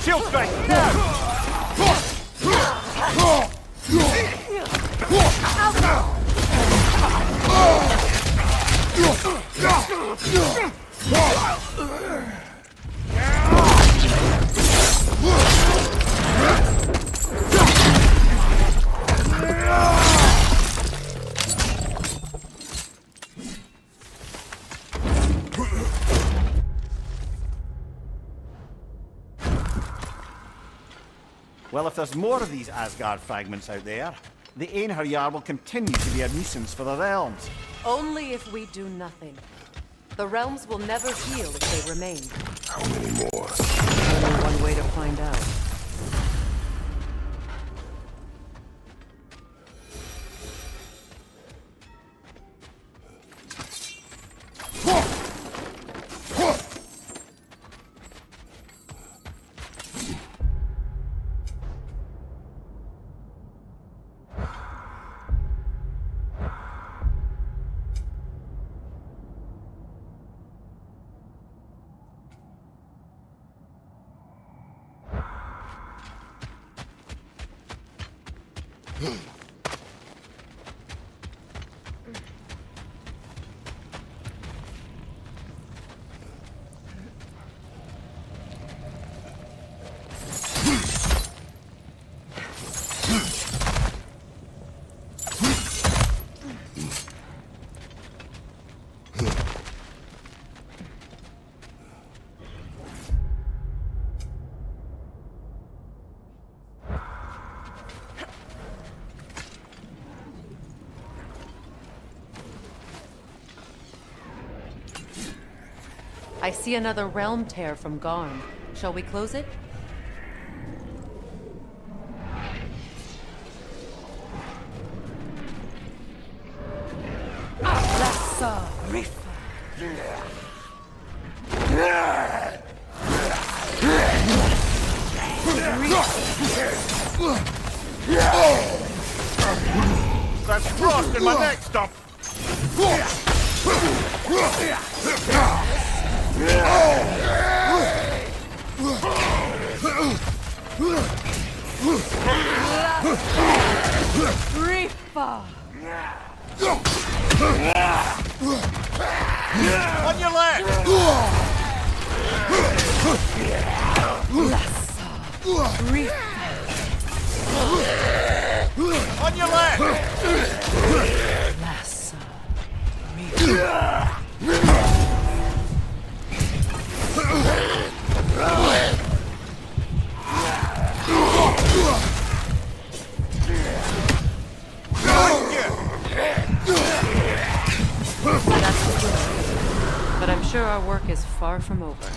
Shield strike! Well, if there's more of these Asgard fragments out there, the Einherjar will continue to be a nuisance for the realms. Only if we do nothing. The realms will never heal if they remain. How many more? Only one way to find out. I see another realm tear from Garm. Shall we close it? Lassa Rifa. That's frost in my neck, Stump! Rifa! On your leg! Lassa Rifa! On your leg! Lassa That's good. But I'm sure our work is far from over.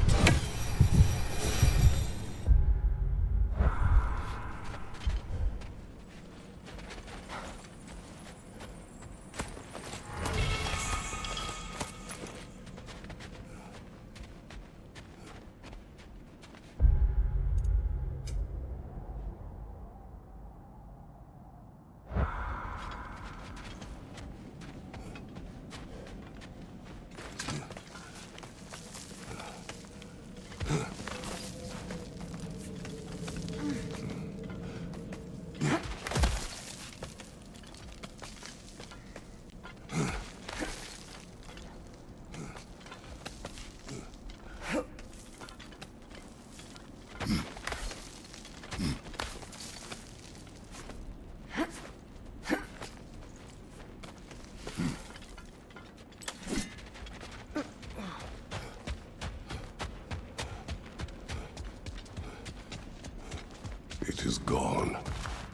It is gone.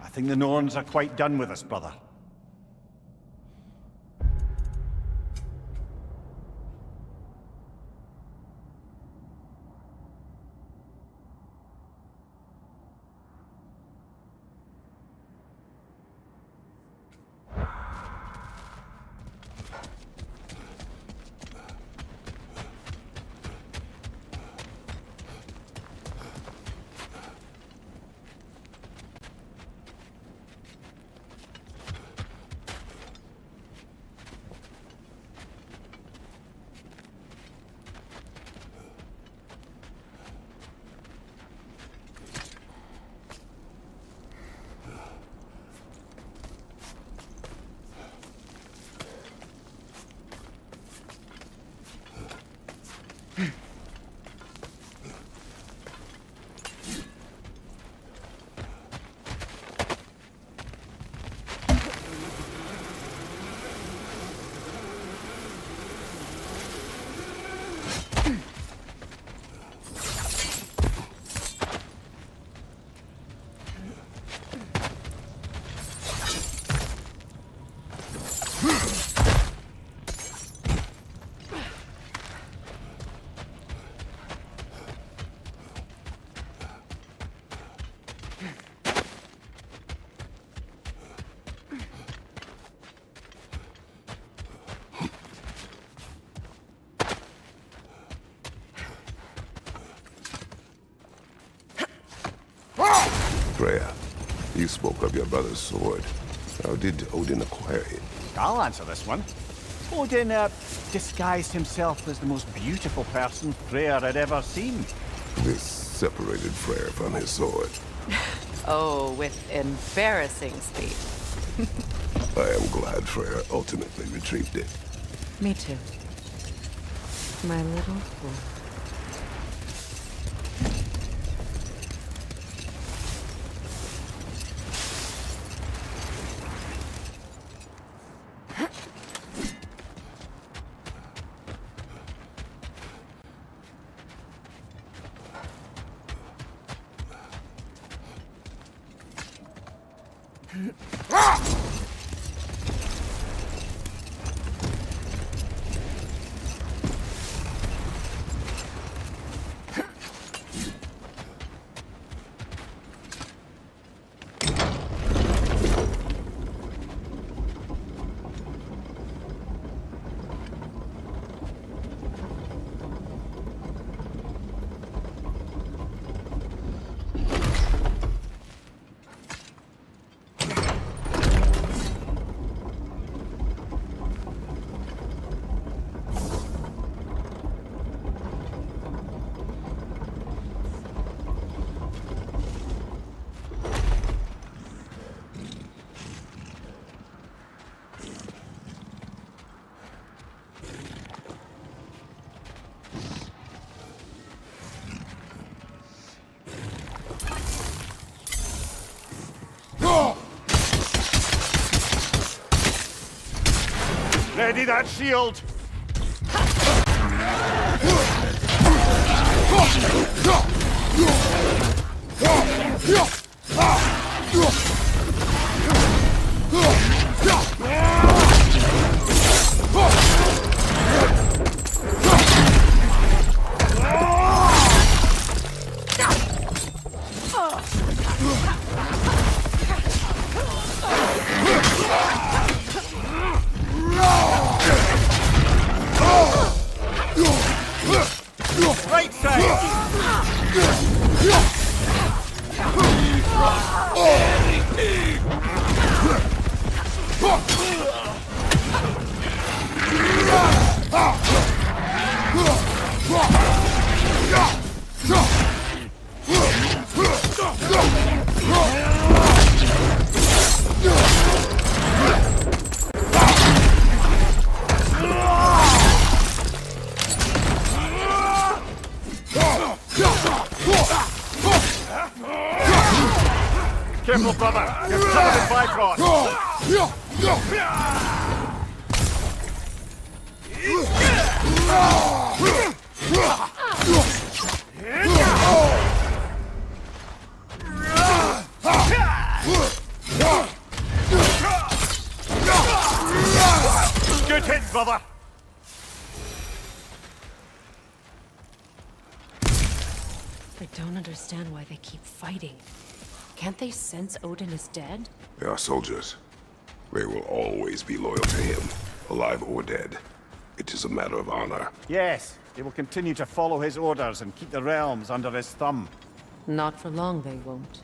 I think the Norns are quite done with us, brother. Freya, you spoke of your brother's sword. How did Odin acquire it? I'll answer this one. Odin, disguised himself as the most beautiful person Freyr had ever seen. This separated Freyr from his sword. Oh, with embarrassing speed. I am glad Freyr ultimately retrieved it. Me too. My little fool. Ready that shield! Right side! Careful, brother! You're covered in Bifrost! Good hit, brother! I don't understand why they keep fighting. Can't they sense Odin is dead? They are soldiers. They will always be loyal to him, alive or dead. It is a matter of honor. Yes, they will continue to follow his orders and keep the realms under his thumb. Not for long, they won't.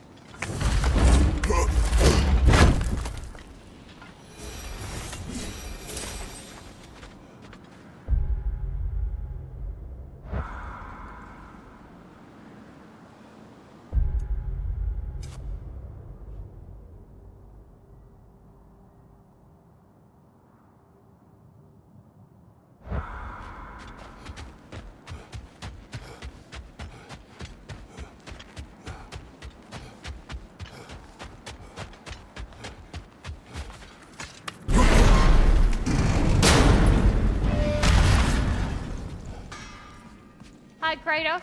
Hi, Kratos.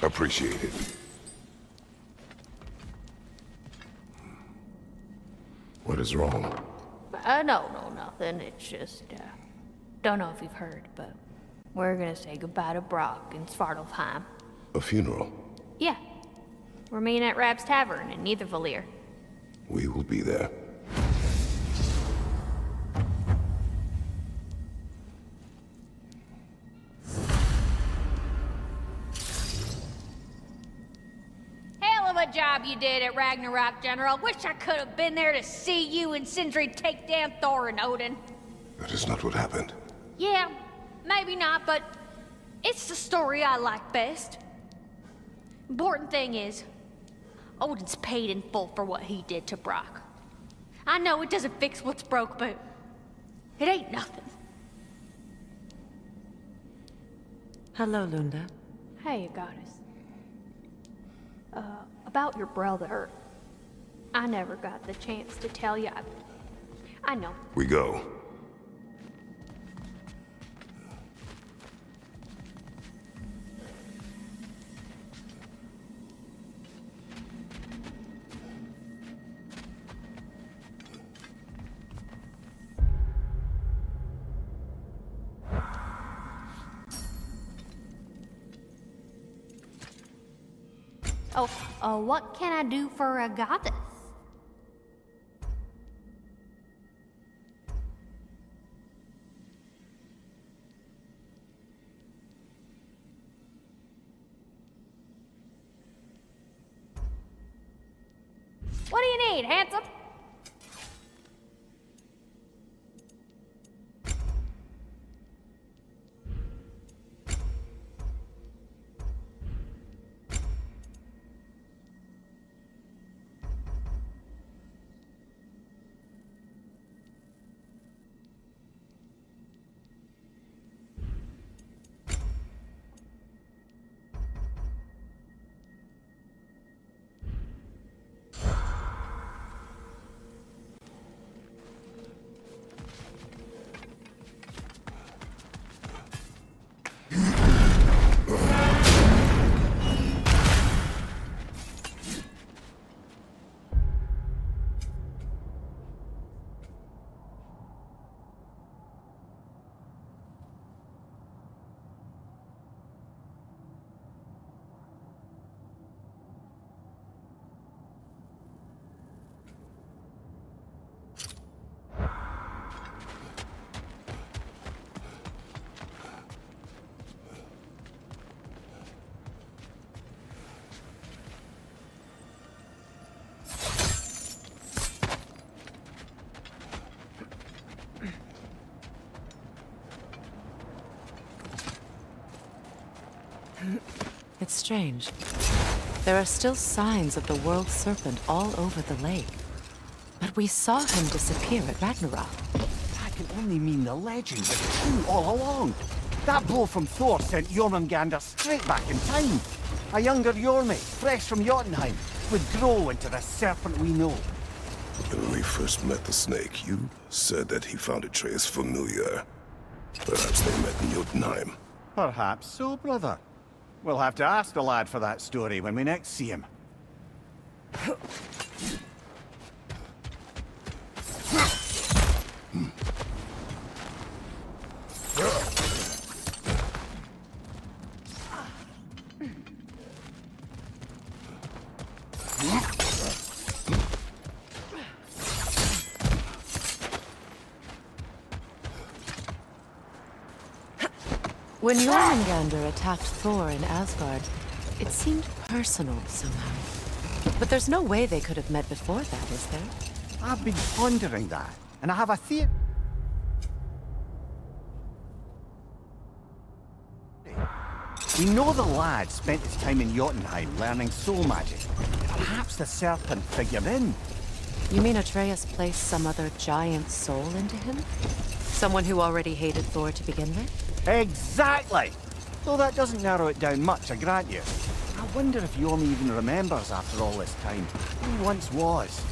Appreciate it. What is wrong? No, nothing. It's just, don't know if you've heard, but we're gonna say goodbye to Brock in Svartalfheim. A funeral? Yeah. We're meeting at Rab's Tavern in Niedervalir. We will be there. Hell of a job you did at Ragnarök, General. Wish I could have been there to see you and Sindri take down Thor and Odin. That is not what happened. Yeah, maybe not, but it's the story I like best. Important thing is, Odin's paid in full for what he did to Brock. I know it doesn't fix what's broke, but it ain't nothing. Hello, Lunda. Hey, Goddess. About your brother. I never got the chance to tell you. I know. We go. What can I do for a goddess? What do you need, handsome? It's strange. There are still signs of the world serpent all over the lake. But we saw him disappear at Ragnarok. That can only mean the legend was true all along. That blow from Thor sent Jormungandr straight back in time. A younger Jormi, fresh from Jotunheim, would grow into the serpent we know. When we first met the snake, you said that he found Atreus familiar. Perhaps they met in Jotunheim. Perhaps so, brother. We'll have to ask the lad for that story when we next see him. When Jormungandr attacked Thor in Asgard, it seemed personal somehow. But there's no way they could have met before that, is there? I've been pondering that, and I have a theory. We know the lad spent his time in Jotunheim learning soul magic. Perhaps the serpent figured in. You mean Atreus placed some other giant soul into him? Someone who already hated Thor to begin with? Exactly! Though that doesn't narrow it down much, I grant you. I wonder if Yomi even remembers after all this time who he once was.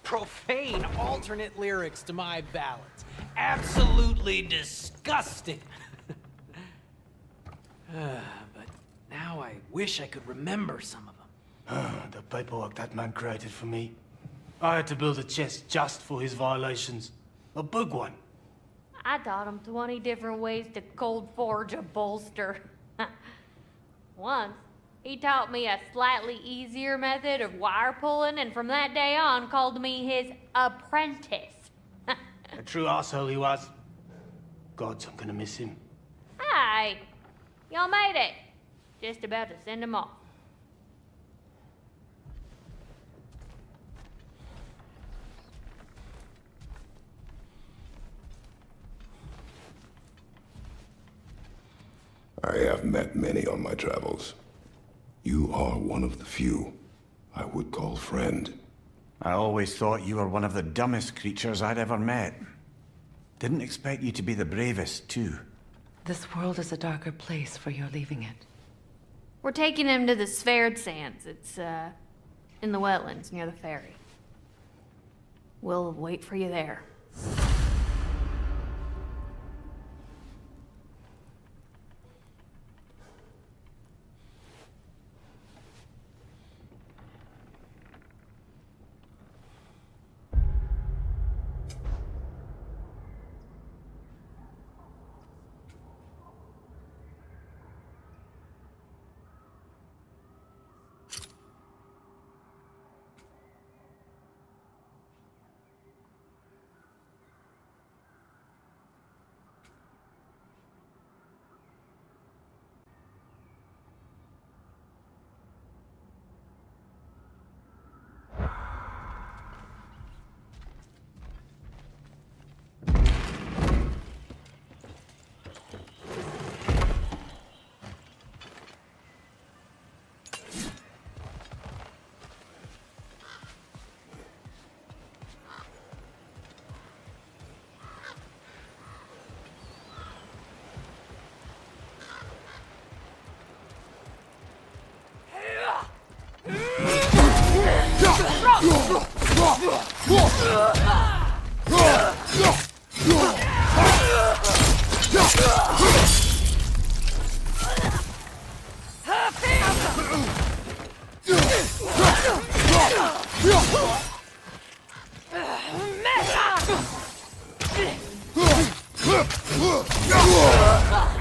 Profane alternate lyrics to my ballads. Absolutely disgusting. But now I wish I could remember some of them. The paperwork that man created for me. I had to build a chest just for his violations. A big one. I taught him 20 different ways to cold forge a bolster. Once, he taught me a slightly easier method of wire pulling, and from that day on called me his apprentice. A true asshole he was. Gods, I'm gonna miss him. Hi, y'all made it. Just about to send him off. I have met many on my travels. You are one of the few I would call friend. I always thought you were one of the dumbest creatures I'd ever met. Didn't expect you to be the bravest, too. This world is a darker place for your leaving it. We're taking him to the Sverd Sands. It's, in the wetlands near the ferry. We'll wait for you there.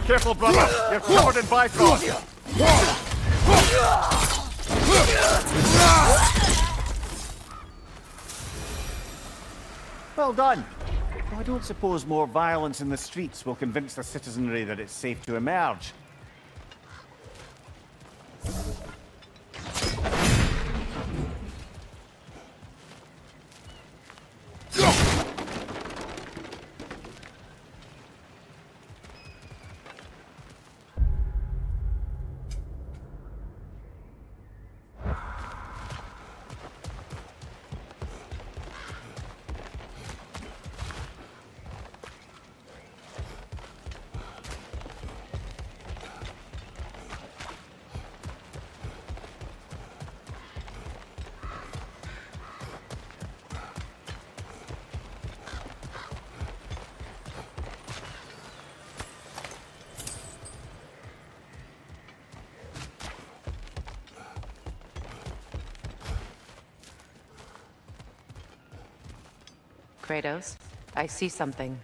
Careful, brother. You're covered in Bifrost. Well done. I don't suppose more violence in the streets will convince the citizenry that it's safe to emerge. Kratos, I see something.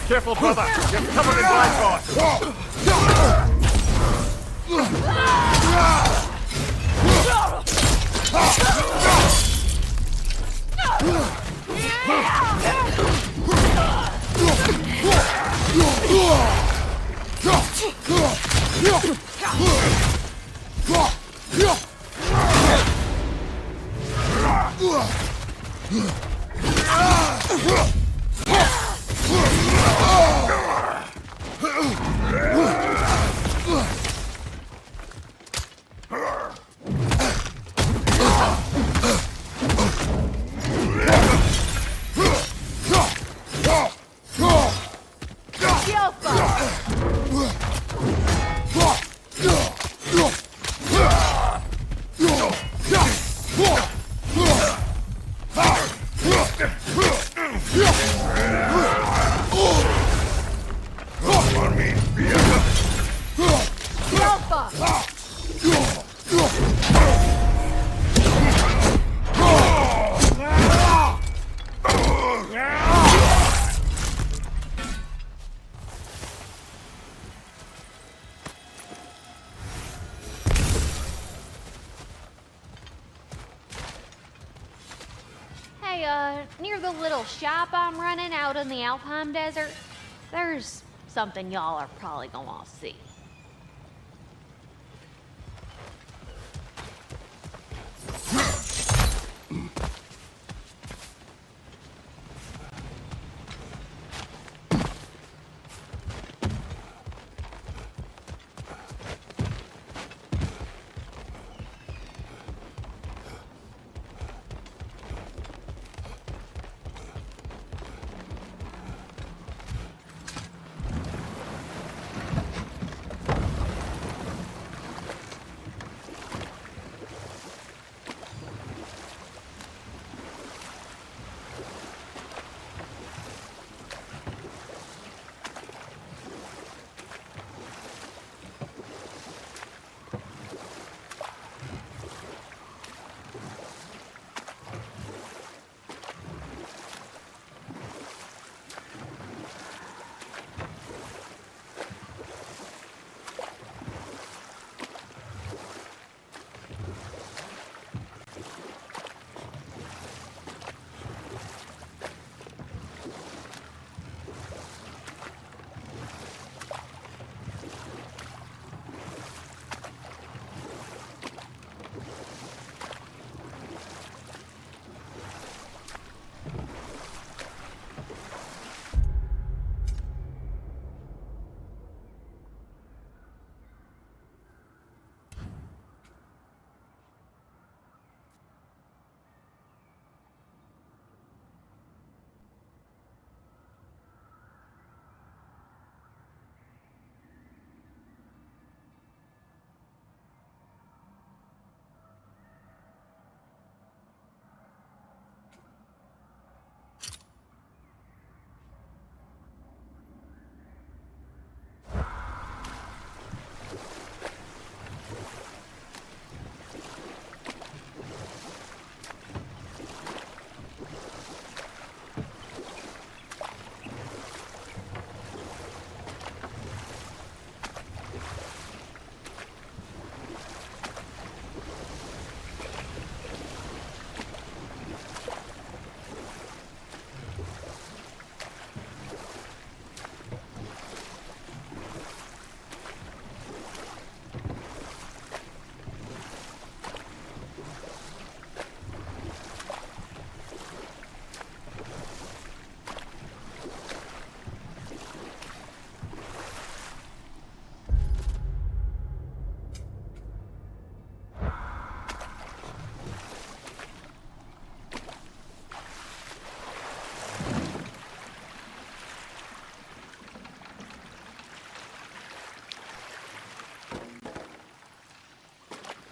Careful, brother. You're covered in Bifrost. Near the little shop I'm running out in the Alpine Desert, there's something y'all are probably gonna want to see.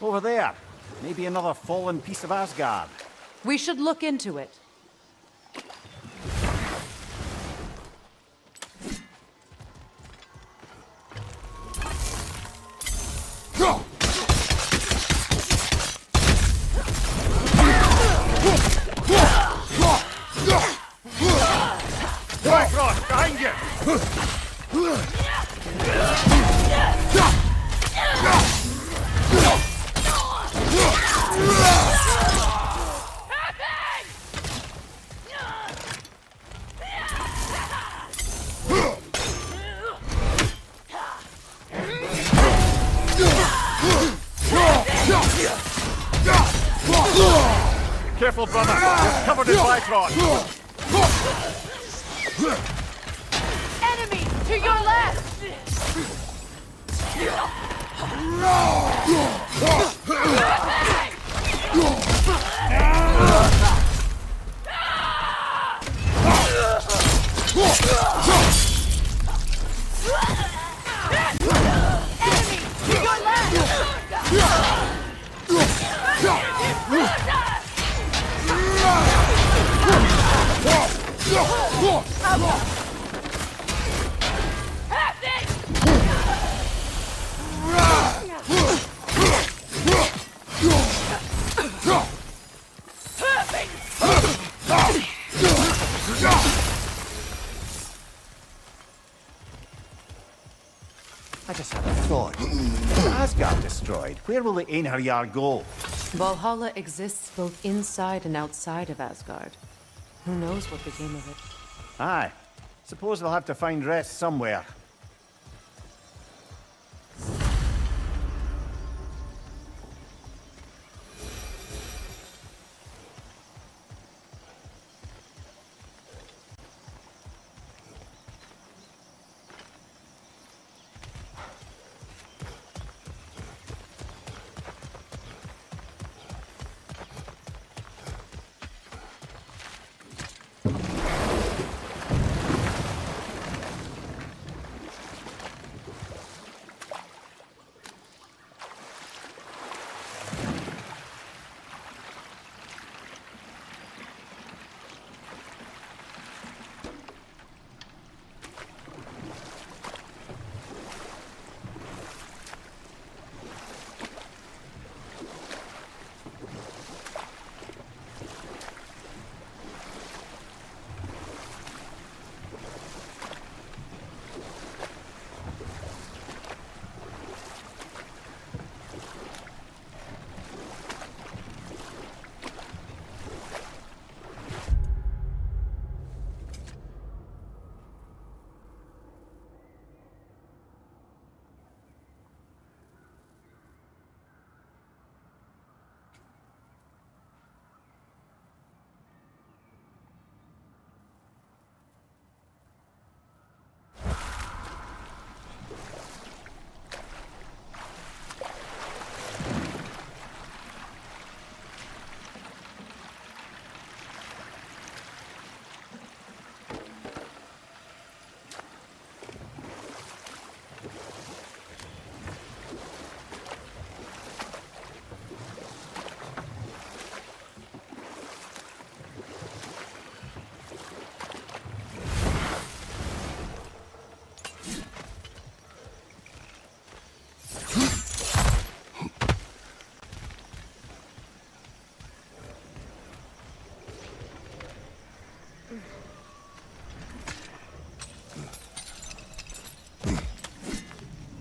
Over there. Maybe another fallen piece of Asgard. We should look into it. Bifrost, behind you! Careful, brother. You're covered in Bifrost. Enemy to your left! Enemy to your I just had a thought. With Asgard destroyed, where will the Einherjar go? Valhalla exists both inside and outside of Asgard. Who knows what became of it? Aye. Suppose they'll have to find rest somewhere.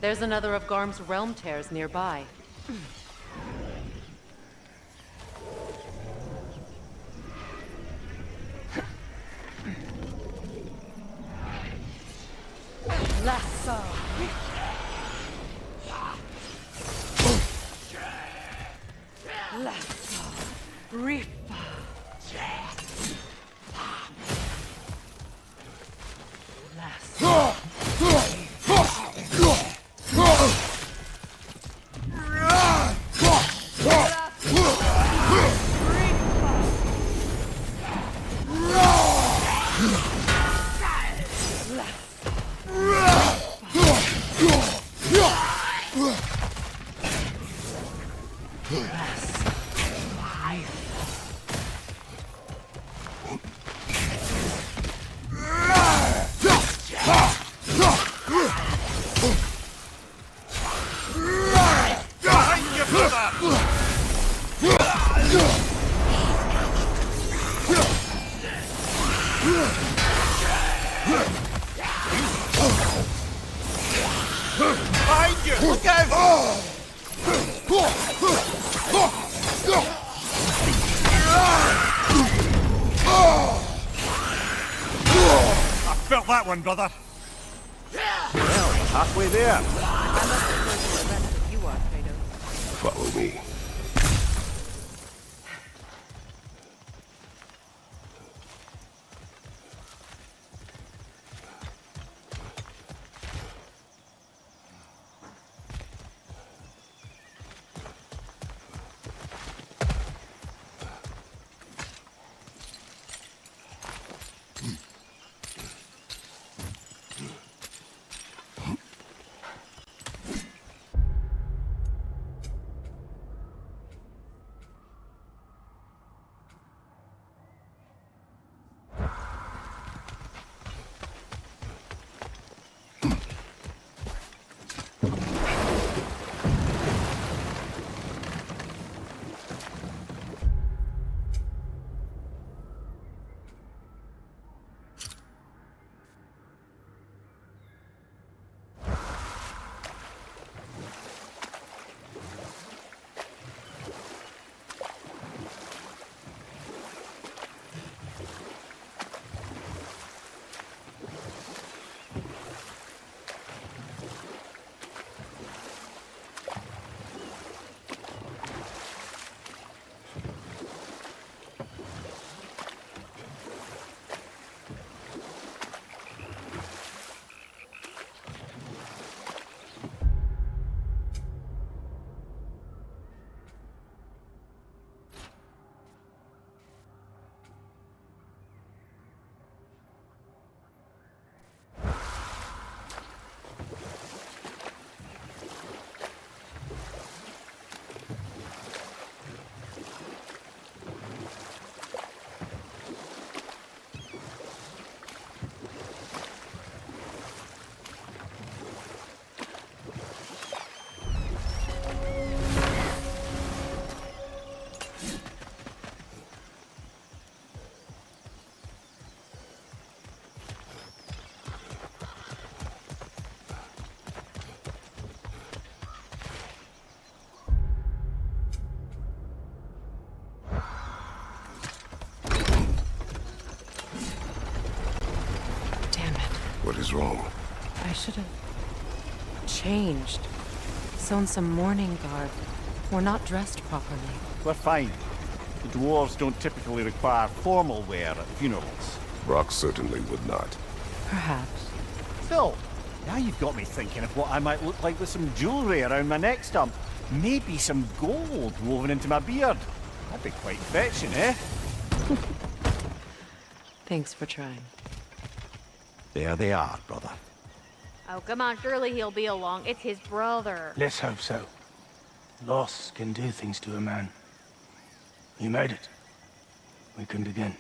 There's another of Garm's realm tears nearby. Lasso. Lasso. Reaper. Behind you! Look out! I felt that one, brother. Well, halfway there. I must be closer to rest than you are, Kratos. Follow me. What is wrong? I should have changed. Sewn some mourning garb. We're not dressed properly. We're fine. The dwarves don't typically require formal wear at funerals. Rock certainly would not. Perhaps. Still, now you've got me thinking of what I might look like with some jewellery around my neck stump. Maybe some gold woven into my beard. That'd be quite fetching, eh? Thanks for trying. There they are, brother. Oh, come on, surely he'll be along. It's his brother. Let's hope so. Loss can do things to a man. You made it. We can begin.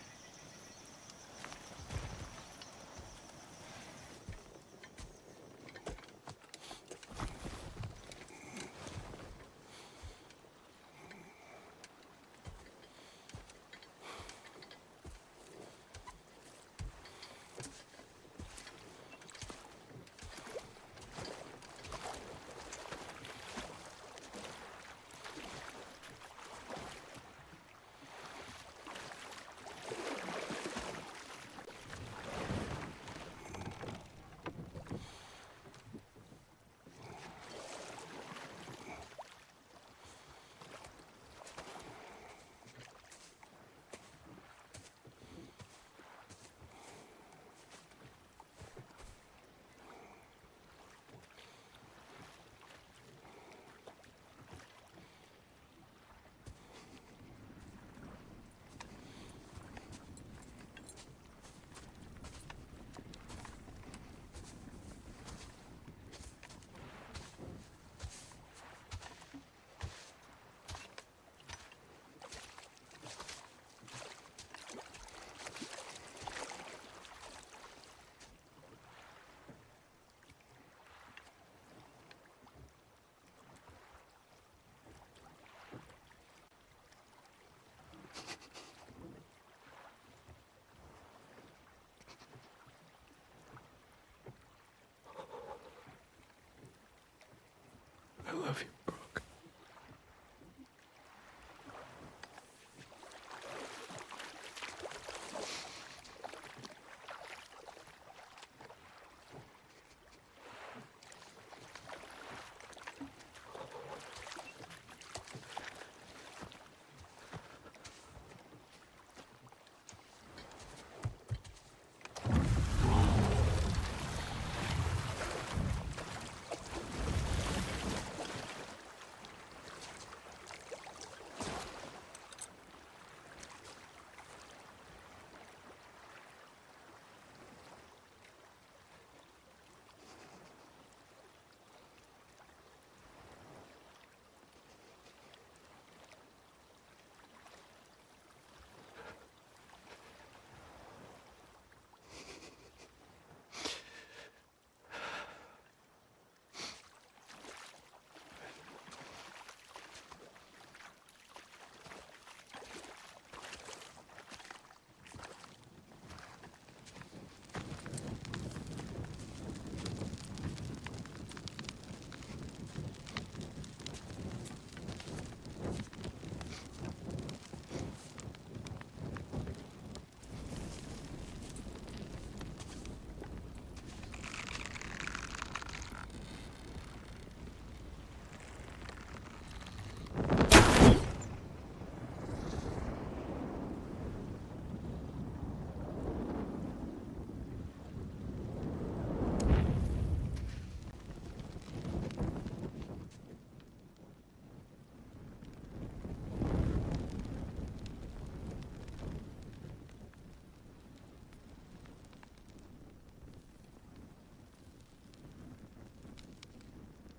love you, Brooke.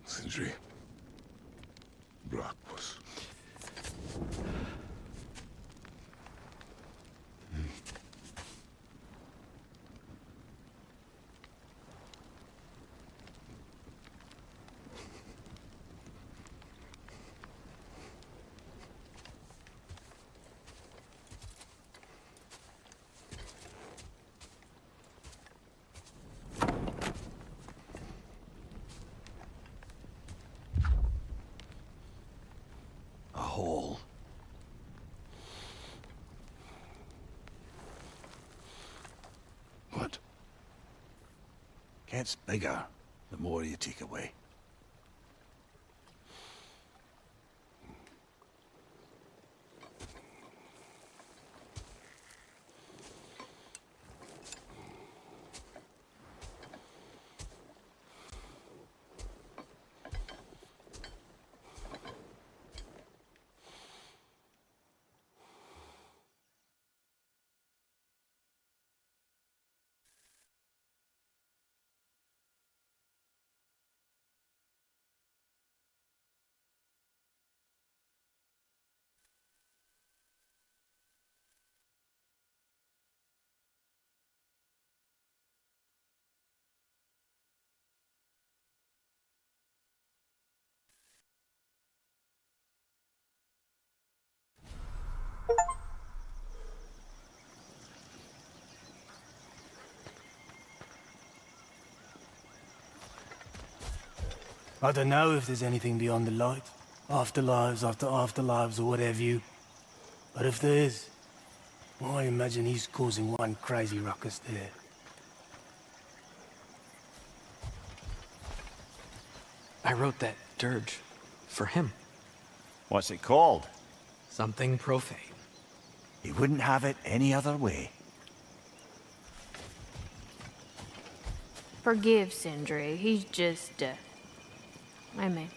Sindri. Brock was... a hole. What? Gets bigger the more you take away. I don't know if there's anything beyond the light. Afterlives after afterlives or whatever you... But if there is, well, I imagine he's causing one crazy ruckus there. I wrote that dirge for him. What's it called? Something profane. He wouldn't have it any other way. Forgive Sindri. He's just, I mean,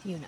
you know.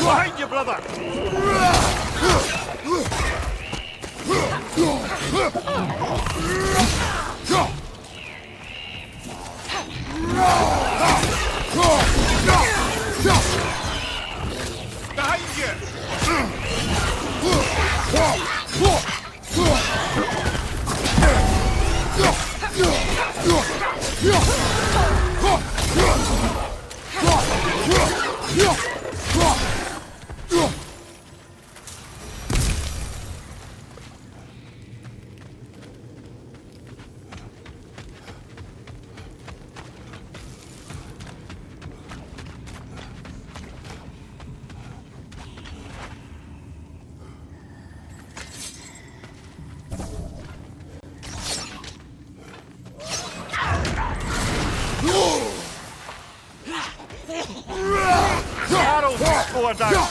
Behind you, brother! Behind That'll go down!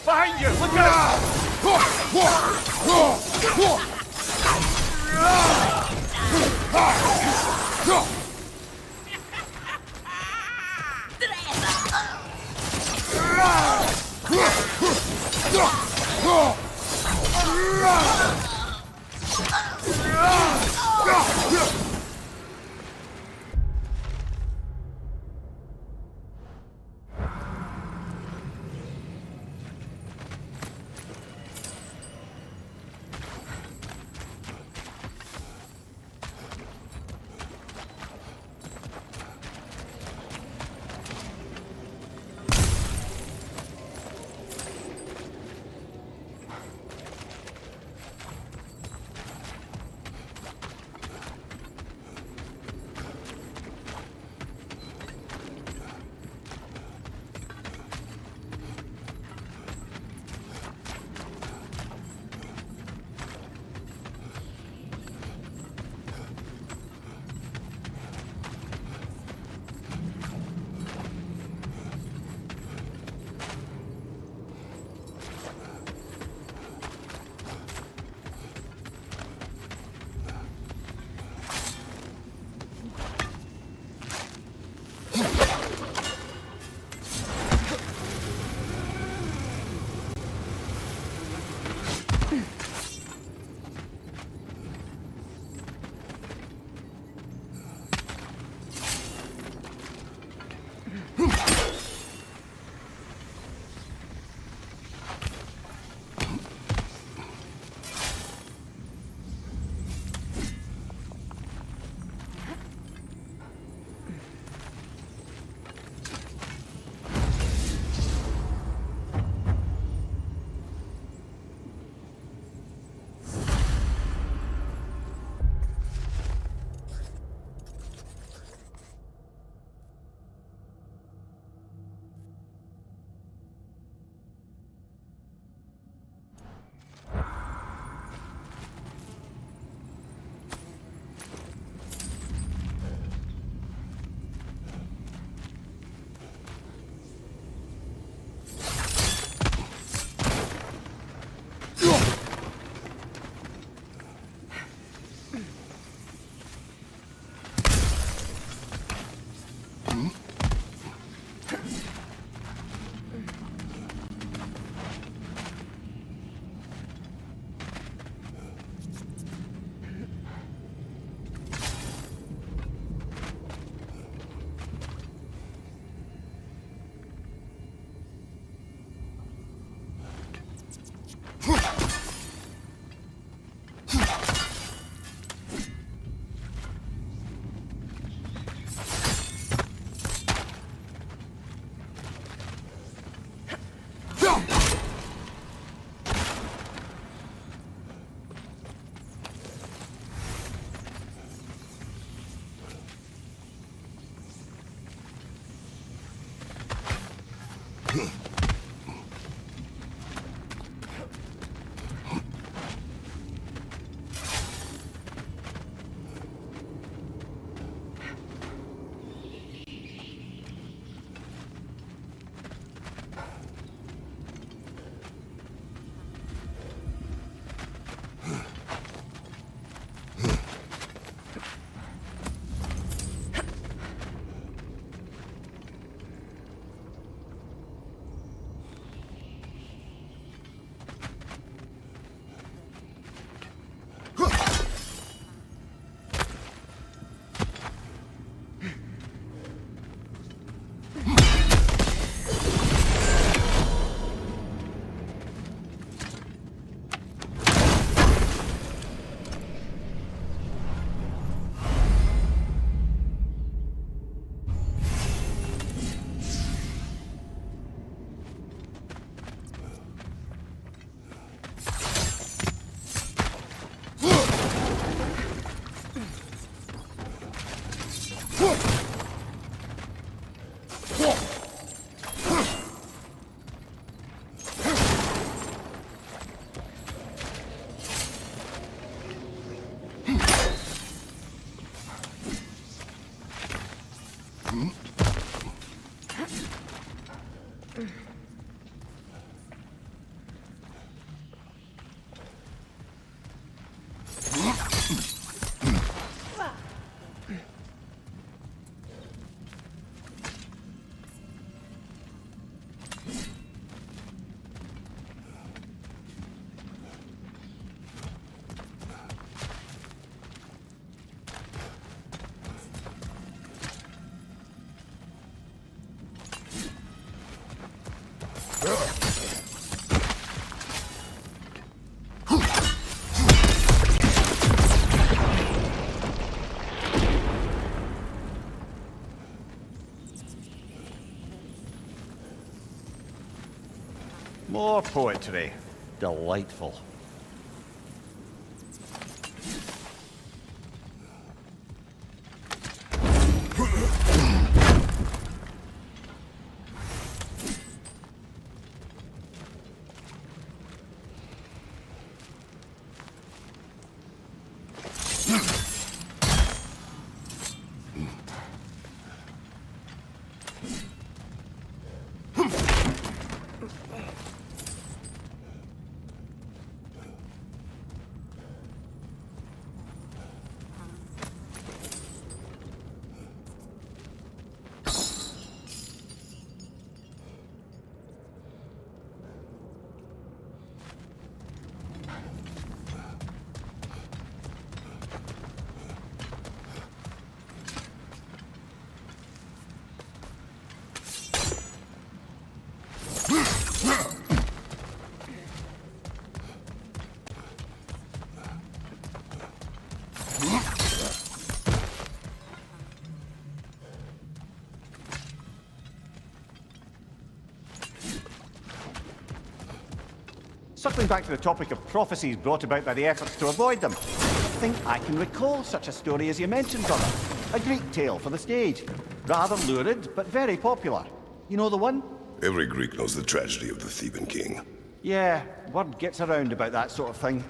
Behind you! Look out! More poetry. Delightful. Circling back to the topic of prophecies brought about by the efforts to avoid them, I think I can recall such a story as you mentioned, brother. A Greek tale for the stage. Rather lurid, but very popular. You know the one? Every Greek knows the tragedy of the Theban king. Yeah, word gets around about that sort of thing.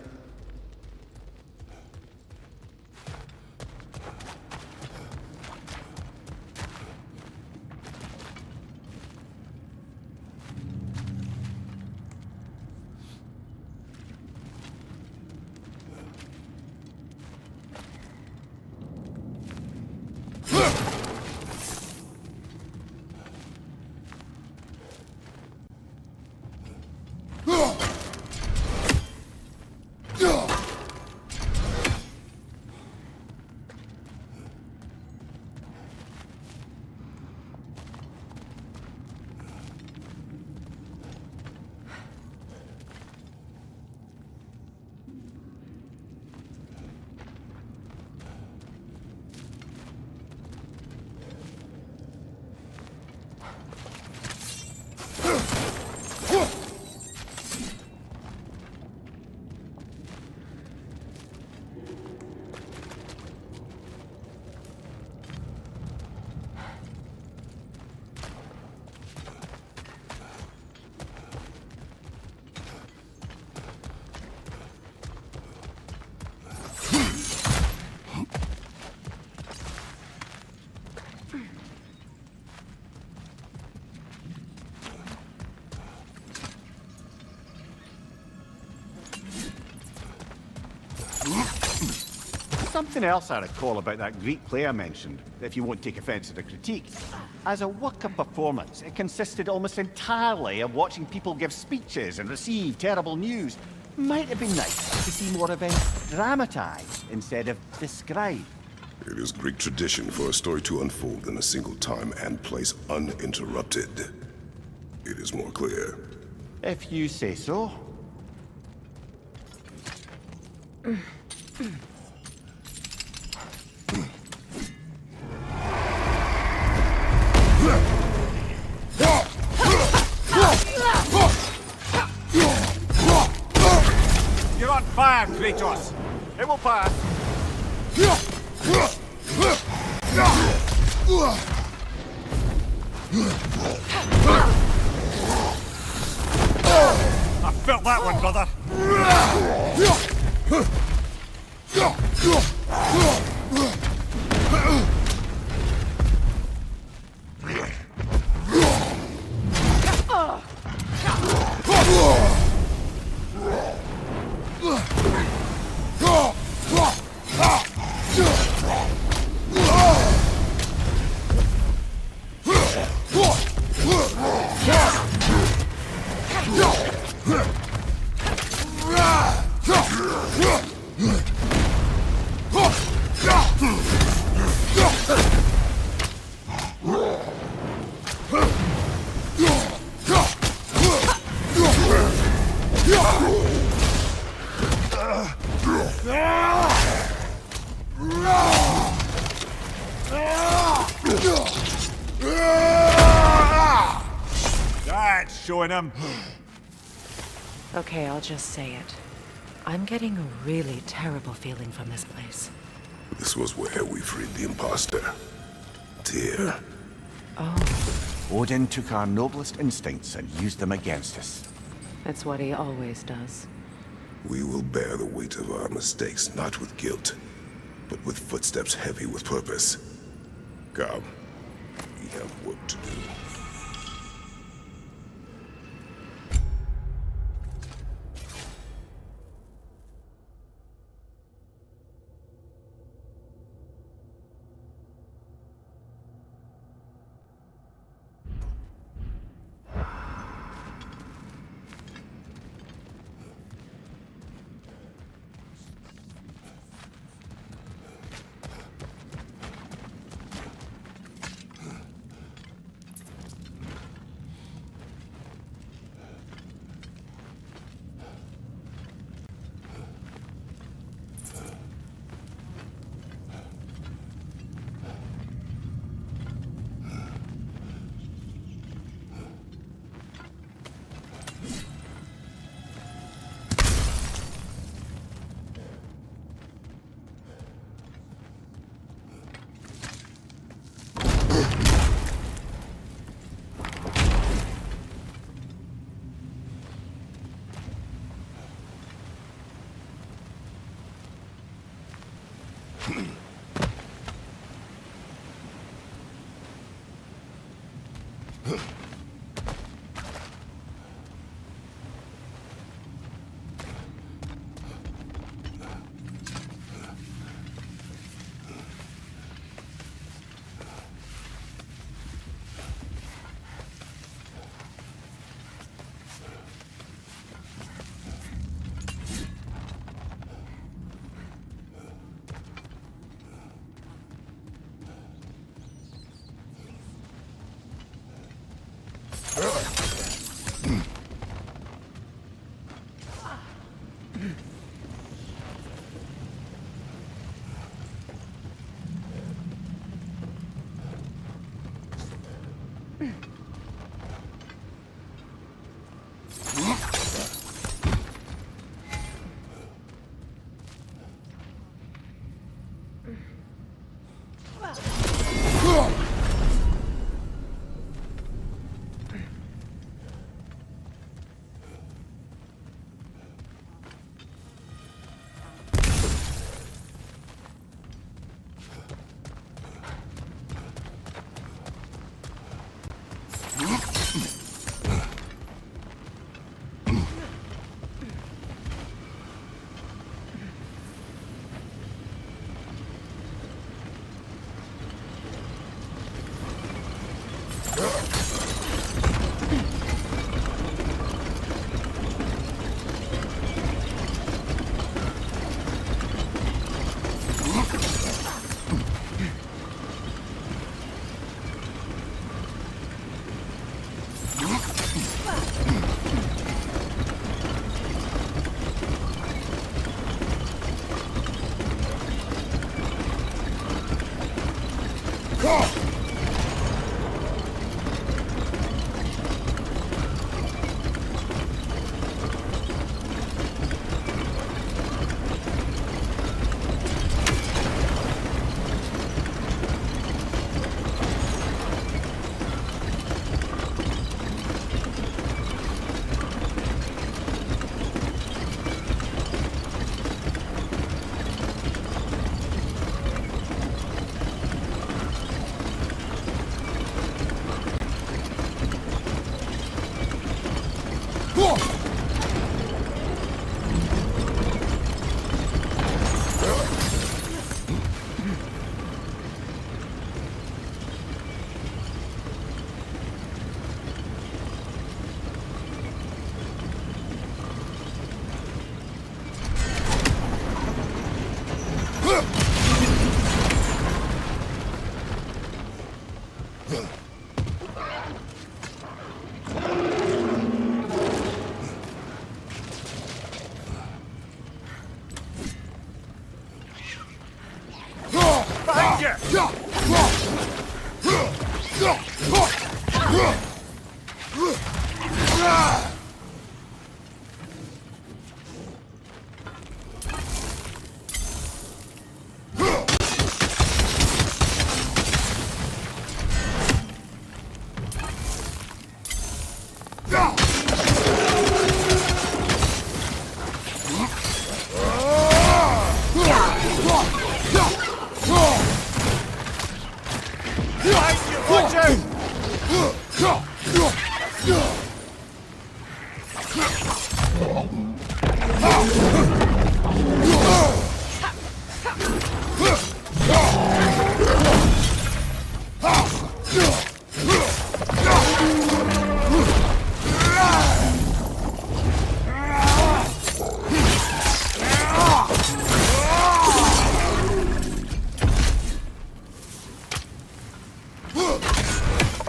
Something else I recall about that Greek play I mentioned, if you won't take offence at the critique. As a work of performance, it consisted almost entirely of watching people give speeches and receive terrible news. Might have been nice to see more events dramatised instead of described. It is Greek tradition for a story to unfold in a single time and place uninterrupted. It is more clear. If you say so. You're on fire, Kratos! It will pass! I felt that one, brother! That's showing him. Okay, I'll just say it. I'm getting a really terrible feeling from this place. This was where we freed the imposter. Tyr. Oh. Odin took our noblest instincts and used them against us. That's what he always does. We will bear the weight of our mistakes, not with guilt, but with footsteps heavy with purpose. Come, we have work to do.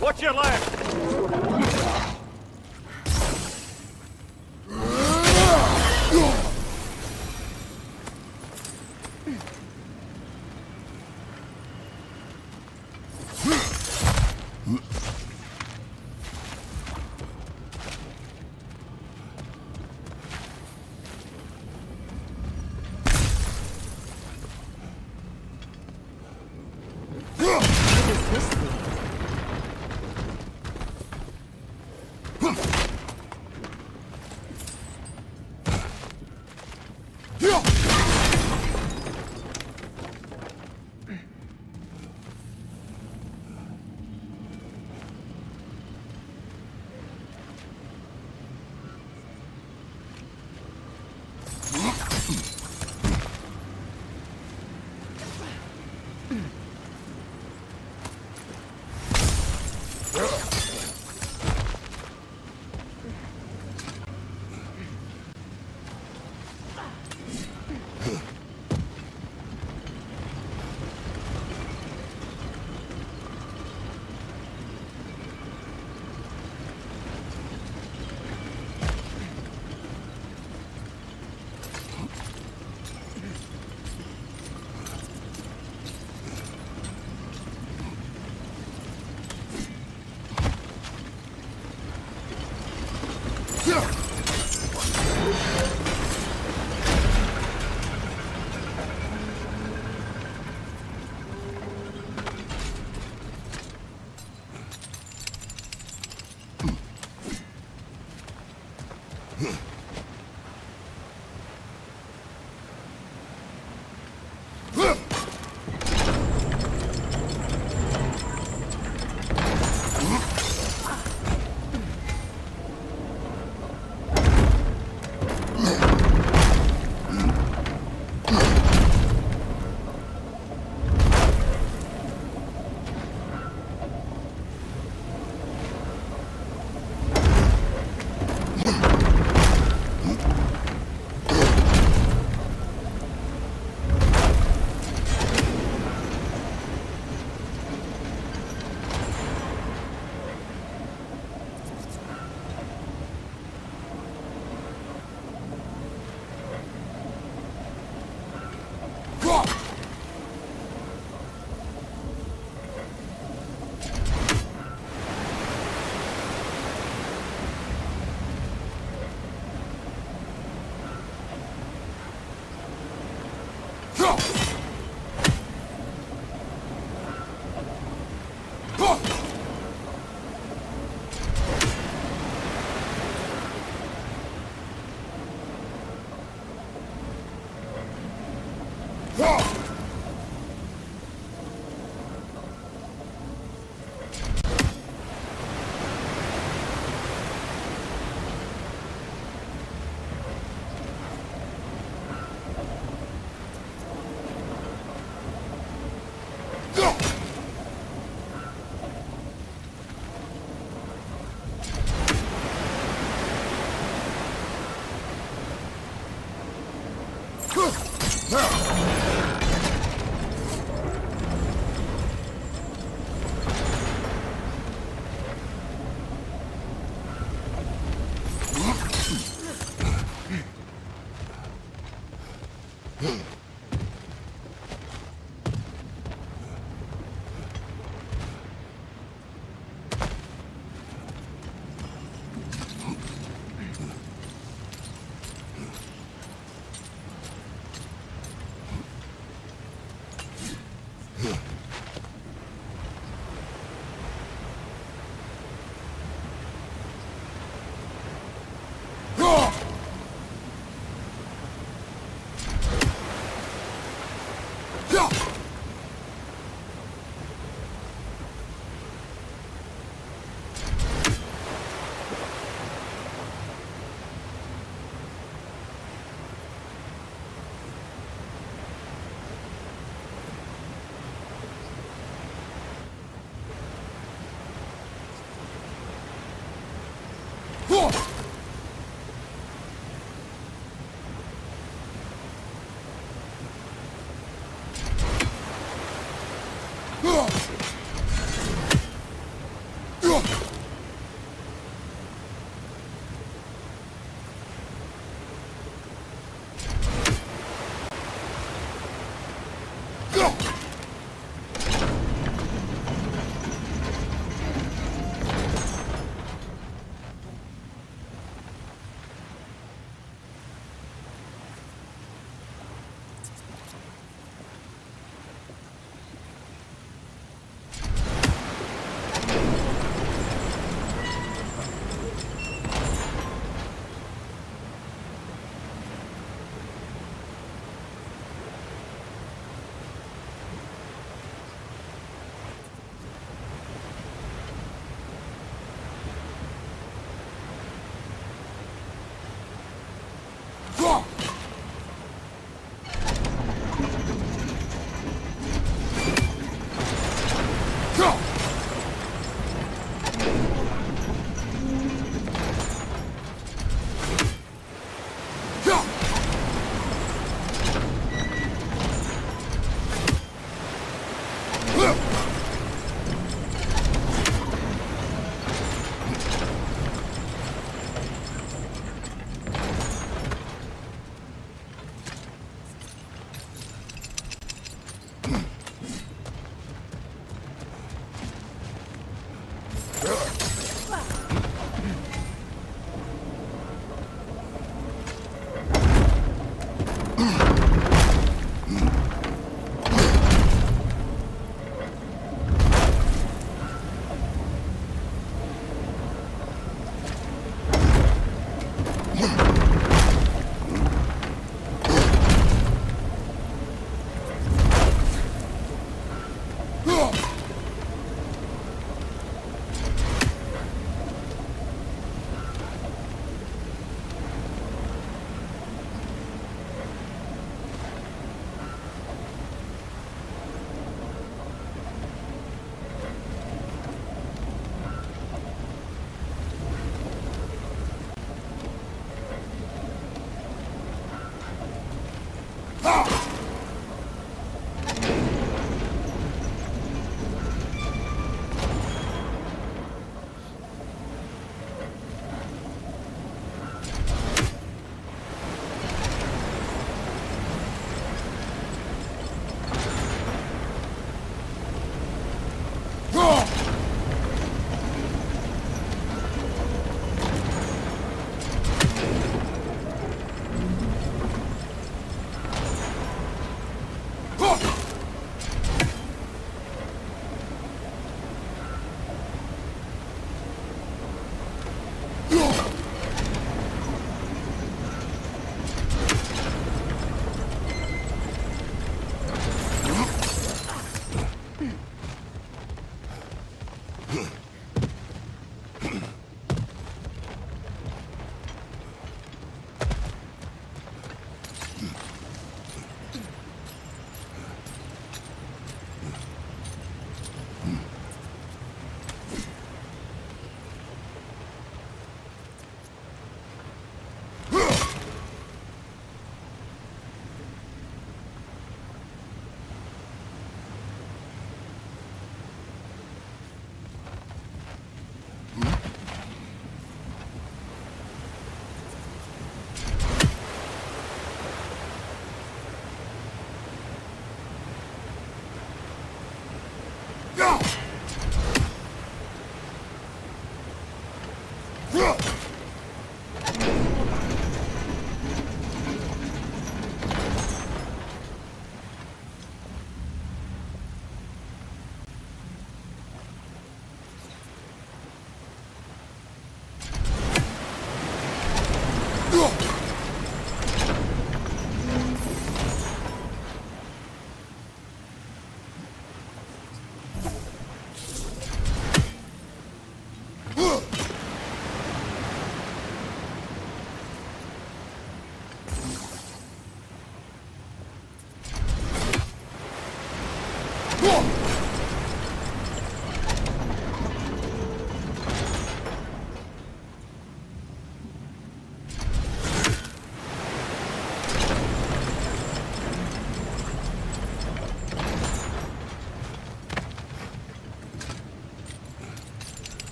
Watch your left!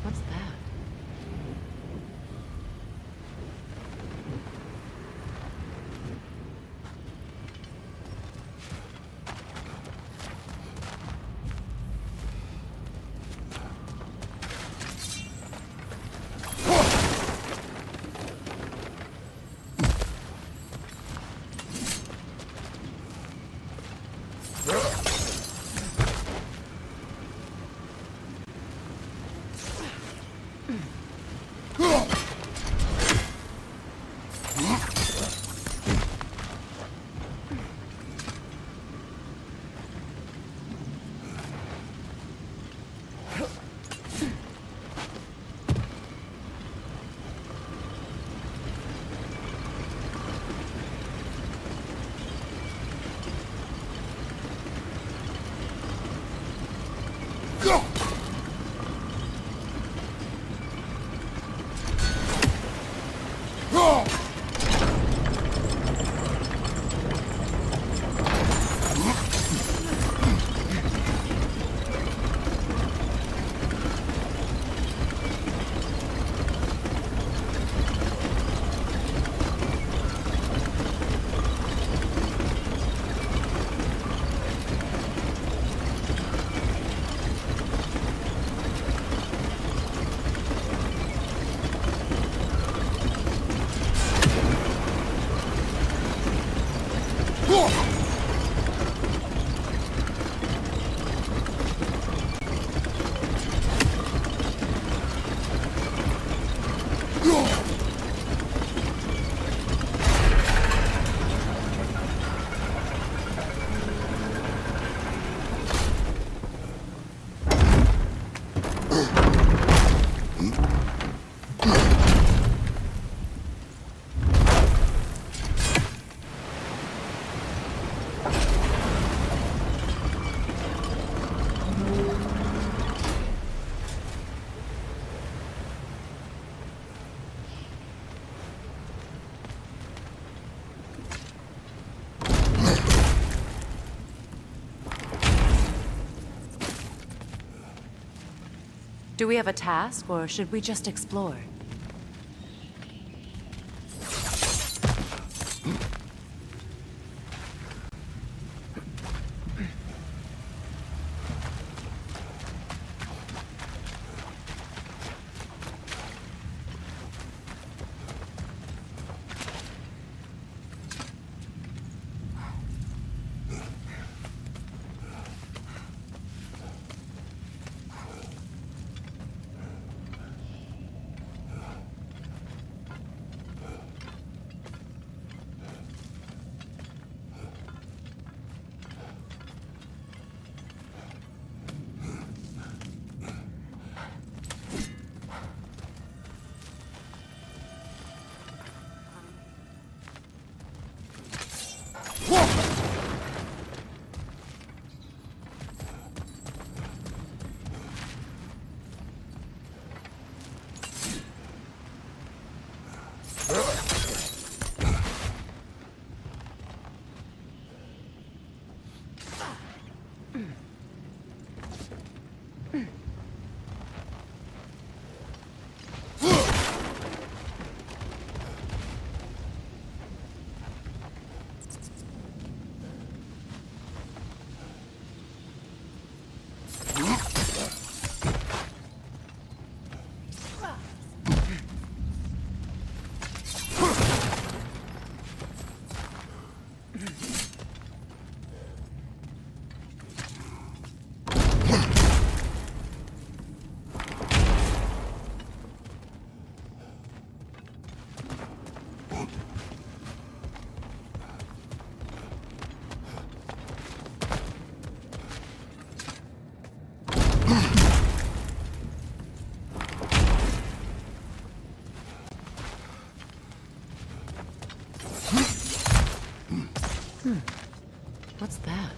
What's that? Do we have a task, or should we just explore? What's that?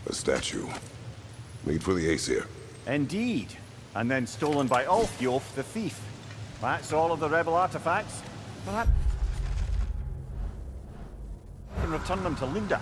A statue. Made for the Aesir. Indeed. And then stolen by Ulfjolf the thief. That's all of the rebel artifacts. Perhaps we can return them to Linda.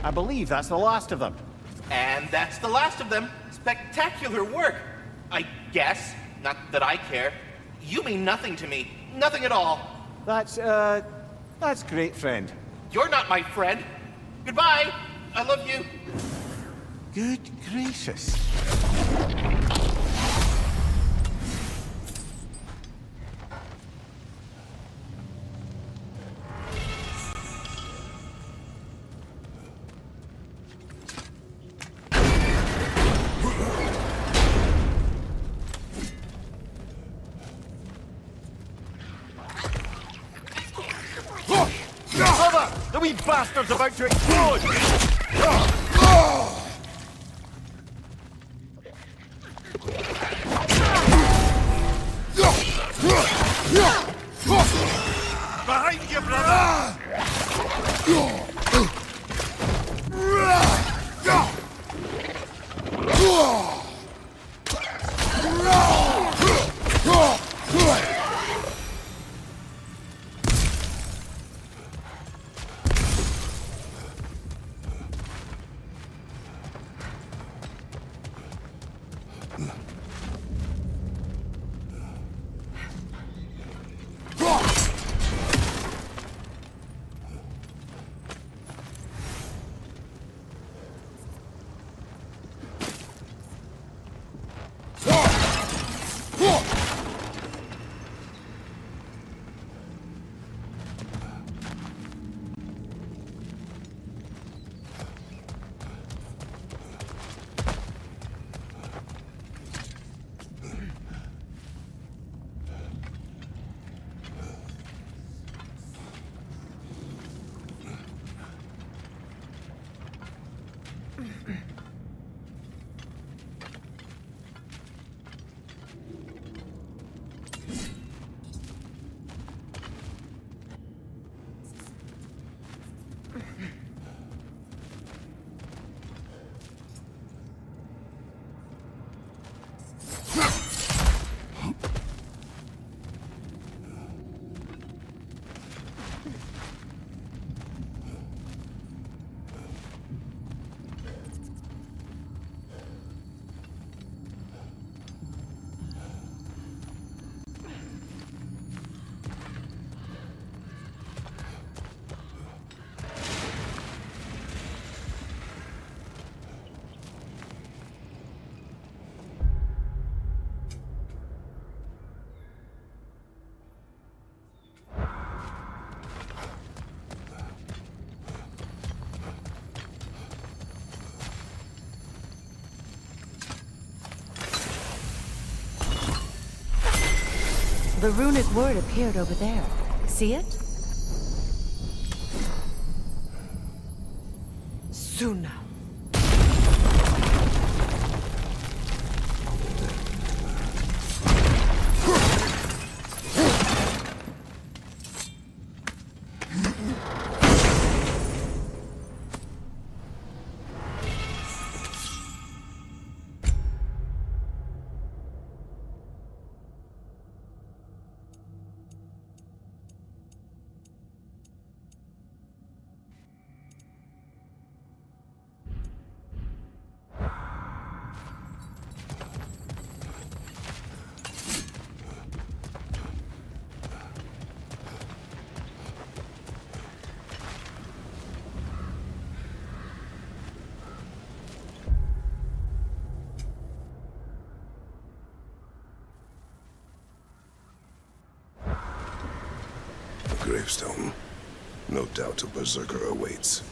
I believe that's the last of them. And that's the last of them. Spectacular work, I guess. Not that I care. You mean nothing to me. Nothing at all. That's great, friend. You're not my friend. Goodbye. I love you. Good gracious. The wee bastard's about to explode! Behind you, brother! The runic word appeared over there. See it? Suna. Gravestone. No doubt a berserker awaits.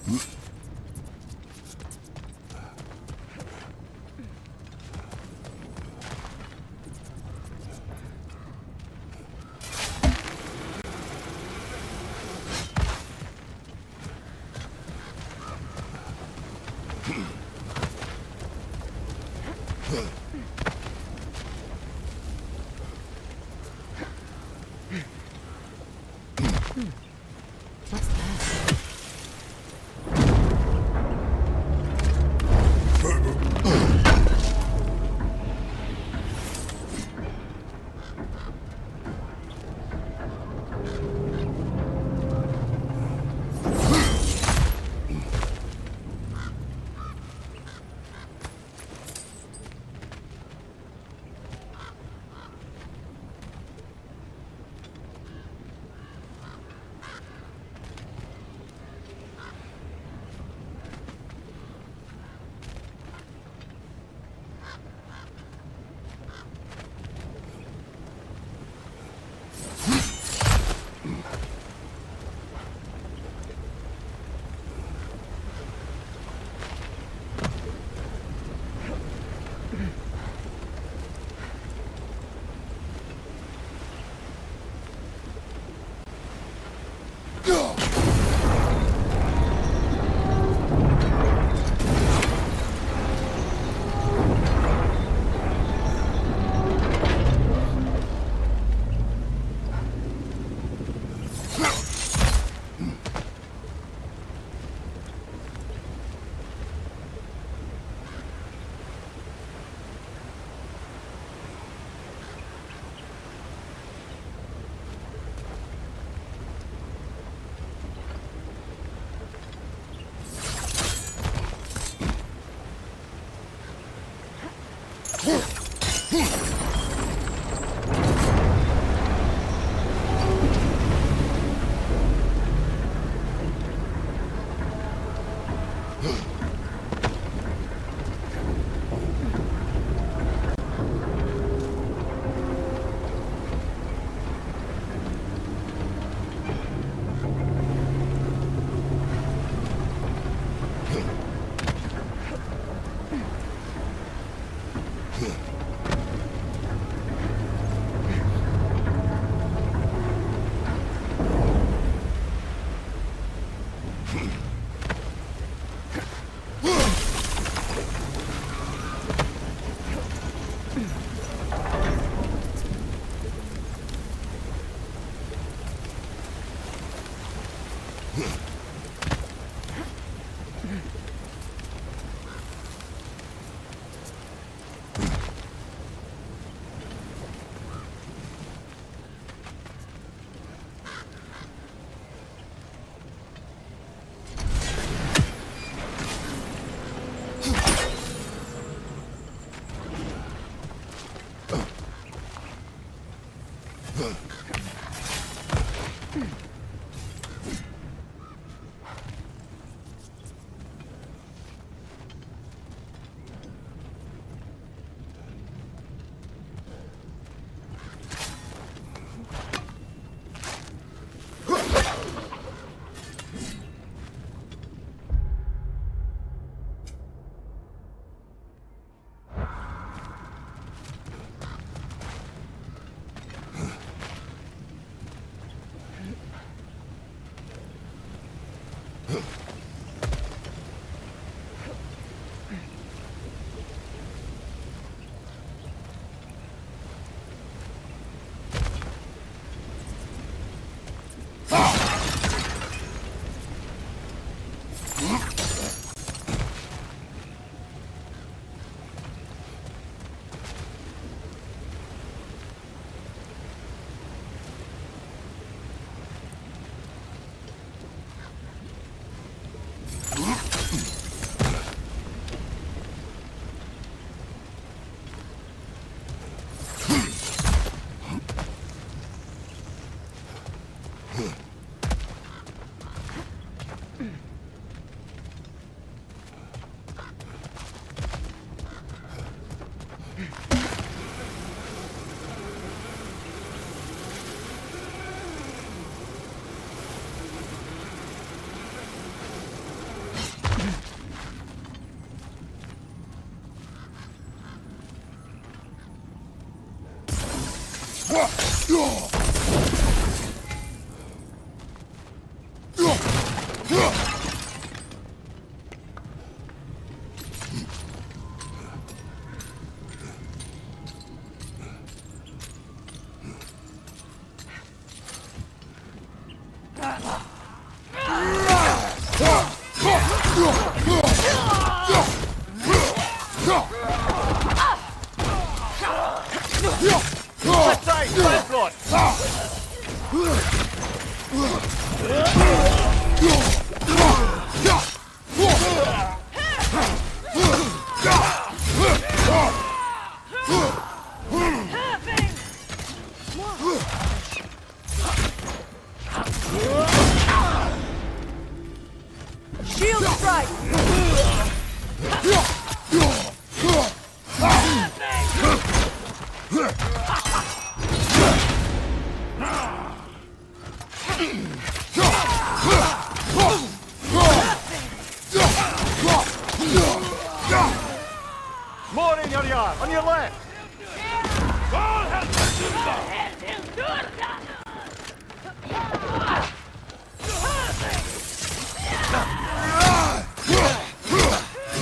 What's that? Shield strike! More in your yard, on your left!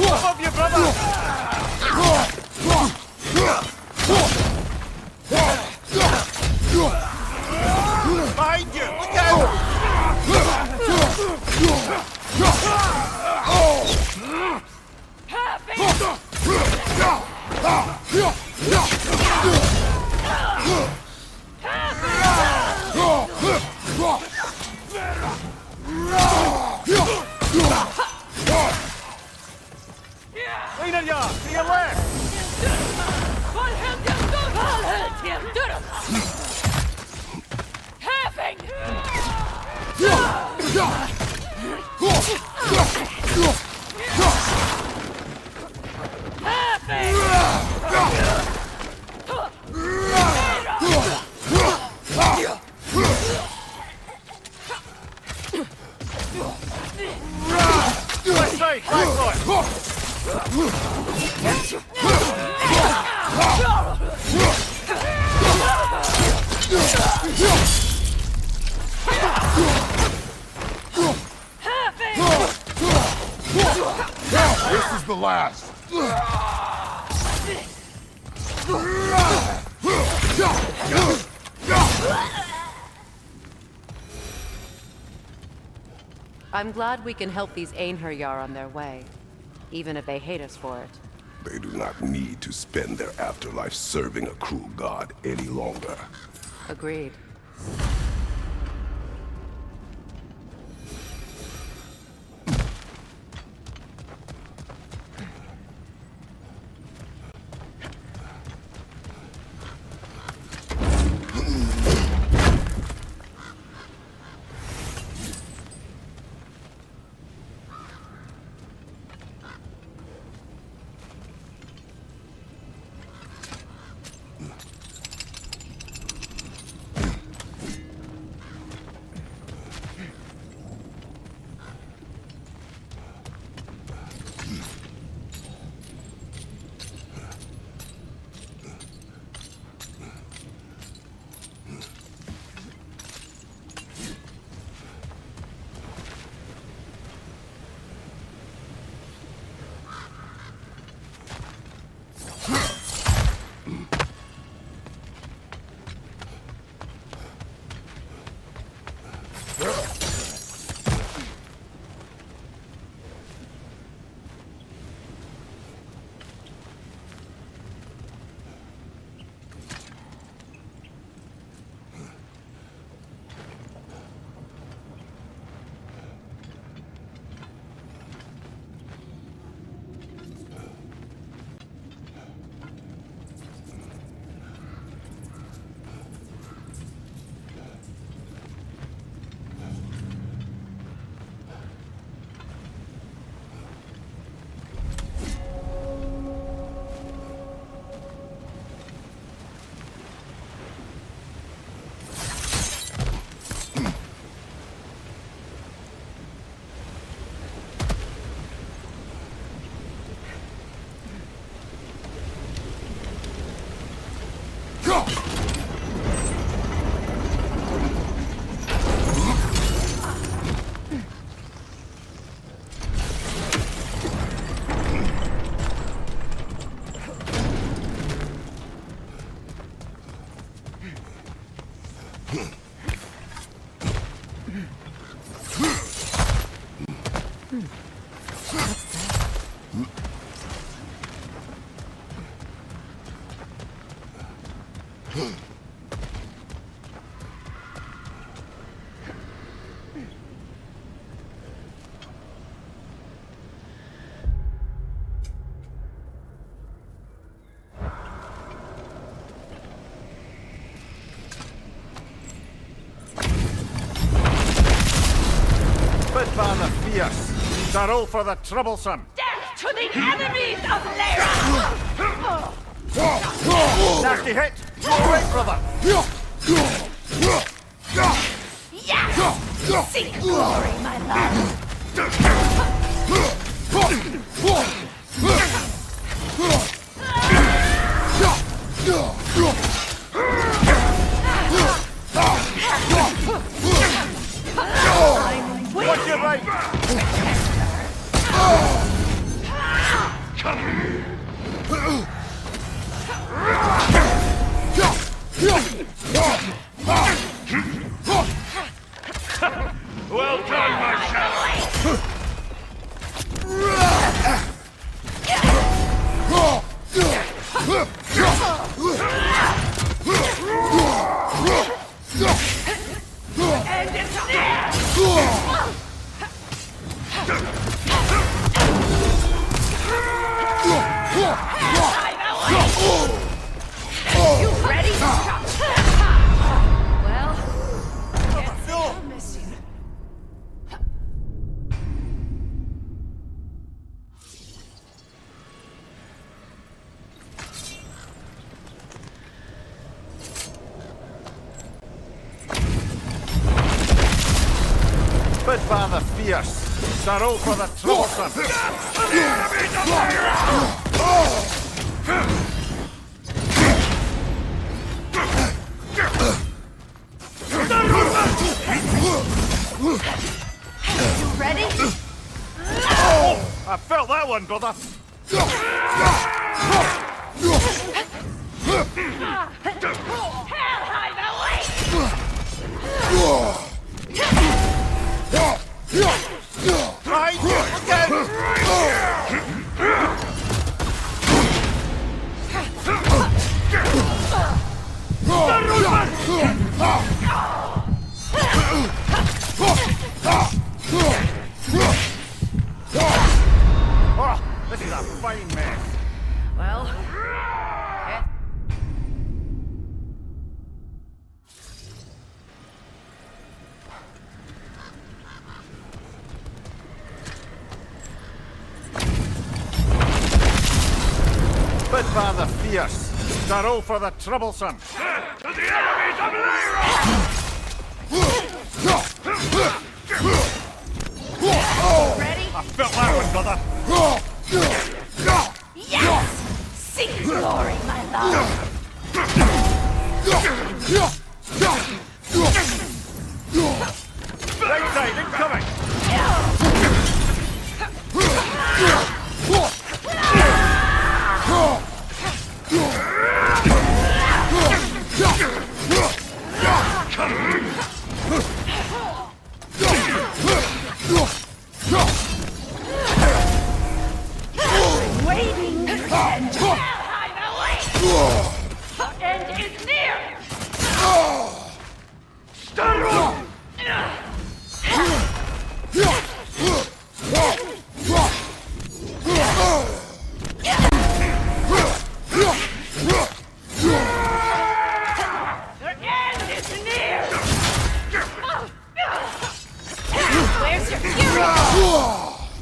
Above you, brother! Behind you! Look Lean on yard, to your left! Let's say, This is the last. I'm glad we can help these Einherjar on their way, even if they hate us for it. They do not need to spend their afterlife serving a cruel god any longer. Agreed. Father fierce, Darrow for the troublesome. Death to the enemies of Lyra! Nasty hit! Right, brother! Yes! Seek glory, my love! Watch your right! Well done, my shadow! And it's there! You ready? Well, it's your mission. Bid Father fierce, Darrow for the troublesome. You ready? Oh, I felt that one, brother. Hell hide away! Right, Oh, this is a fine mess. Well, Bid Father fierce, Darrow for the troublesome. to the enemies of Lyra! Ready? I felt that one, brother. Yes! Seek glory, my love! Right side, incoming! Waiting and hide away! The end is near! The end is near! Where's your fury?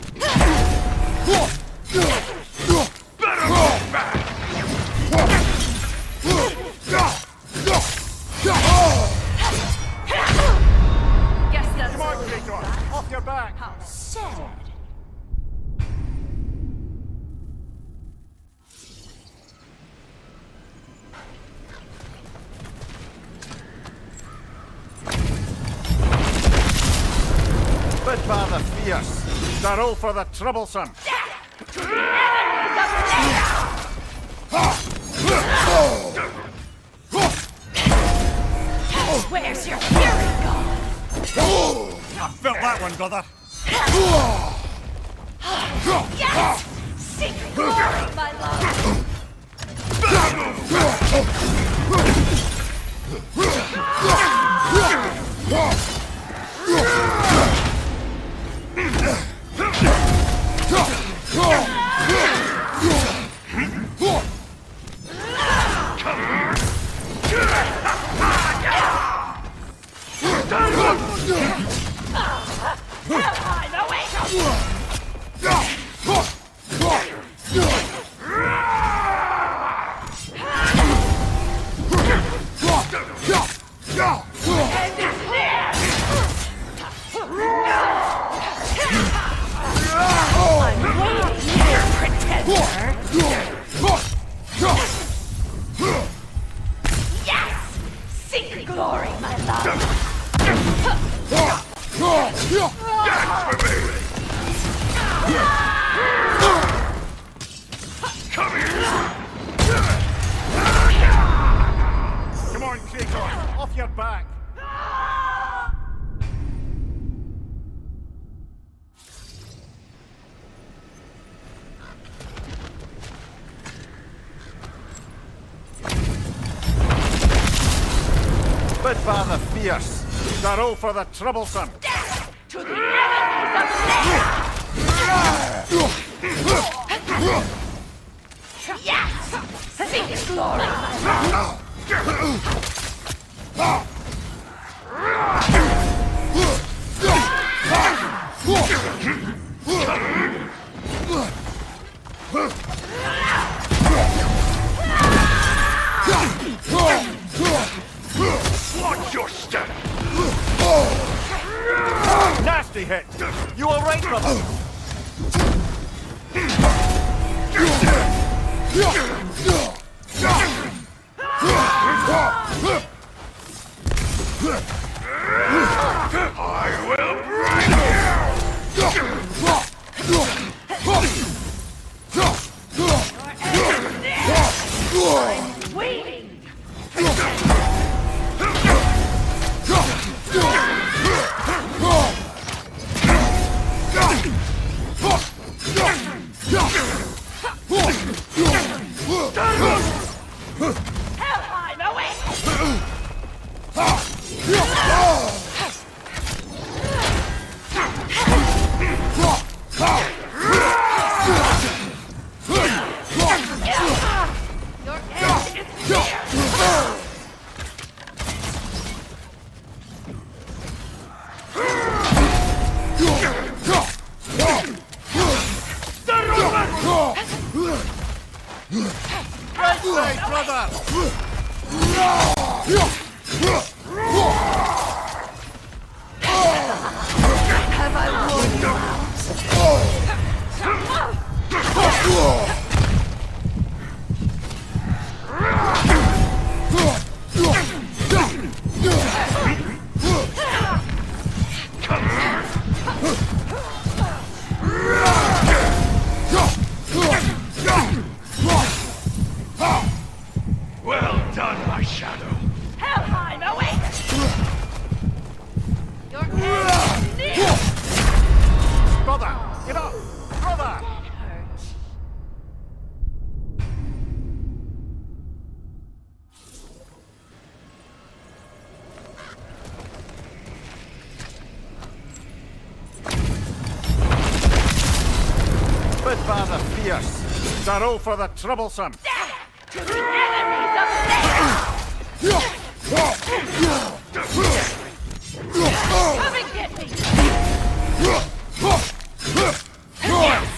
Guess that's Come on, Traitor, off your back. how sad. Bid Father fierce, Darrow for the troublesome. Where's your fury gone? I felt that one, brother. Yes! Secret glory, my love! Yes! Secret glory, my love! Dance for me! Come here! Come on, Kratos, off your back. Bid Father fierce, Darrow for the troublesome. To the enemies of Yes! Secret glory, my love! Watch your step! Nasty hit! You alright, brother? I will break you! I'm waiting! Helheim, away! Your end is near! Right side, brother! Have I worn you Well done, my shadow. Helheim, away! Your end is near! Brother, get up! Brother! Bid Father fierce, Darrow for the troublesome. To the enemies of Come and get me! Yes!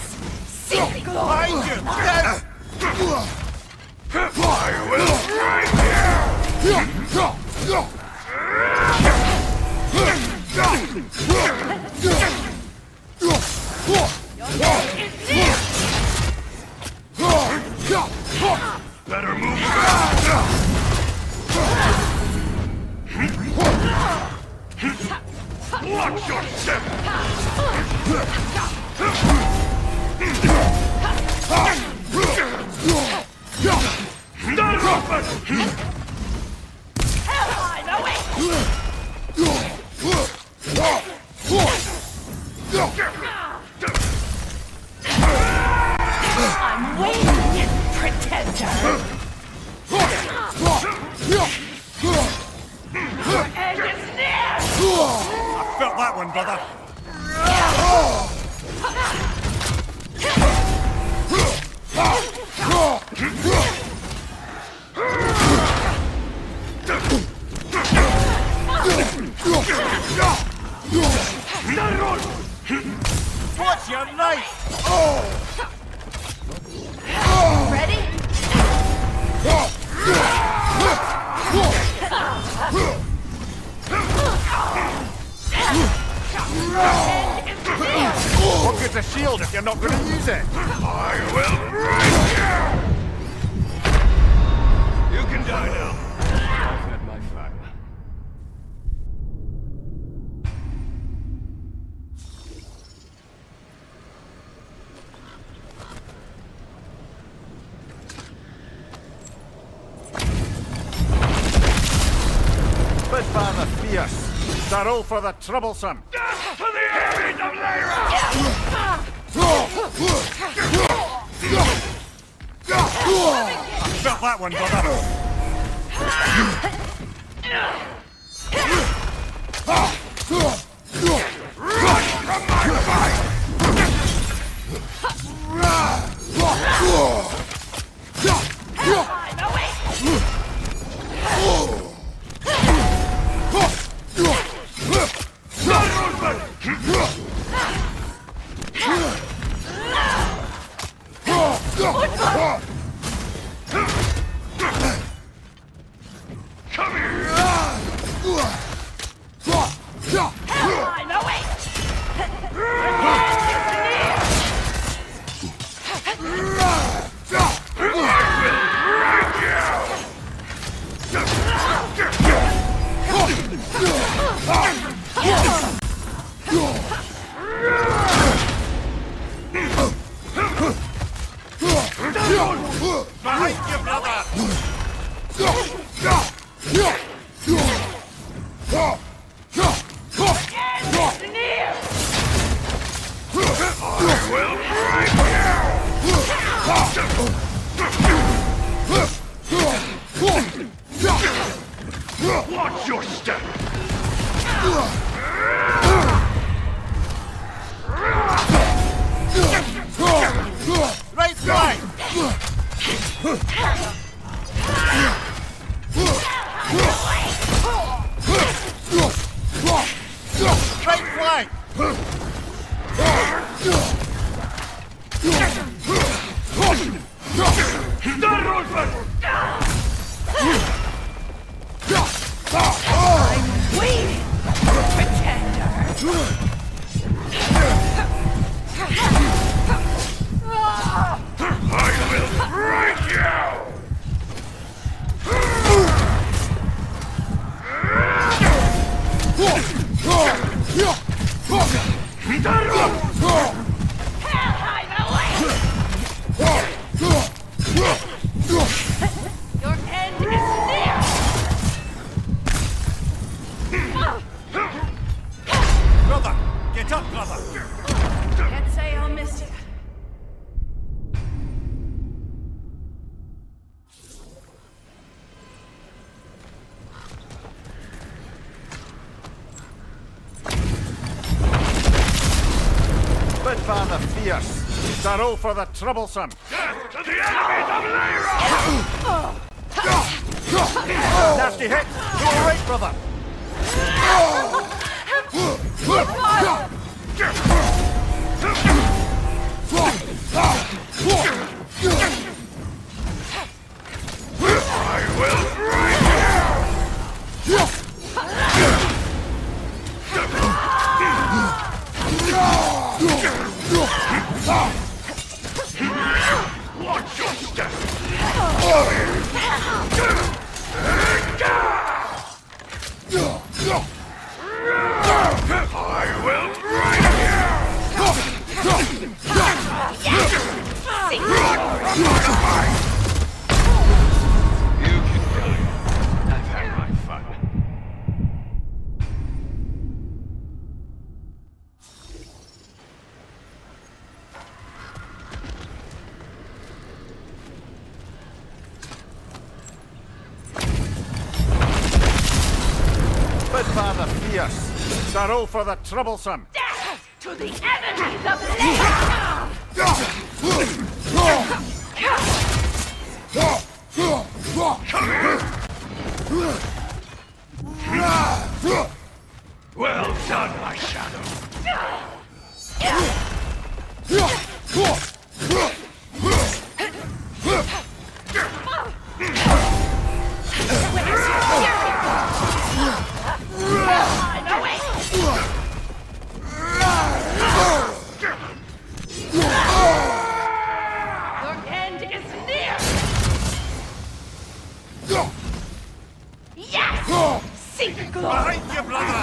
Secret glory! Behind you! Yes! I will break you! Better move Watch your step! Helheim, away! waiting, pretender! Your end is near! I felt that one, brother. Watch your knife! Ready? What good's a shield if you're not going to use it? I will break you! You can die now. I've had my fun. Bid Father Fierce. They're all for the troublesome. Death to the enemies of Lyra! I felt that one, brother. Run from my fight! Hellheim awaits! Come here! Hellheim awaits! Behind you, brother! I will break you! Watch your step! Right flank! Right flank! I'm waiting, pretender! I will break you! Hellheim awaits! Your end is near! Brother! Get up, brother! Can't say I'll miss you. Bid Father Fierce. They're all for the troublesome. Death to the enemies of Lyra! Nasty hit! You alright, brother? I will break you! Watch your step! I will break you! Run from my fight! You can die. I've had my fun. fierce. Sorrow for the troublesome. Death to the enemies of Leia! Well done, my shadow. Your end is near! Yes! Seek glory! Behind you, brother!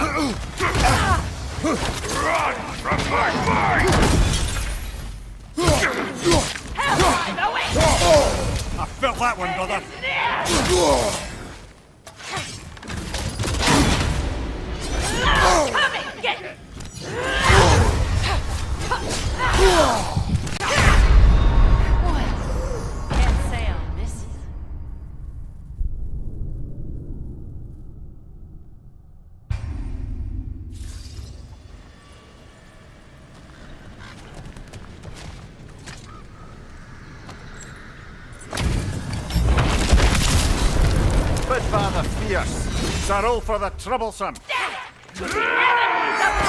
Run from my mind! Hellfire, away! I felt that one, brother. Come and get it! Can't say I'll miss you. Good father fierce. Sorrow for the troublesome. To the enemies of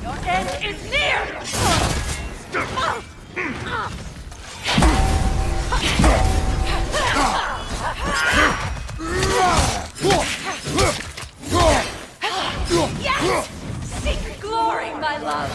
Your end is near! Yes! Seek glory, my love!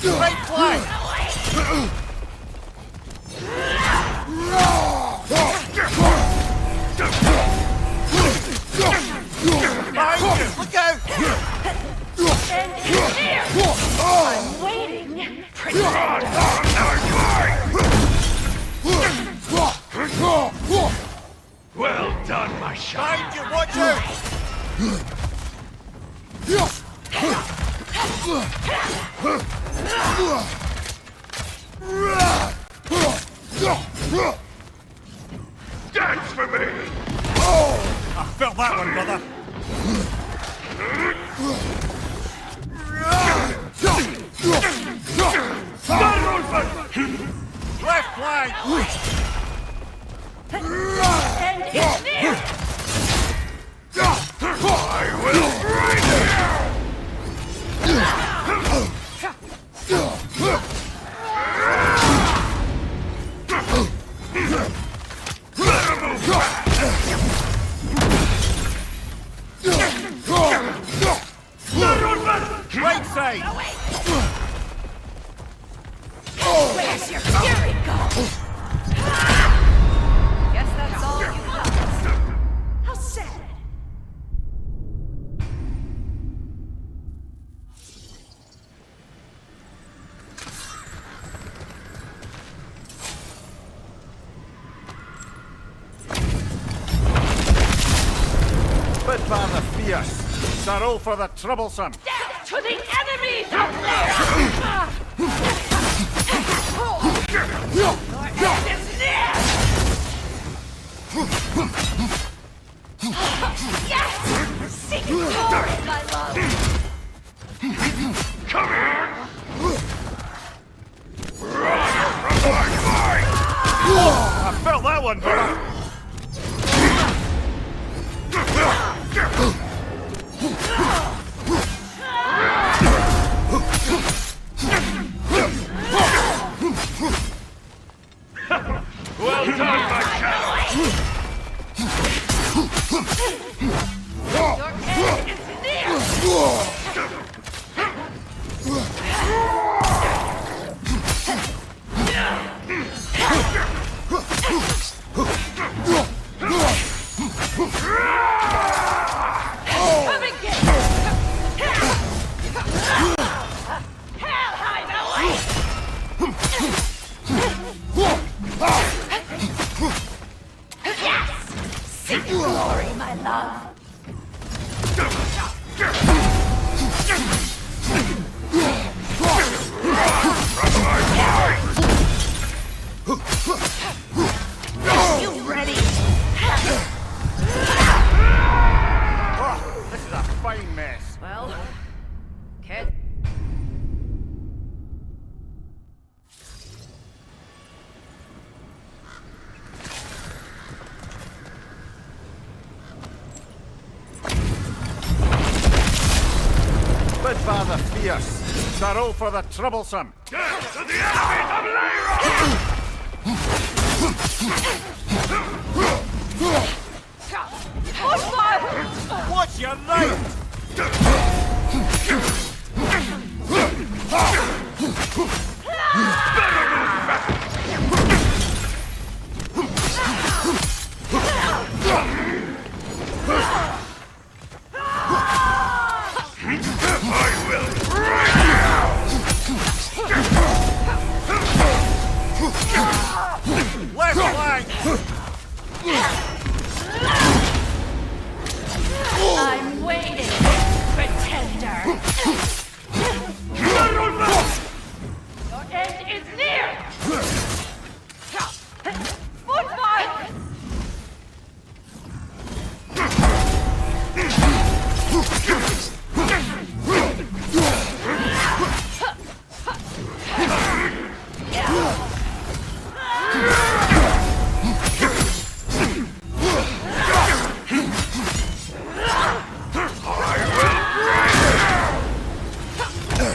Right flag! Look out! End is near! I'm waiting, Well done, my shadow. Behind you, watch out! Dance for me! I felt that one, brother. Left flank! End is near! I will break Right side! Where's your fury go? Guess that's all you got. How sad. Good father fierce. Sorrow for the troublesome. Death to the enemies of Leia! Your end is near! Yes! Seek glory, my love! Come here! Run from my mind! I felt that one, brother. Well done, my shadow! Your end is near! Yes! Seek glory, my love. You ready? Oh, this is a fine mess. Well, Ked. Father fierce, sorrow for the troublesome. Death to the enemies of Lyra! What's your right? Left flank! I'm waiting, pretender. Your end is near. Football!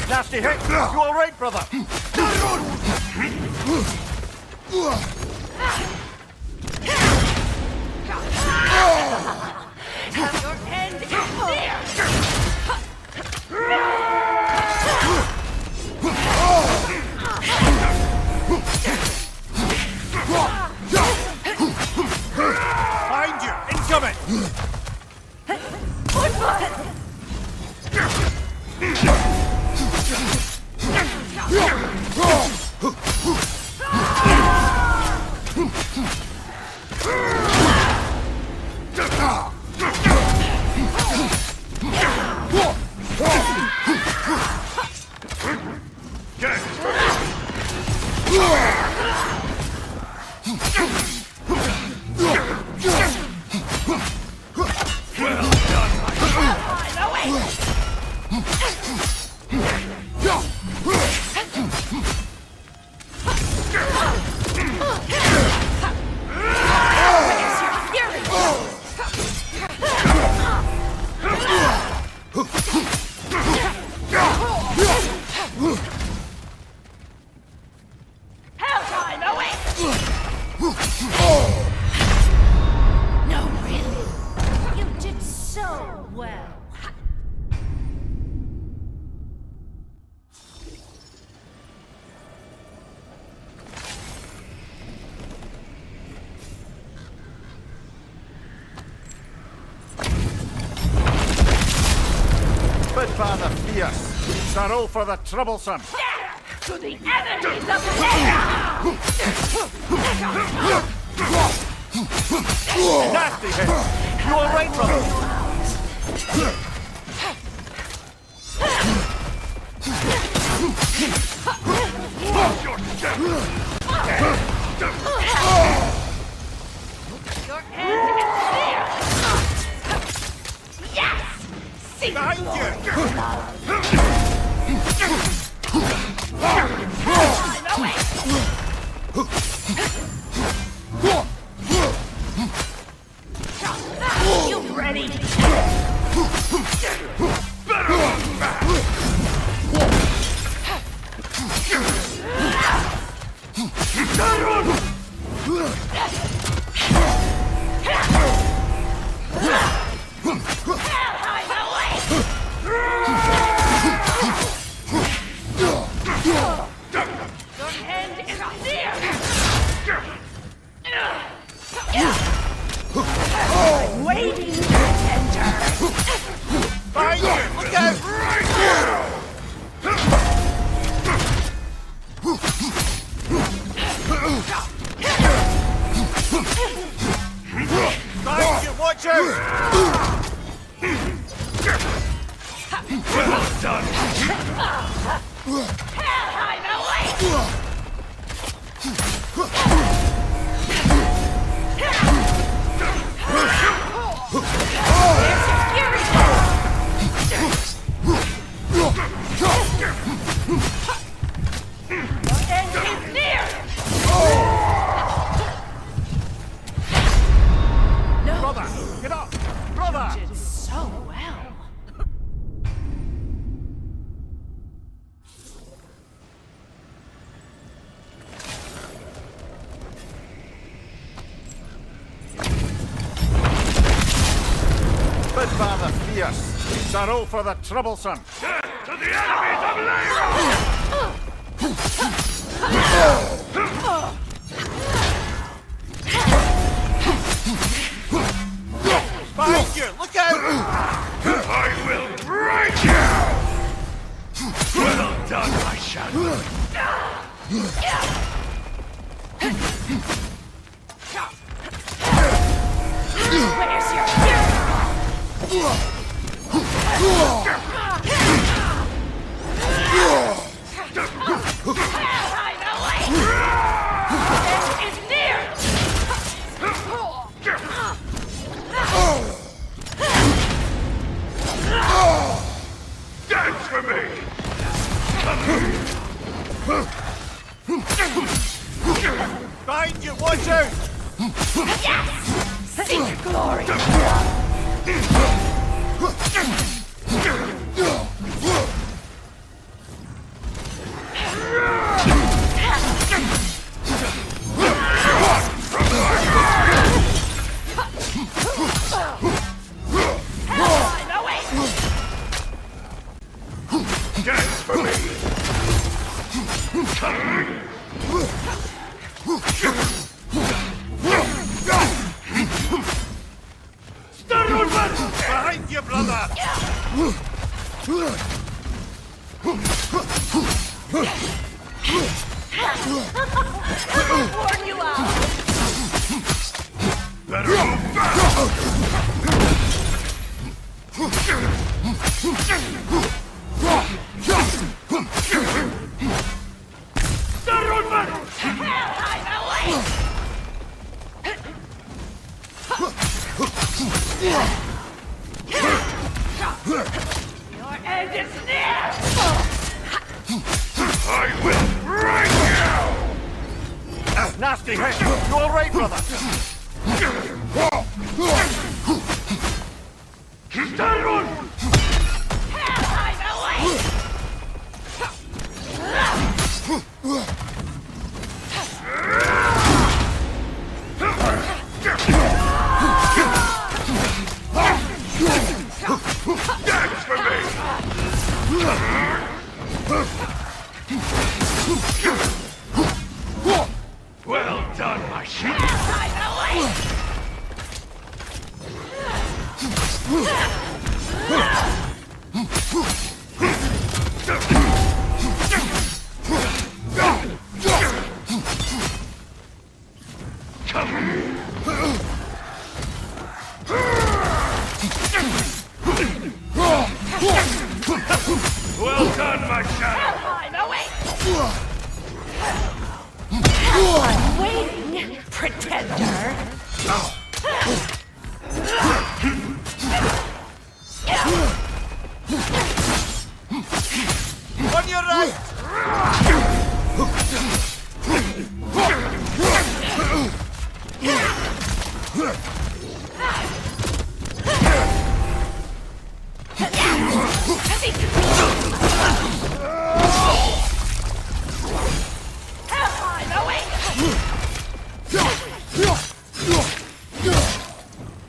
Nasty hit! You all right, brother? Your end is near. Behind you! Incoming! No, really. You did so well. Father fierce, sorrow for the troublesome. To the enemies of Lyra! Nasty hit! You all right, brother? Your end is near! Yes! See behind you! You ready? I'm waiting to enter. Brother, get up! Brother! You did so well. Bid father fierce. Sorrow for the troublesome. Death to the enemies of Lyra! Behind you! Look out! I will break you! Well done, my shadow! Where's your hero? Is near! Dance for me! Behind you! Watch out! Yes! Seek glory! Dance for me! Behind you, brother! I'll warn you out! Better move back! Hell hide away! Your end is near! I will break you! Nasty hit! You alright, brother? Stand Hell hide away! Dance for me! Well done, my sheep! Hide away! Well done, my shadow! Hide away! I'm waiting, pretender! On your right!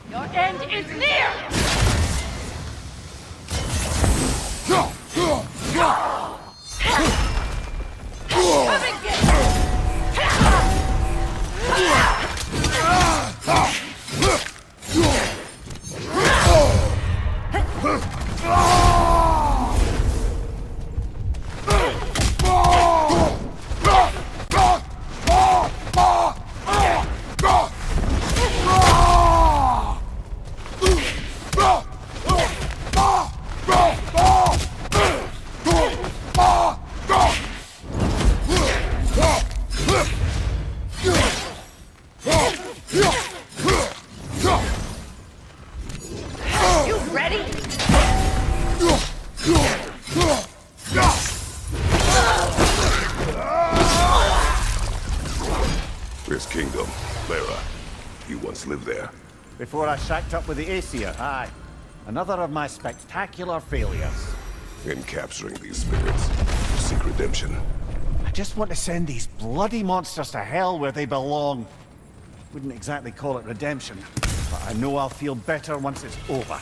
Your end is near! Come and get me! live there? Before I shacked up with the Aesir, aye. Another of my spectacular failures. In capturing these spirits, to seek redemption. I just want to send these bloody monsters to hell where they belong. Wouldn't exactly call it redemption, but I know I'll feel better once it's over.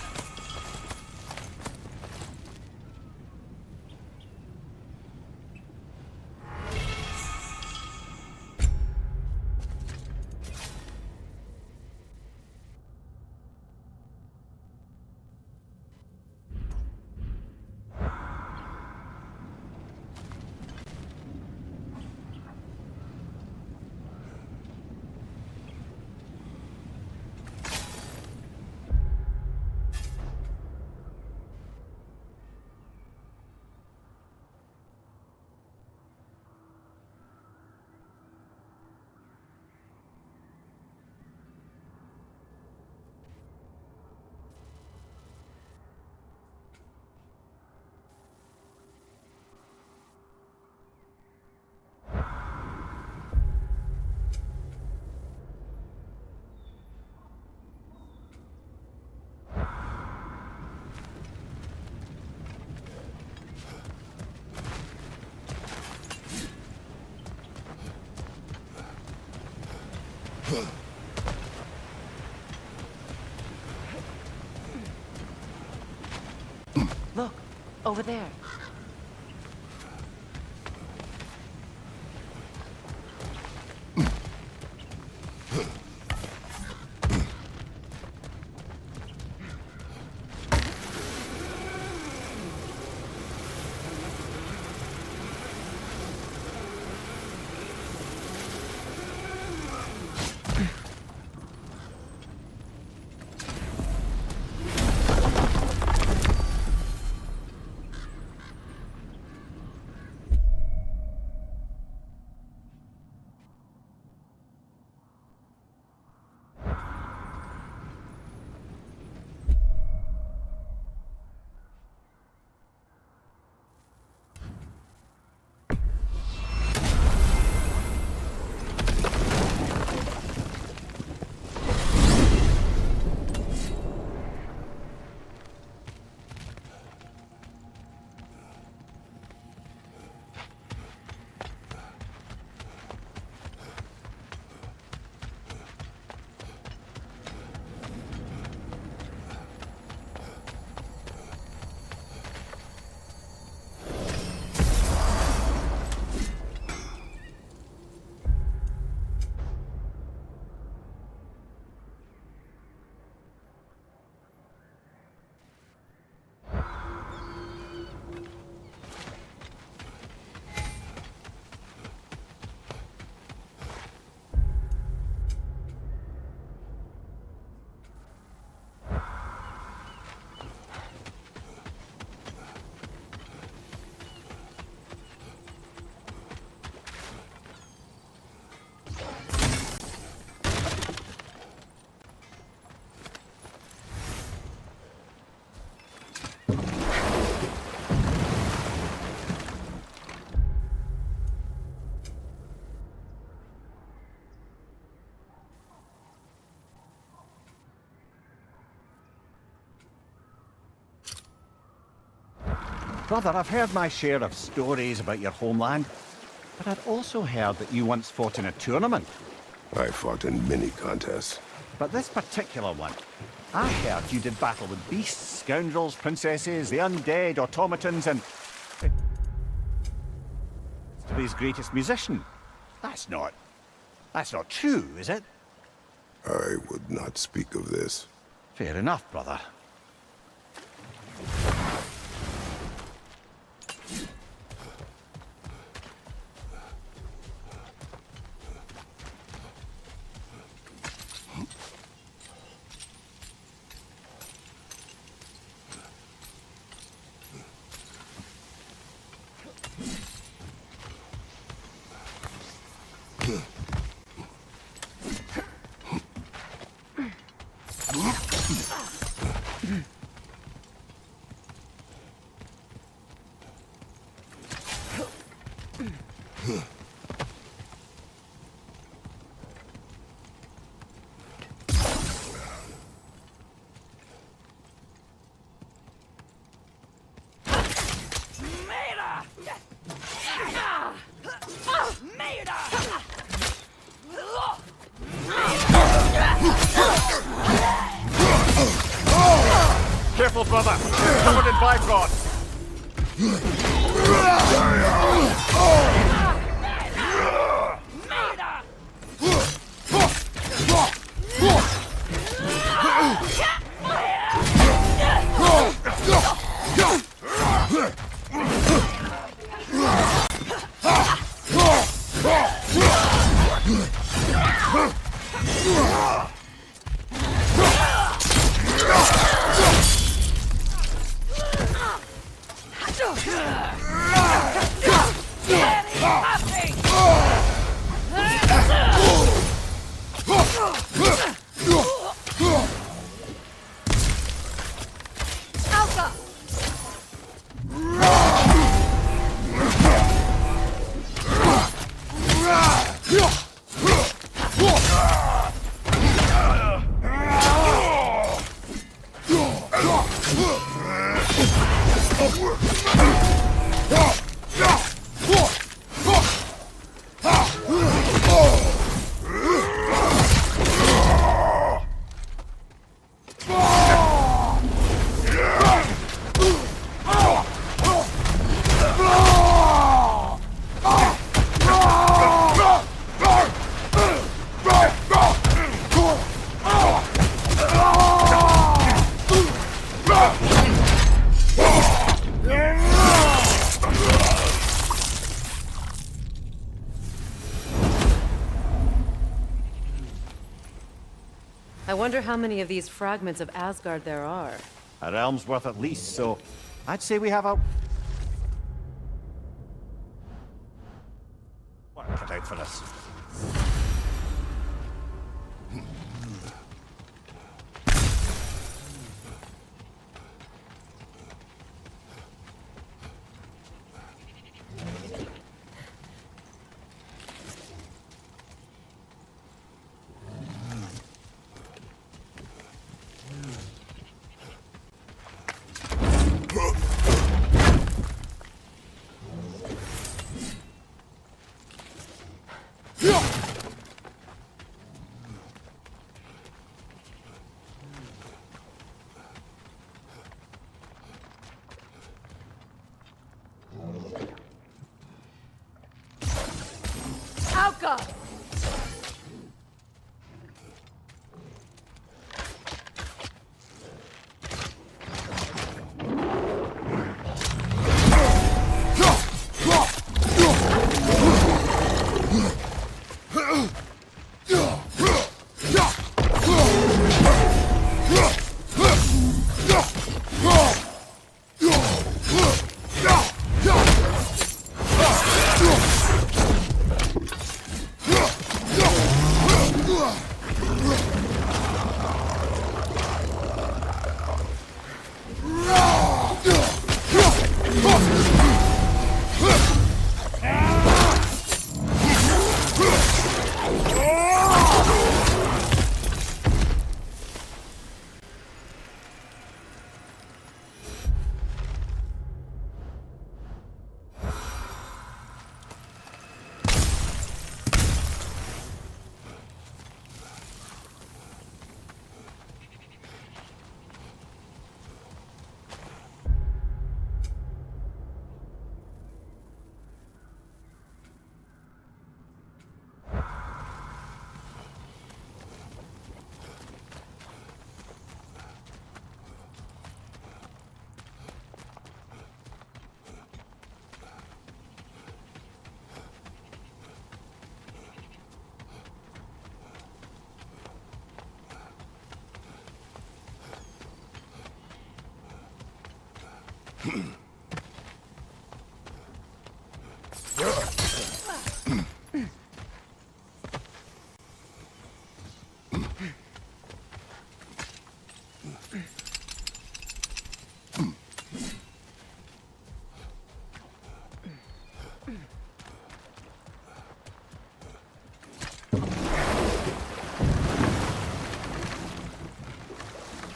Look, over there. Brother, I've heard my share of stories about your homeland, but I'd also heard that you once fought in a tournament. I fought in many contests. But this particular one, I heard you did battle with beasts, scoundrels, princesses, the undead, automatons, and... history's greatest musician. That's not true, is it? I would not speak of this. Fair enough, brother. Careful, brother! Covered in bifrost! I wonder how many of these fragments of Asgard there are. A realm's worth at least, so I'd say we have a... What cut out for us? Alka!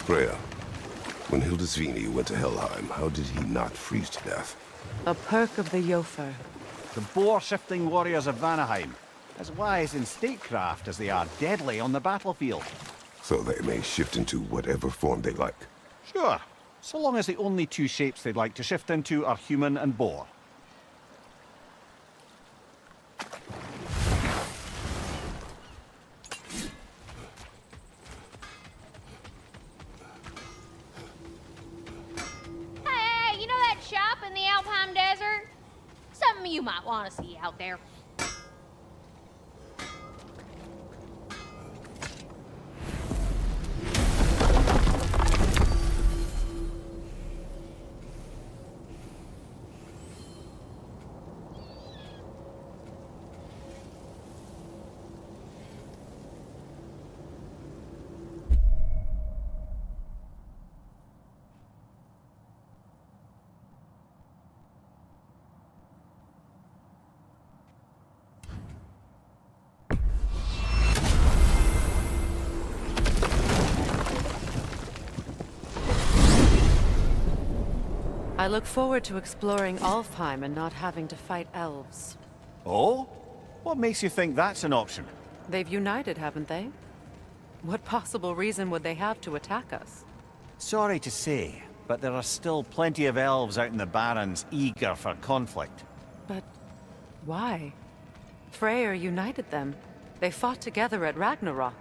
Freya, when Hildisvini went to Helheim, how did he not freeze to death? A perk of the Jofur. The boar-shifting warriors of Vanaheim, as wise in statecraft as they are deadly on the battlefield. So they may shift into whatever form they like. Sure. so long as the only two shapes they'd like to shift into are human and boar. Hey, you know that shop in the Alpine Desert? Something you might want to see out there. I look forward to exploring Alfheim and not having to fight elves. Oh? What makes you think that's an option? They've united, haven't they? What possible reason would they have to attack us? Sorry to say, but there are still plenty of elves out in the Barrens eager for conflict. But why? Freyr united them. They fought together at Ragnarök.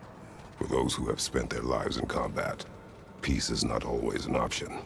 For those who have spent their lives in combat, peace is not always an option.